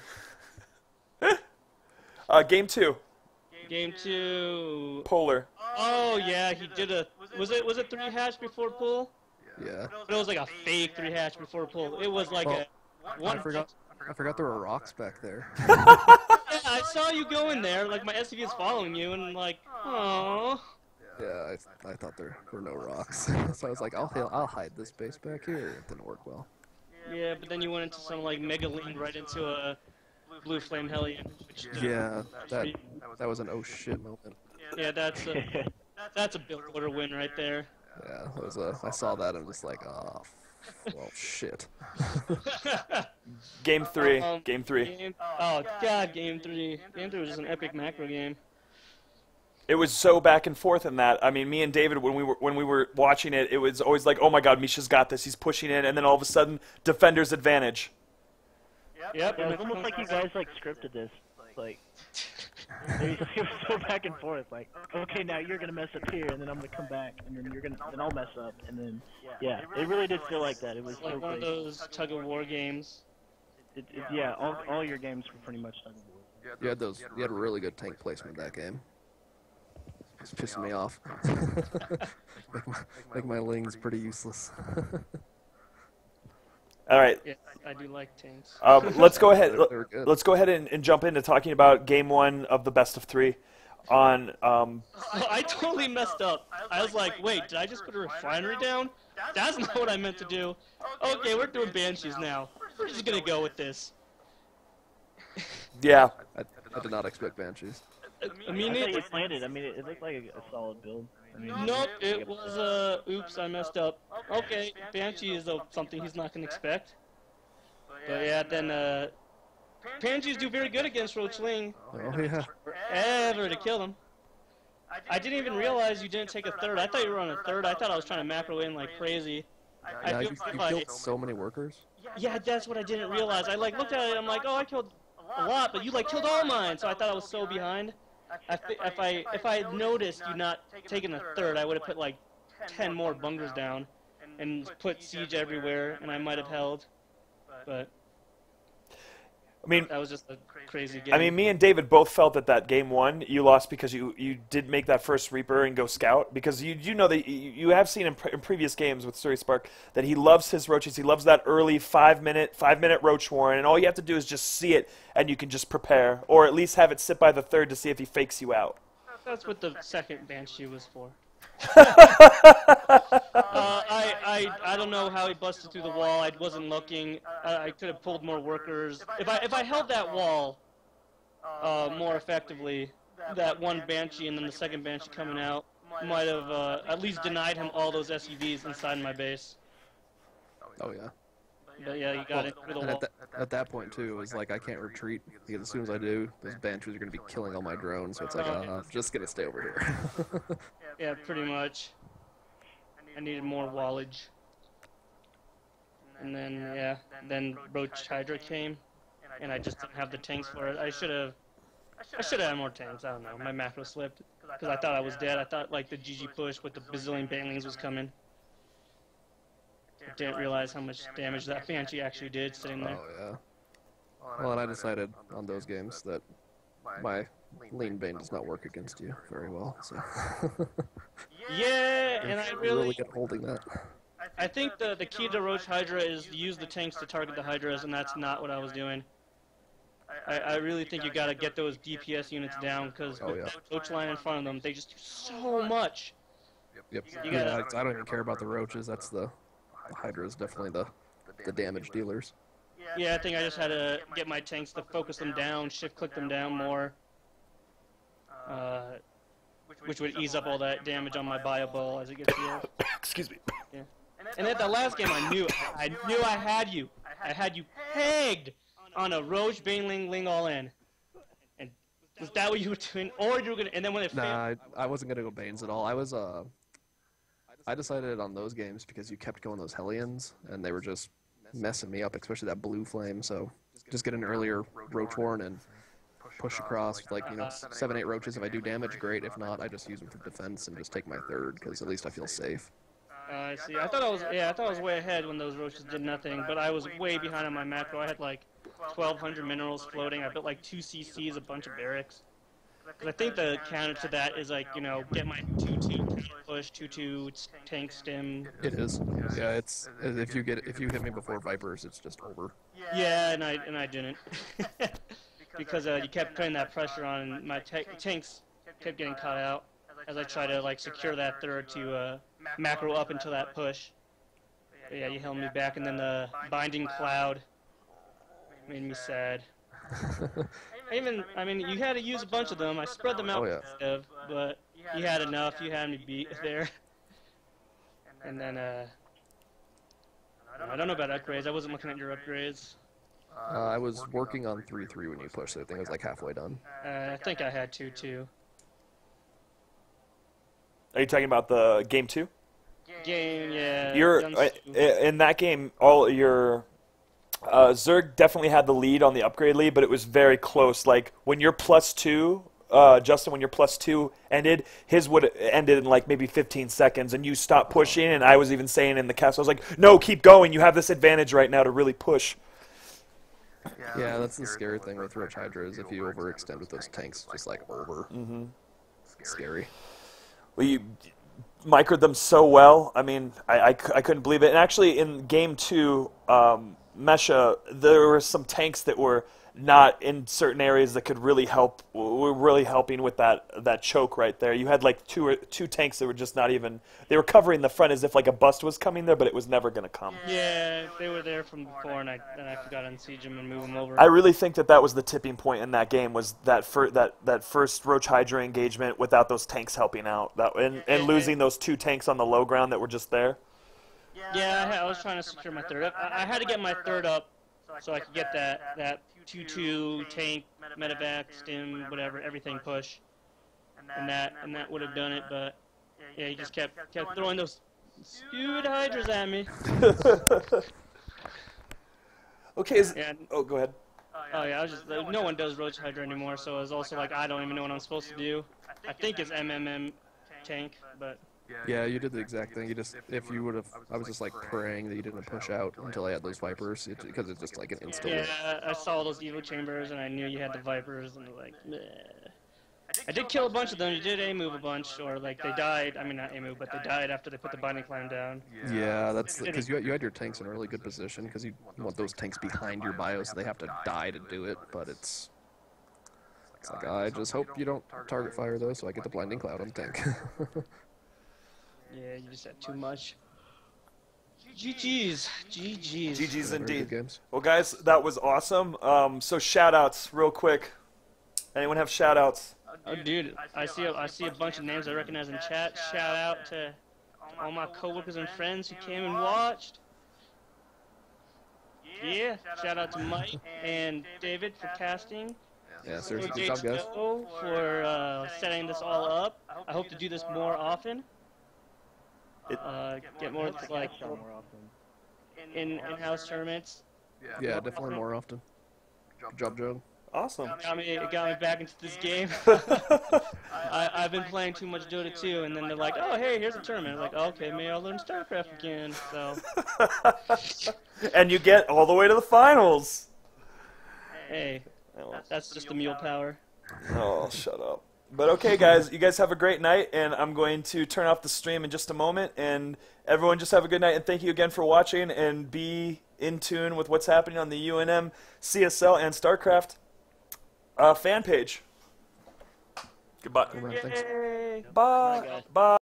Game 2. Game 2. Polar. Oh yeah, he did a. Was it 3 hatch before pull? Yeah. But it was like a fake 3 hatch before pull. It was like a. I forgot there were rocks back there. Yeah, I saw you go in there. Like my SUV is following you, and like, oh. Yeah, I thought there were no rocks, so I was like, I'll hide this base back here. It didn't work well. Yeah, but then you went into some like mega lean right into a blue flame hellion. Which, Yeah, that was an oh shit moment. Yeah, that's a build order win right there. Yeah, it was I saw that and was like, oh, well, shit. Game 3. Game 3. Oh god, game 3. Game 3 was just an epic macro game. It was so back and forth in that. I mean, me and David, when we were watching it, it was always like, oh my God, Misha's got this. He's pushing in, and then all of a sudden, defender's advantage. Yep. Yeah, it was almost like you guys like scripted this. Like, it was so back and forth. Like, okay, now you're gonna mess up here, and then I'm gonna come back, and then then I'll mess up, and then yeah, it really did feel like that. It was like so one of crazy. those tug of war games. Yeah, all your games were pretty much tug of war. You had really good tank placement that game. It's pissing me off. make my lings pretty useless. All right. Yeah, I do like tanks. Let's go ahead. They're good. Let's go ahead and jump into talking about Game 1 of the best of 3. On I totally messed up. I was like, wait, did I just put a refinery down? That's not what I meant to do. Okay, we're doing Banshees now. We're just gonna go with this. yeah. I did not expect Banshees. I thought you planned it. I mean, it looked like a solid build. I mean, Nope, it was oops, I messed up. Okay, Banshee is something he's not gonna expect. But yeah, then Banshees do very good against Roachling. Oh yeah. Forever to kill them. I didn't even realize you didn't take a third. I thought you were on a third. I thought I was trying to macro in like crazy. Yeah, I you feel like killed so many workers. yeah, that's what I didn't realize. I like looked at it. I'm like, oh, I killed a lot, but you like killed all mine. So I thought I was so behind. If I had noticed you not taking a third, I would have put like 10 more bungers down and put siege everywhere, and I might have held. But I mean, that was just a crazy game. I mean, me and David both felt that game one you lost because you did make that first Reaper and go scout, because you know that you have seen in previous games with SurySpark that he loves his roaches. He loves that early 5-minute roach warren, and all you have to do is just see it and you can just prepare, or at least have it sit by the third to see if he fakes you out. That's what the second Banshee was for. I don't know how he busted through the wall. I wasn't looking. I could have pulled more workers. If I held that wall more effectively, that one Banshee and then the second Banshee coming out might have at least denied him all those SUVs inside my base. Oh yeah. But yeah, you got it through the And wall. at that point too, it was like I can't retreat because as soon as I do, those banshees are going to be killing all my drones. So it's like, I'm just going to stay over here. Yeah, pretty much. I needed more wallage. And then yeah, then Roach Hydra came, and I just didn't have the tanks for it. I should have had more tanks. I don't know. My macro slipped because I thought I was dead. I thought like the GG push with the bazillion banelings was coming. I didn't realize how much damage that Banshee actually did sitting there. Oh yeah. Well, and I decided on those games that my lean bane does not work against you very well. So Yeah, and I really get holding that. I think the key to Roach Hydra is to use the tanks to target the Hydras, and that's not what I was doing. I really think you got to get those DPS units down, because with the Roach line in front of them, they just do so much. Yep. You Yeah, gotta- I don't even care about the roaches. That's the Hydra is definitely the damage dealers. Yeah, I think I just had to get my tanks to focus them down, shift click them down more, which would ease up all that damage on my bio ball as it gets healed. Excuse me. Yeah. And at the last game, I knew I had you. I had you pegged on a Roach Baneling Ling all in. And was that what you were doing, or you were gonna? And then when it failed, Nah, I wasn't gonna go Banes at all. I decided on those games because you kept going those Hellions, and they were just messing me up, especially that blue flame. So just get an earlier Roach Warren and push across with, like, 7-8 roaches. If I do damage, great. If not, I just use them for defense and just take my third, because at least I feel safe. I see. I thought I was way ahead when those roaches did nothing, but I was way behind on my macro. I had like 1,200 minerals floating. I built like 2 CCs, a bunch of barracks. Because I think the counter to that is like, get my 2-2 push, 2-2 tank stim. It is. Yeah, it's if you hit me before Vipers, it's just over. Yeah, and I didn't. Because you kept putting that pressure on, and my tanks kept getting caught out as I tried to like secure that third to macro up until that push. But yeah, you held me back, and then the binding cloud made me sad. I mean, you had to use a bunch of them. I spread them out, but you had enough. You had me beat there. And then I don't know about upgrades. I wasn't looking at your upgrades. I was working on 3-3 when you pushed, so I think I was like halfway done. I think I had 2-2. Are you talking about the game 2? Game, yeah. You're in that game. All your Zerg definitely had the lead on the upgrade lead, but it was very close. Like when your +2, Justin, when your +2 ended, his would ended in like maybe 15 seconds, and you stopped pushing. And I was even saying in the cast, I was like, "No, keep going. You have this advantage right now to really push." Yeah, that's the scary thing with Roach Hydra is if you overextend with those tanks, just like over. Scary. Well, you microed them so well. I mean, I couldn't believe it. And actually, in game 2, Mesha, there were some tanks that were not in certain areas that could really help. Were really helping with that choke right there. You had like two tanks that were just not even. They were covering the front as if like a bust was coming there, but it was never going to come. Yeah, they were there from before, and I forgot to unsiege them and move them over. I really think that was the tipping point in that game, was that first Roach Hydra engagement without those tanks helping out, and losing those 2 tanks on the low ground that were just there. Yeah, I was trying to secure my third. I had to get my third up so I could get that 2-2 tank, medevac, stim, whatever, everything push, and that would have done it. But yeah, he just kept throwing those stupid hydras at me. Okay. Go ahead. Oh yeah, I was just no one does Roach Hydra anymore, so I was also like, I don't even know what I'm supposed to do. I think it's MMM tank, but. Yeah, you did the exact thing. If you would have, I was just like praying that you didn't push out until I had those Vipers, because it's just like an instant. Yeah, I saw those Evo chambers and I knew you had the Vipers, and like, bleh. I did kill a bunch of them. You did A-move a bunch, or like they died. I mean, not A-move, but they died after they put the binding climb down. Yeah, that's because you had your tanks in a really good position, because you want those tanks behind your bio, so they have to die to do it. But it's like, I just hope you don't target fire though, so I get the blinding cloud on tank. Yeah, you just had too much. GG's. GG's. GG's Very indeed. good games. Well, guys, that was awesome. So shout-outs real quick. Anyone have shout-outs? Oh, dude, I see a bunch of names I recognize in chat. Shout out to all my coworkers and friends who came and watched. Yeah, shout out to Mike and David for casting. Yeah, seriously, good job, guys. For setting this all up. I hope to do this more often. Get more like in-house tournaments. Yeah, definitely more often. Good job, Joe. Awesome. It got me back into this game. I've been playing too much Dota 2, and then they're like, oh, hey, here's a tournament. I was like, oh, okay, maybe I'll learn StarCraft again. So. And you get all the way to the finals. Hey, that's just the mule power. Oh, shut up. But okay, guys, you guys have a great night, and I'm going to turn off the stream in just a moment. And everyone just have a good night, and thank you again for watching, and be in tune with what's happening on the UNM, CSL, and StarCraft fan page. Goodbye. Thanks. Bye. Bye.